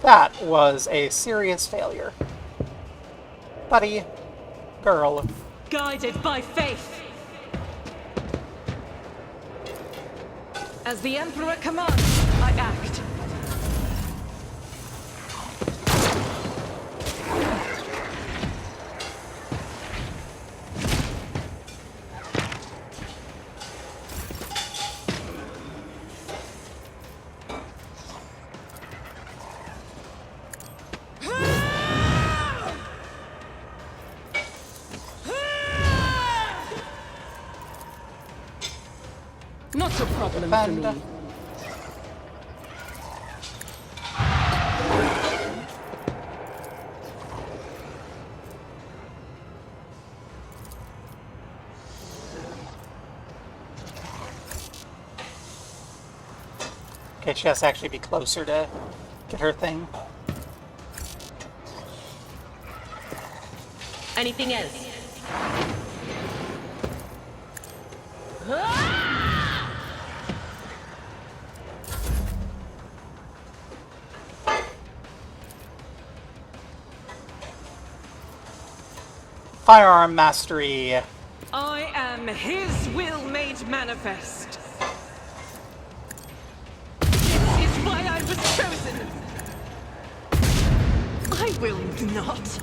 That was a serious failure. Buddy. Girl. Guided by faith. As the Emperor commands, I act. Not a problem for me. Okay, she has to actually be closer to get her thing. Anything else? Firearm mastery. I am his will made manifest. This is why I was chosen. I will not.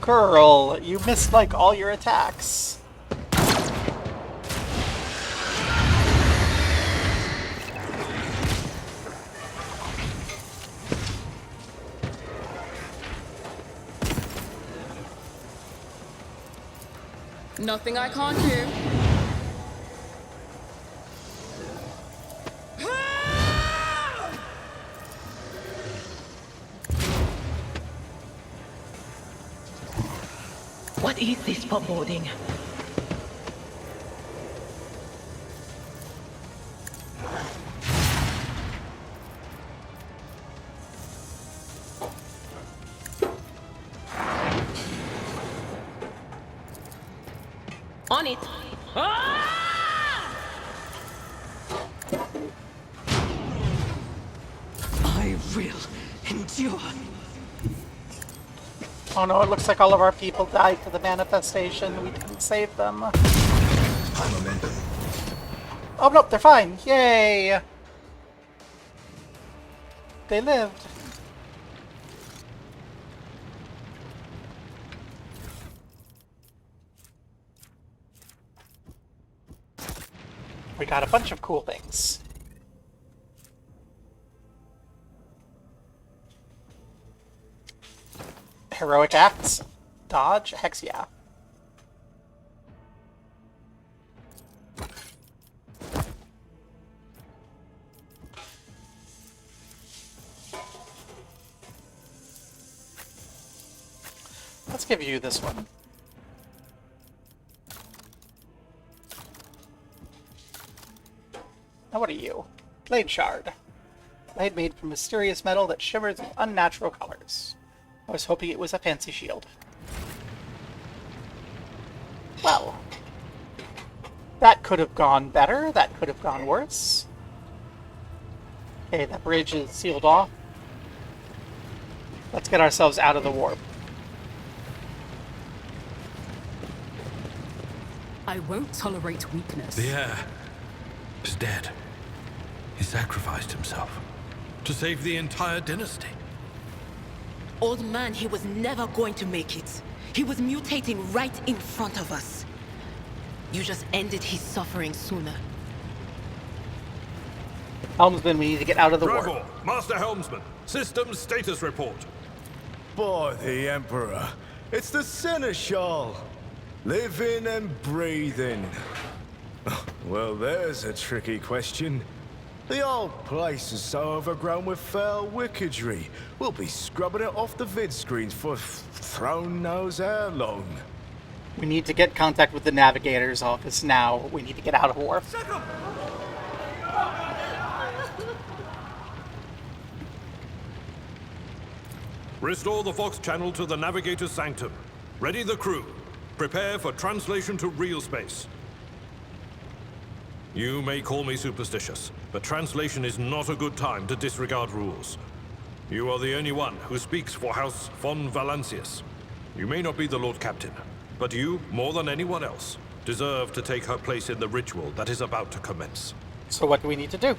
Girl, you missed like all your attacks. Nothing I can't do. What is this foreboding? On it. Ah! I will endure. Oh no, it looks like all of our people died to the manifestation. We didn't save them. High momentum. Oh no, they're fine. Yay! They lived. We got a bunch of cool things. Heroic acts, dodge, hex, yeah. Let's give you this one. Now what are you? Blade shard. Blade made from mysterious metal that shimmers in unnatural colors. I was hoping it was a fancy shield. Well, that could have gone better. That could have gone worse. Okay, that bridge is sealed off. Let's get ourselves out of the warp. I won't tolerate weakness. The heir is dead. He sacrificed himself to save the entire dynasty. Old man, he was never going to make it. He was mutating right in front of us. You just ended his suffering sooner. Helmsman, we need to get out of the warp. Dragor, Master Helmsman, systems status report. By the Emperor, it's the Seneschal. Living and breathing. Well, there's a tricky question. The old place is so overgrown with foul wickedry. We'll be scrubbing it off the vid screens for throne knows how long. We need to get contact with the Navigator's office now. We need to get out of warp. Restore the Fox channel to the Navigator's sanctum. Ready the crew. Prepare for translation to real space. You may call me superstitious, but translation is not a good time to disregard rules. You are the only one who speaks for House von Valancius. You may not be the Lord Captain, but you, more than anyone else, deserve to take her place in the ritual that is about to commence. So what do we need to do?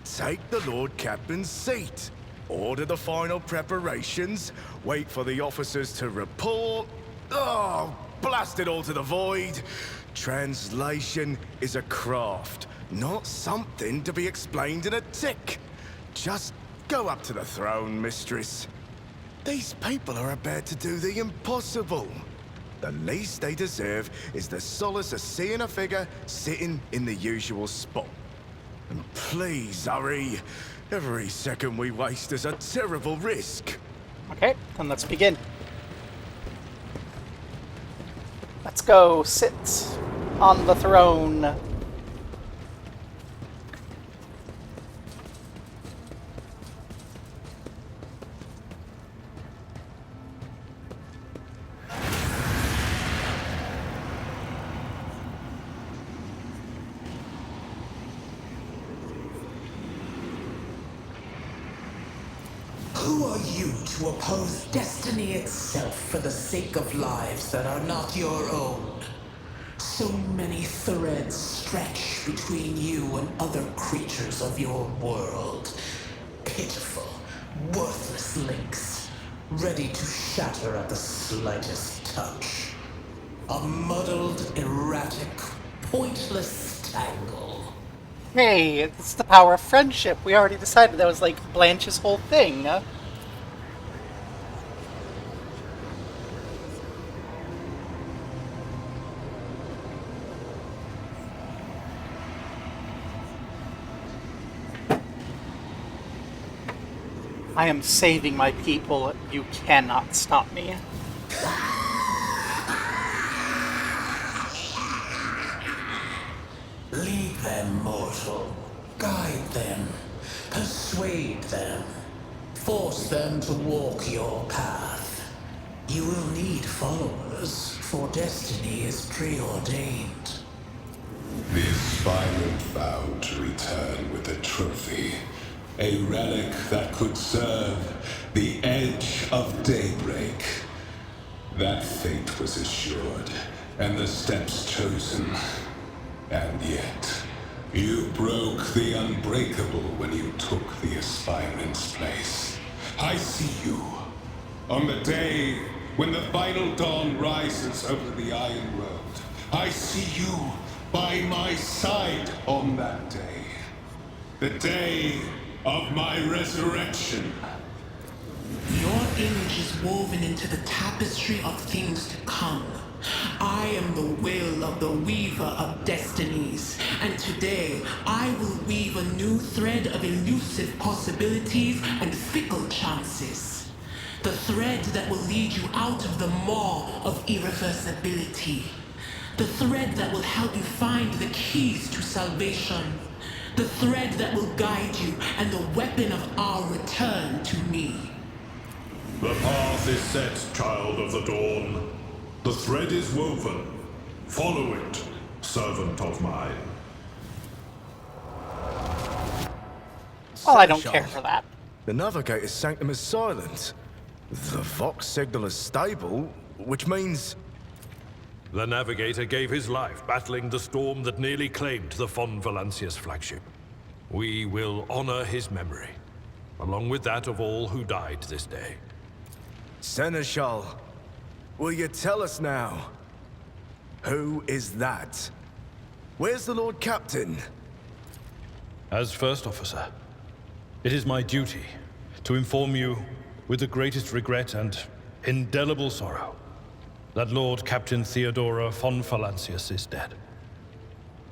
Take the Lord Captain's seat. Order the final preparations. Wait for the officers to report. Oh, blast it all to the void. Translation is a craft, not something to be explained in a tick. Just go up to the throne, mistress. These people are about to do the impossible. The least they deserve is the solace of seeing a figure sitting in the usual spot. And please hurry. Every second we waste is a terrible risk. Okay, then let's begin. Let's go sit on the throne. Who are you to oppose destiny itself for the sake of lives that are not your own? So many threads stretch between you and other creatures of your world. Pitiful, worthless links, ready to shatter at the slightest touch. A muddled, erratic, pointless tangle. Hey, it's the power of friendship. We already decided that was like Blanche's whole thing. I am saving my people. You cannot stop me. Lead them, mortal. Guide them. Persuade them. Force them to walk your path. You will need followers, for destiny is preordained. The aspirant vowed to return with a trophy. A relic that could serve the edge of daybreak. That fate was assured, and the steps chosen. And yet, you broke the unbreakable when you took the aspirant's place. I see you. On the day when the final dawn rises over the Iron World, I see you by my side on that day. The day of my resurrection. Your image is woven into the tapestry of things to come. I am the will of the weaver of destinies, and today I will weave a new thread of elusive possibilities and fickle chances. The thread that will lead you out of the maw of irreversibility. The thread that will help you find the keys to salvation. The thread that will guide you and the weapon of our return to me. The path is set, child of the dawn. The thread is woven. Follow it, servant of mine. Well, I don't care for that. The Navigator's sanctum is silent. The Vox signal is stable, which means... The Navigator gave his life battling the storm that nearly claimed the Von Valancius flagship. We will honor his memory, along with that of all who died this day. Seneschal, will you tell us now? Who is that? Where's the Lord Captain? As First Officer, it is my duty to inform you, with the greatest regret and indelible sorrow, that Lord Captain Theodora von Valancius is dead.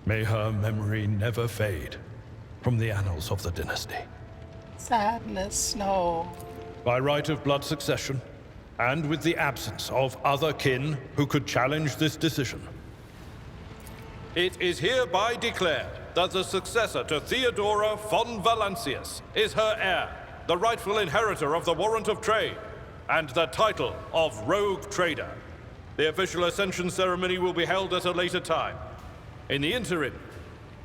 May her memory never fade from the annals of the dynasty. Sadness, no. By right of blood succession, and with the absence of other kin who could challenge this decision, it is hereby declared that the successor to Theodora von Valancius is her heir, the rightful inheritor of the warrant of trade, and the title of Rogue Trader. The official ascension ceremony will be held at a later time. In the interim,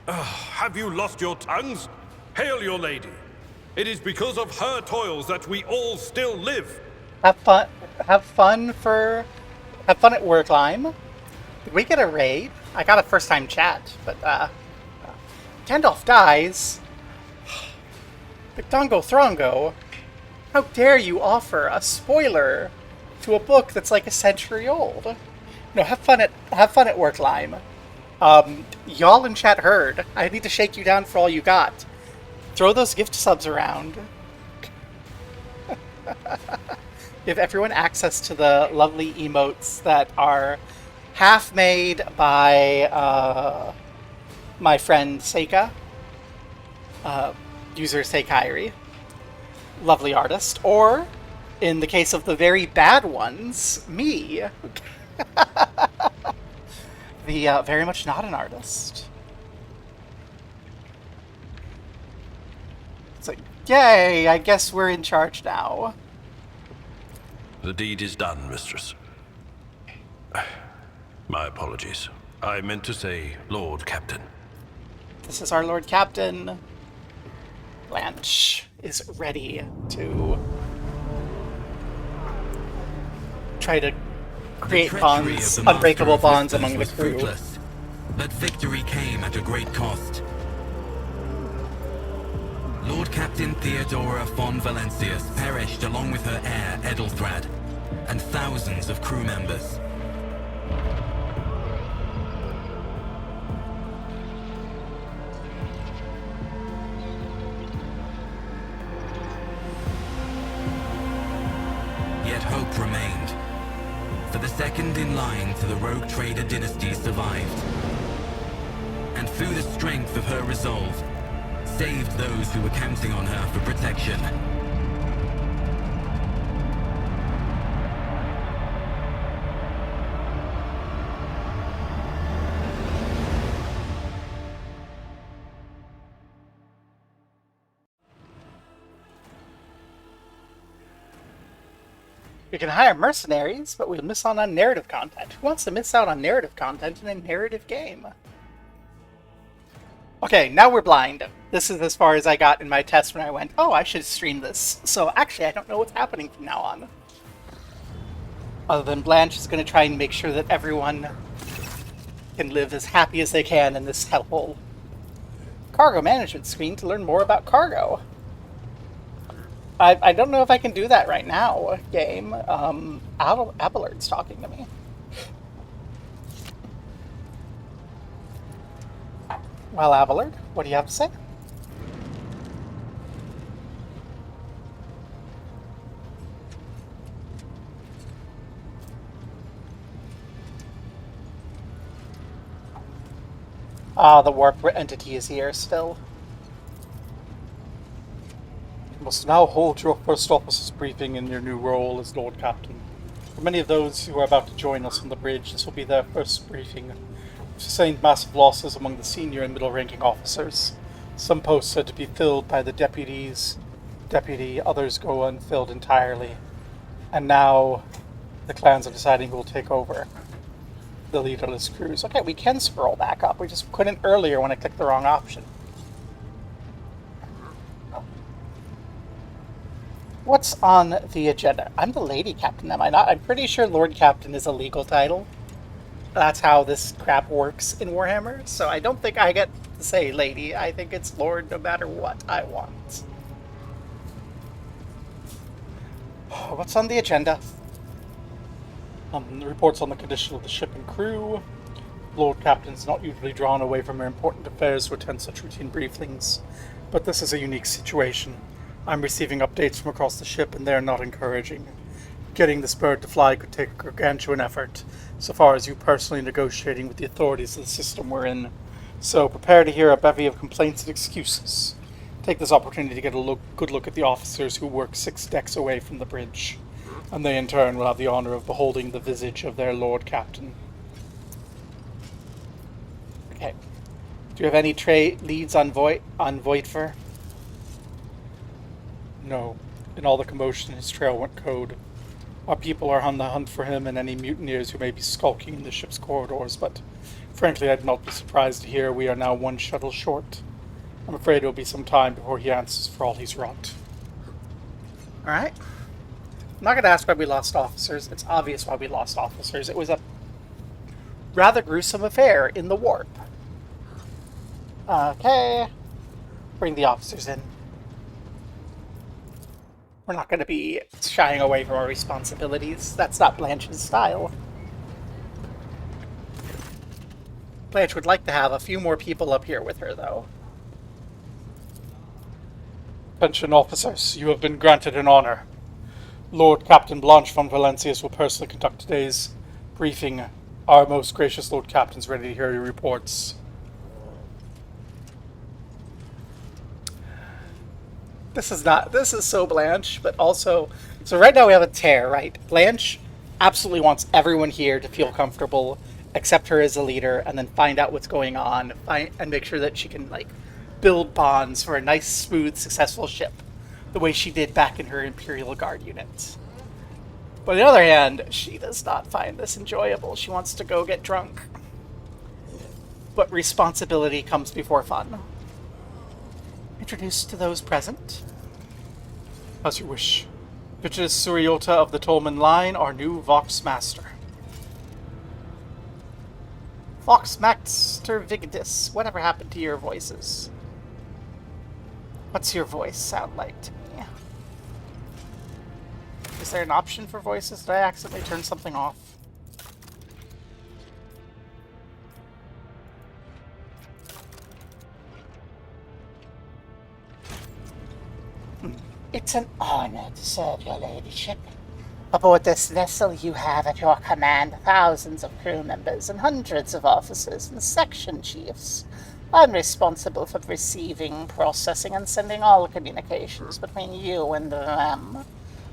have you lost your tongues? Hail your lady. It is because of her toils that we all still live. Have fun. Have fun at work, Lime. Did we get a raid? I got a first-time chat, but Gandalf dies. Dongo Throngo, how dare you offer a spoiler to a book that's like a century old? No, have fun at work, Lime. Y'all in chat heard. I need to shake you down for all you got. Throw those gift subs around. Give everyone access to the lovely emotes that are half made by my friend Seika, user Seikairi, lovely artist, or in the case of the very bad ones, me, the very much not an artist. It's like, yay, I guess we're in charge now. The deed is done, mistress. My apologies. I meant to say Lord Captain. This is our Lord Captain. Blanche is ready to try to create bonds, unbreakable bonds among the crew. Fruitless, but victory came at a great cost. Lord Captain Theodora von Valancius perished along with her heir, Edelthrad, and thousands of crew members. Yet hope remained, for the second in line to the Rogue Trader dynasty survived, and through the strength of her resolve, saved those who were counting on her for protection. We can hire mercenaries, but we'll miss out on narrative content. Who wants to miss out on narrative content in a narrative game? Okay, now we're blind. This is as far as I got in my test when I went, oh, I should stream this. So actually, I don't know what's happening from now on. Other than Blanche is going to try and make sure that everyone can live as happy as they can in this hellhole. Cargo management screen to learn more about cargo. I don't know if I can do that right now, game. Abelard's talking to me. Well, Abelard, what do you have to say? Ah, the warp entity is here still. You must now hold your first officer's briefing in your new role as Lord Captain. For many of those who are about to join us on the bridge, this will be their first briefing. We've sustained massive losses among the senior and middle-ranking officers. Some posts are to be filled by the deputy, others go unfilled entirely. And now the clans are deciding who will take over the leaderless crews. Okay, we can scroll back up. We just couldn't earlier when I clicked the wrong option. What's on the agenda? I'm the lady captain, am I not? I'm pretty sure Lord Captain is a legal title. That's how this crap works in Warhammer, so I don't think I get to say lady. I think it's Lord no matter what I want. What's on the agenda? The reports on the condition of the ship and crew. Lord Captain's not usually drawn away from her important affairs to attend such routine briefings, but this is a unique situation. I'm receiving updates from across the ship, and they're not encouraging. Getting this bird to fly could take a gargantuan effort, so far as you personally negotiating with the authorities of the system we're in. So prepare to hear a bevy of complaints and excuses. Take this opportunity to get a good look at the officers who work 6 decks away from the bridge, and they in turn will have the honor of beholding the visage of their Lord Captain. Okay. Do you have any leads on Voidfer? No. In all the commotion, his trail went cold. Our people are on the hunt for him and any mutineers who may be skulking in the ship's corridors, but frankly, I'd not be surprised to hear we are now 1 shuttle short. I'm afraid it'll be some time before he answers for all he's wrought. Alright. I'm not going to ask why we lost officers. It's obvious why we lost officers. It was a rather gruesome affair in the warp. Okay. Bring the officers in. We're not going to be shying away from our responsibilities. That's not Blanche's style. Blanche would like to have a few more people up here with her, though. Attention officers, you have been granted an honor. Lord Captain Blanche von Valencius will personally conduct today's briefing. Our most gracious Lord Captain's ready to hear your reports. This is so Blanche, but also, so right now we have a tear, right? Blanche absolutely wants everyone here to feel comfortable, accept her as a leader, and then find out what's going on, and make sure that she can, like, build bonds for a nice, smooth, successful ship, the way she did back in her Imperial Guard unit. But on the other hand, she does not find this enjoyable. She wants to go get drunk. But responsibility comes before fun. Introduced to those present. As you wish. Vitus Suriota of the Tolman line, our new Vox Master. Vox Master Vigdis, whatever happened to your voices? What's your voice sound like to me? Is there an option for voices? Did I accidentally turn something off? It's an honor to serve your ladyship. Aboard this vessel you have at your command thousands of crew members and hundreds of officers and section chiefs. I'm responsible for receiving, processing, and sending all communications between you and them,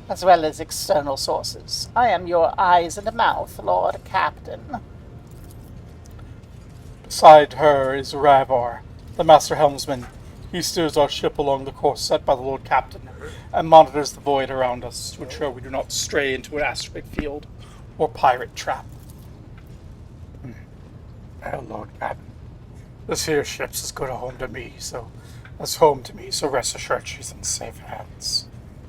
as well as external sources. I am your eyes and mouth, Lord Captain. Beside her is Ravor, the Master Helmsman. He steers our ship along the course set by the Lord Captain and monitors the void around us to ensure we do not stray into an asteroid field or pirate trap. Well, Lord Captain, this here ship's as good a home to me, so rest assured she's in safe hands.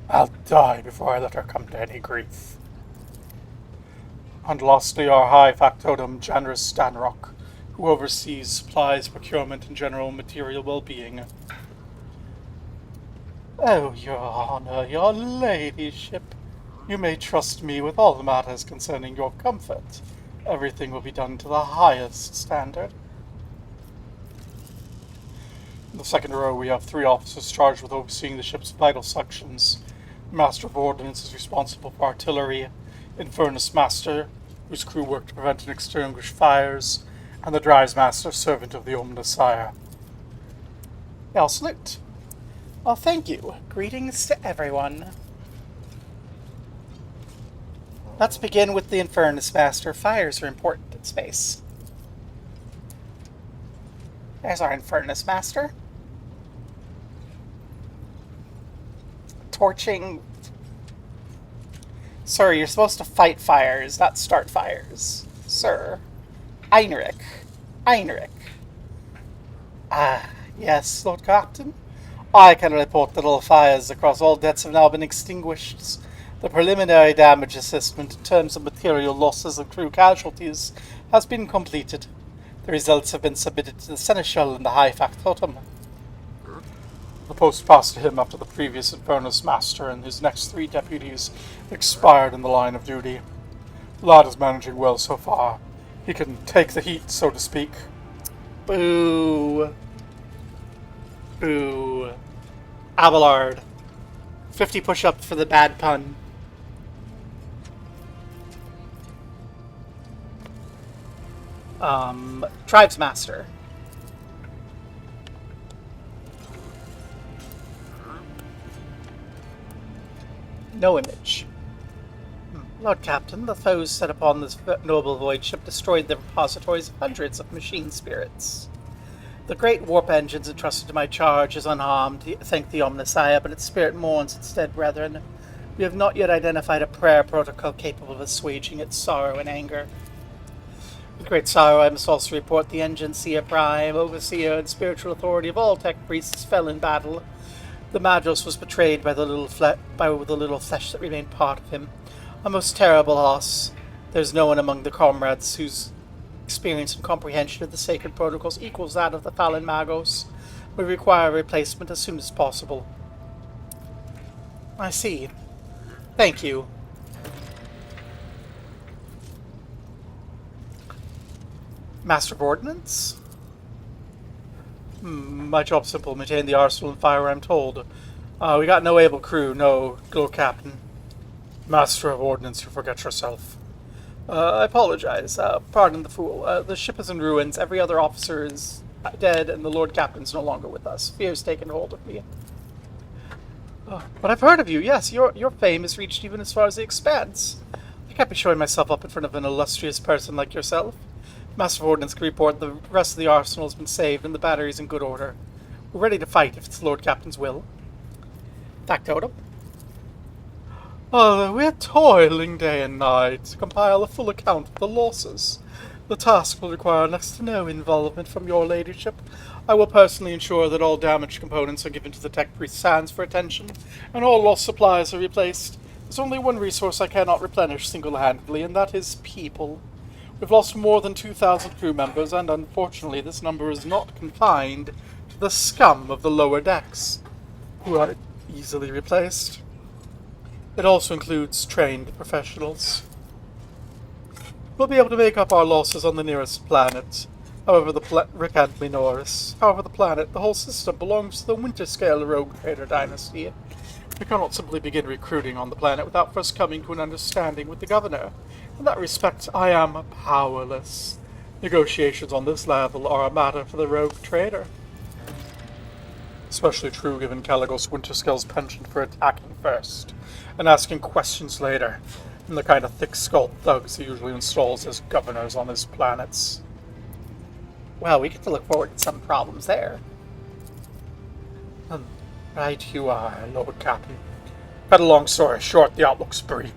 I'll die before I let her come to any grief. And lastly, our high factotum, Janus Stanrock, who oversees supplies, procurement, and general material well-being. Oh, your honor, your ladyship. You may trust me with all matters concerning your comfort. Everything will be done to the highest standard. In the second row, we have 3 officers charged with overseeing the ship's vital sections. The Master of Ordnance is responsible for artillery, Infernus Master, whose crew work to prevent and extinguish fires, and the Drives Master, servant of the Omnissiah. I'll salute. Well, thank you. Greetings to everyone. Let's begin with the Infernus Master. Fires are important in space. There's our Infernus Master. Torching. Sir, you're supposed to fight fires, not start fires. Sir. Heinrich. Ah, yes, Lord Captain. I can report that all fires across all debts have now been extinguished. The preliminary damage assessment in terms of material losses and crew casualties has been completed. The results have been submitted to the Seneschal and the High Factotum. The post passed to him after the previous Infernus Master and his next 3 deputies expired in the line of duty. The lad is managing well so far. He can take the heat, so to speak. Boo. Boo. Abelard. 50 push-ups for the bad pun. Tribes Master. No image. Lord Captain, the foes set upon this noble void ship destroyed the repositories of hundreds of machine spirits. The great warp engines entrusted to my charge is unharmed, thank the Omnissiah, but its spirit mourns its dead brethren. We have not yet identified a prayer protocol capable of assuaging its sorrow and anger. With great sorrow, I must also report the Engine Seer Prime, overseer and spiritual authority of all tech priests, fell in battle. The Magos was betrayed by the little flesh that remained part of him. A most terrible loss. There's no one among the comrades whose experience and comprehension of the sacred protocols equals that of the fallen Magos. We require a replacement as soon as possible. I see. Thank you. Master of Ordnance? My job's simple. Maintain the arsenal and fire, I'm told. We got no able crew, no Lord Captain. Master of Ordnance, you forget yourself. I apologize. Pardon the fool. The ship is in ruins. Every other officer is dead, and the Lord Captain's no longer with us. Fear's taken hold of me. But I've heard of you. Yes, your fame has reached even as far as the Expanse. I can't be showing myself up in front of an illustrious person like yourself. Master of Ordnance can report the rest of the arsenal has been saved and the battery's in good order. We're ready to fight if it's the Lord Captain's will. Factotum. We're toiling day and night to compile a full account of the losses. The task will require next to no involvement from your ladyship. I will personally ensure that all damaged components are given to the tech priest's hands for attention, and all lost supplies are replaced. There's only one resource I cannot replenish single-handedly, and that is people. We've lost more than 2,000 crew members, and unfortunately this number is not confined to the scum of the lower decks, who are easily replaced. It also includes trained professionals. We'll be able to make up our losses on the nearest planet. However, the planet, the whole system belongs to the Winterscale Rogue Trader dynasty. We cannot simply begin recruiting on the planet without first coming to an understanding with the governor. In that respect, I am powerless. Negotiations on this level are a matter for the Rogue Trader. Especially true given Caligos Winterscale's penchant for attacking first, and asking questions later, and the kind of thick-skulled thugs he usually installs as governors on his planets. Well, we get to look forward to some problems there. Right you are, Lord Captain. Cut a long story short, the outlook's bleak.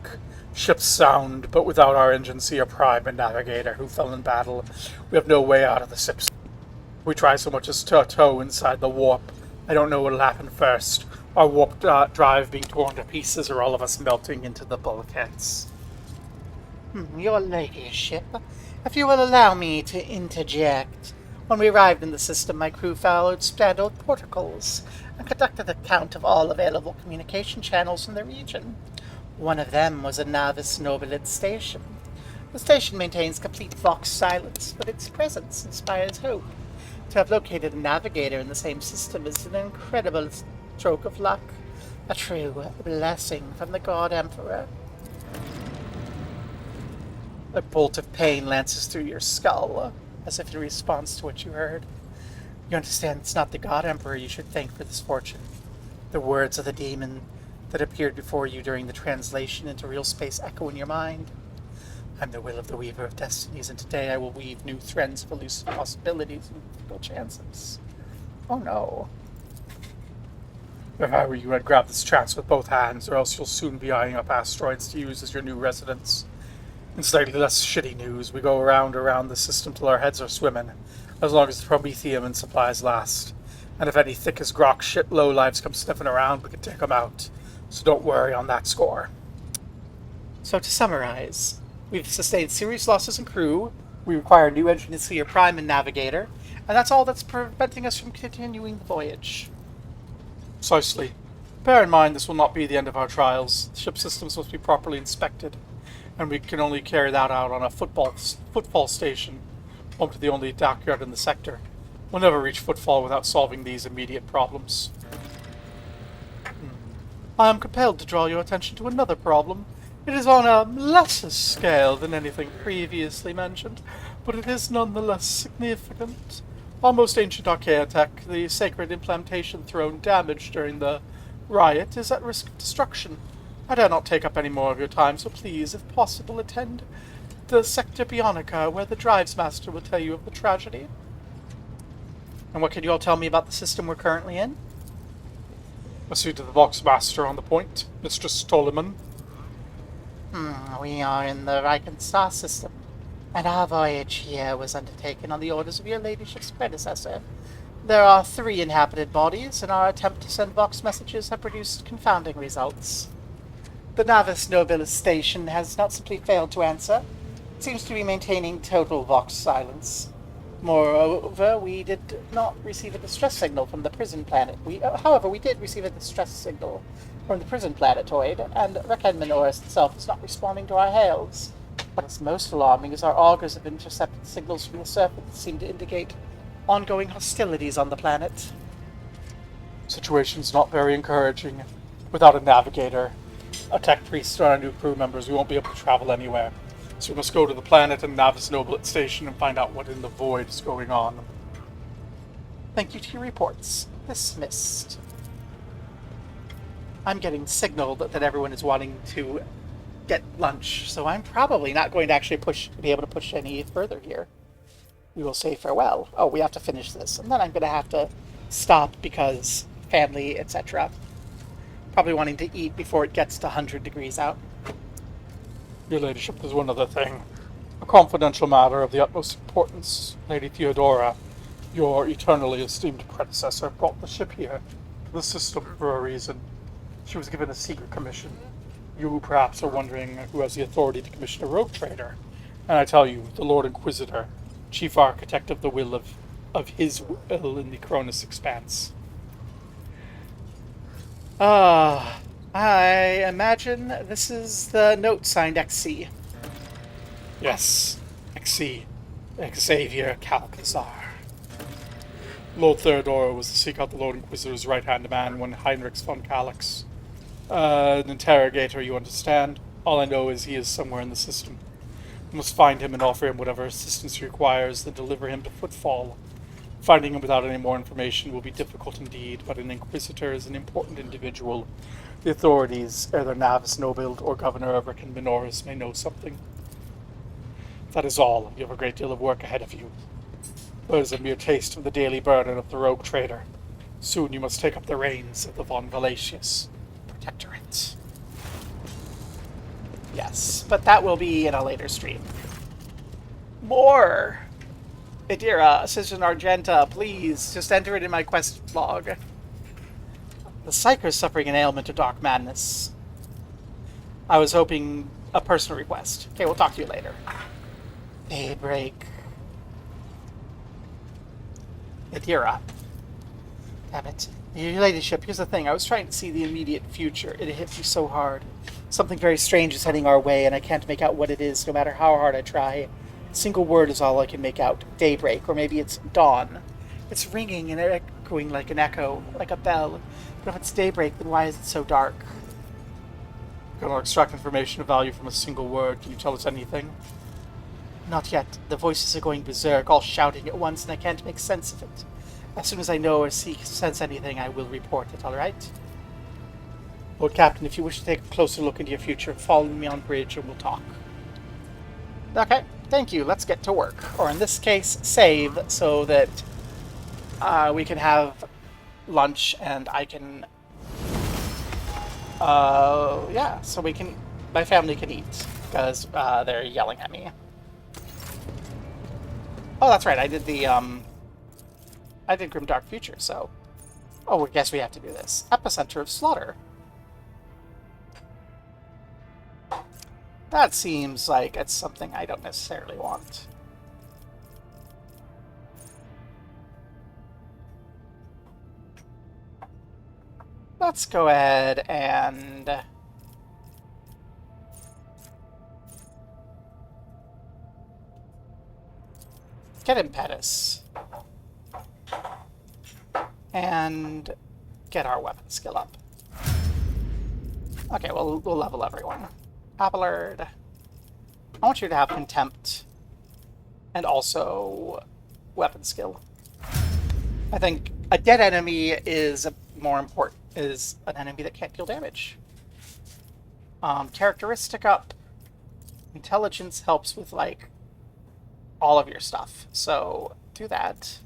Ship's sound, but without our engineer prime and navigator who fell in battle, we have no way out of the ship. We try so much as to tow inside the warp. I don't know what'll happen first. Our warp drive being torn to pieces or all of us melting into the bulkheads. Your ladyship, if you will allow me to interject. When we arrived in the system, my crew followed standard protocols and conducted a count of all available communication channels in the region. One of them was a Navis Nobilit station. The station maintains complete Vox silence, but its presence inspires hope. To have located a navigator in the same system is an incredible stroke of luck. A true blessing from the God Emperor. A bolt of pain lances through your skull, as if in response to what you heard. You understand it's not the God Emperor you should thank for this fortune. The words of the demon that appeared before you during the translation into real space echo in your mind. I'm the will of the Weaver of Destinies, and today I will weave new threads of elusive possibilities and mythical chances. Oh no. If I were you, I'd grab this chance with both hands, or else you'll soon be eyeing up asteroids to use as your new residence. In slightly less shitty news, we go around the system till our heads are swimming, as long as the promethium and supplies last. And if any thick as grok shit lowlives come sniffing around, we can take them out. So don't worry on that score. So to summarize, we've sustained serious losses in crew, we require a new engineer prime and navigator, and that's all that's preventing us from continuing the voyage. Precisely. Bear in mind this will not be the end of our trials. The ship systems must be properly inspected, and we can only carry that out on a footfall station, home to the only dockyard in the sector. We'll never reach footfall without solving these immediate problems. I am compelled to draw your attention to another problem. It is on a lesser scale than anything previously mentioned, but it is nonetheless significant. Our most ancient archaeotech, the sacred implantation throne damaged during the riot, is at risk of destruction. I dare not take up any more of your time, so please, if possible, attend the Sector Bionica, where the Drives Master will tell you of the tragedy. And what can you all tell me about the system we're currently in? I see to the Vox Master on the point, Mistress Tolliman. We are in the Riken Star system, and our voyage here was undertaken on the orders of your ladyship's predecessor. There are 3 inhabited bodies, and our attempt to send Vox messages have produced confounding results. The Navis Nobilis station has not simply failed to answer, it seems to be maintaining total Vox silence. Moreover, we did not receive a distress signal from the prison planet. However, we did receive a distress signal from the prison planetoid, and Rekenmanoris itself is not responding to our hails. What is most alarming is our augurs have intercepted signals from the surface that seem to indicate ongoing hostilities on the planet. Situation's not very encouraging. Without a navigator, a tech priest, or our new crew members, we won't be able to travel anywhere. So we must go to the planet and Navis Nobilit station and find out what in the void is going on. Thank you to your reports. Dismissed. I'm getting signaled that everyone is wanting to get lunch, so I'm probably not going to actually be able to push any further here. We will say farewell. Oh, we have to finish this, and then I'm going to have to stop because family, etc. Probably wanting to eat before it gets to 100 degrees out. Your ladyship, there's one other thing. A confidential matter of the utmost importance. Lady Theodora, your eternally esteemed predecessor, brought the ship here to the system for a reason. She was given a secret commission. You perhaps are wondering who has the authority to commission a rogue trader. And I tell you, the Lord Inquisitor, chief architect of the will of his will in the Cronus Expanse. I imagine this is the note signed XC. Yes, XC. Xavier Calcazar. Lord Theodora was to seek out the Lord Inquisitor's right-hand man when Heinrichs von Calix. An interrogator, you understand? All I know is he is somewhere in the system. We must find him and offer him whatever assistance he requires, then deliver him to Footfall. Finding him without any more information will be difficult indeed, but an Inquisitor is an important individual. The authorities, either Navis Nobild or Governor of Rekenmanoris, may know something. That is all. You have a great deal of work ahead of you. That is a mere taste of the daily burden of the rogue trader. Soon you must take up the reins of the Von Valatius Protectorate. Yes, but that will be in a later stream. More! Idira, Assistant Argenta, please, just enter it in my quest log. The Psyker is suffering an ailment of dark madness. I was hoping a personal request. Okay, we'll talk to you later. Daybreak. Idira. Damn it. Your ladyship, here's the thing. I was trying to see the immediate future. It hit me so hard. Something very strange is heading our way, and I can't make out what it is, no matter how hard I try. A single word is all I can make out. Daybreak, or maybe it's dawn. It's ringing and echoing like an echo, like a bell. But if it's daybreak, then why is it so dark? Gonna extract information of value from a single word. Can you tell us anything? Not yet. The voices are going berserk, all shouting at once, and I can't make sense of it. As soon as I know or sense anything, I will report it, alright? Lord Captain, if you wish to take a closer look into your future, follow me on bridge and we'll talk. Okay, thank you. Let's get to work. Or in this case, save, so that we can have lunch and I can... yeah, so we can... my family can eat, because they're yelling at me. Oh, that's right, I did the, I did Grimdark Future, so... oh, I guess we have to do this. Epicenter of Slaughter. That seems like it's something I don't necessarily want. Let's go ahead and... get Impetus. And get our weapon skill up. Okay, we'll level everyone. Abelard. I want you to have Contempt. And also weapon skill. I think a dead enemy is more important, is an enemy that can't deal damage. Characteristic up. Intelligence helps with, like, all of your stuff. So, do that.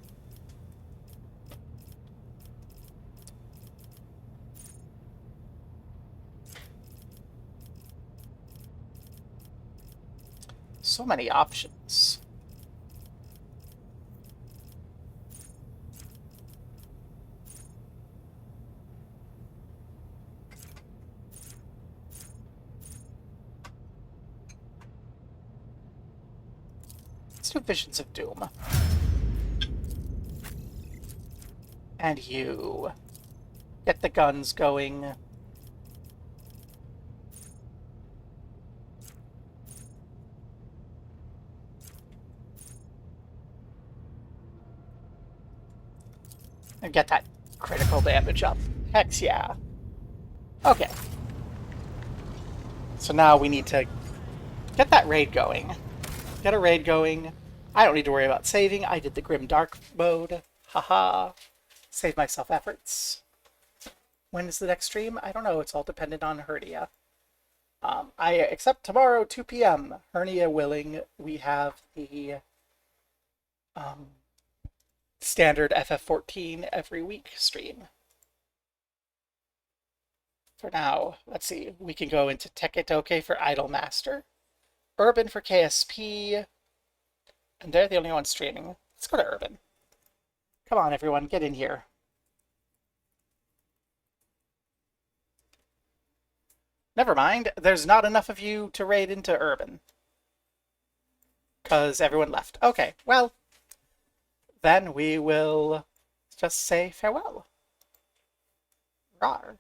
So many options. Let's do Visions of Doom. And you. Get the guns going. And get that critical damage up. Hex yeah. Okay. So now we need to get that raid going. Get a raid going. I don't need to worry about saving. I did the Grimdark mode. Haha. Save myself efforts. When is the next stream? I don't know. It's all dependent on Hernia. Except tomorrow, 2 p.m. Hernia willing, we have the standard FF14 every week stream. For now, let's see. We can go into Teketoke for Idolmaster, Urban for KSP, and they're the only ones streaming. Let's go to Urban. Come on, everyone, get in here. Never mind, there's not enough of you to raid into Urban. Because everyone left. Okay, well, then we will just say farewell. Rawr.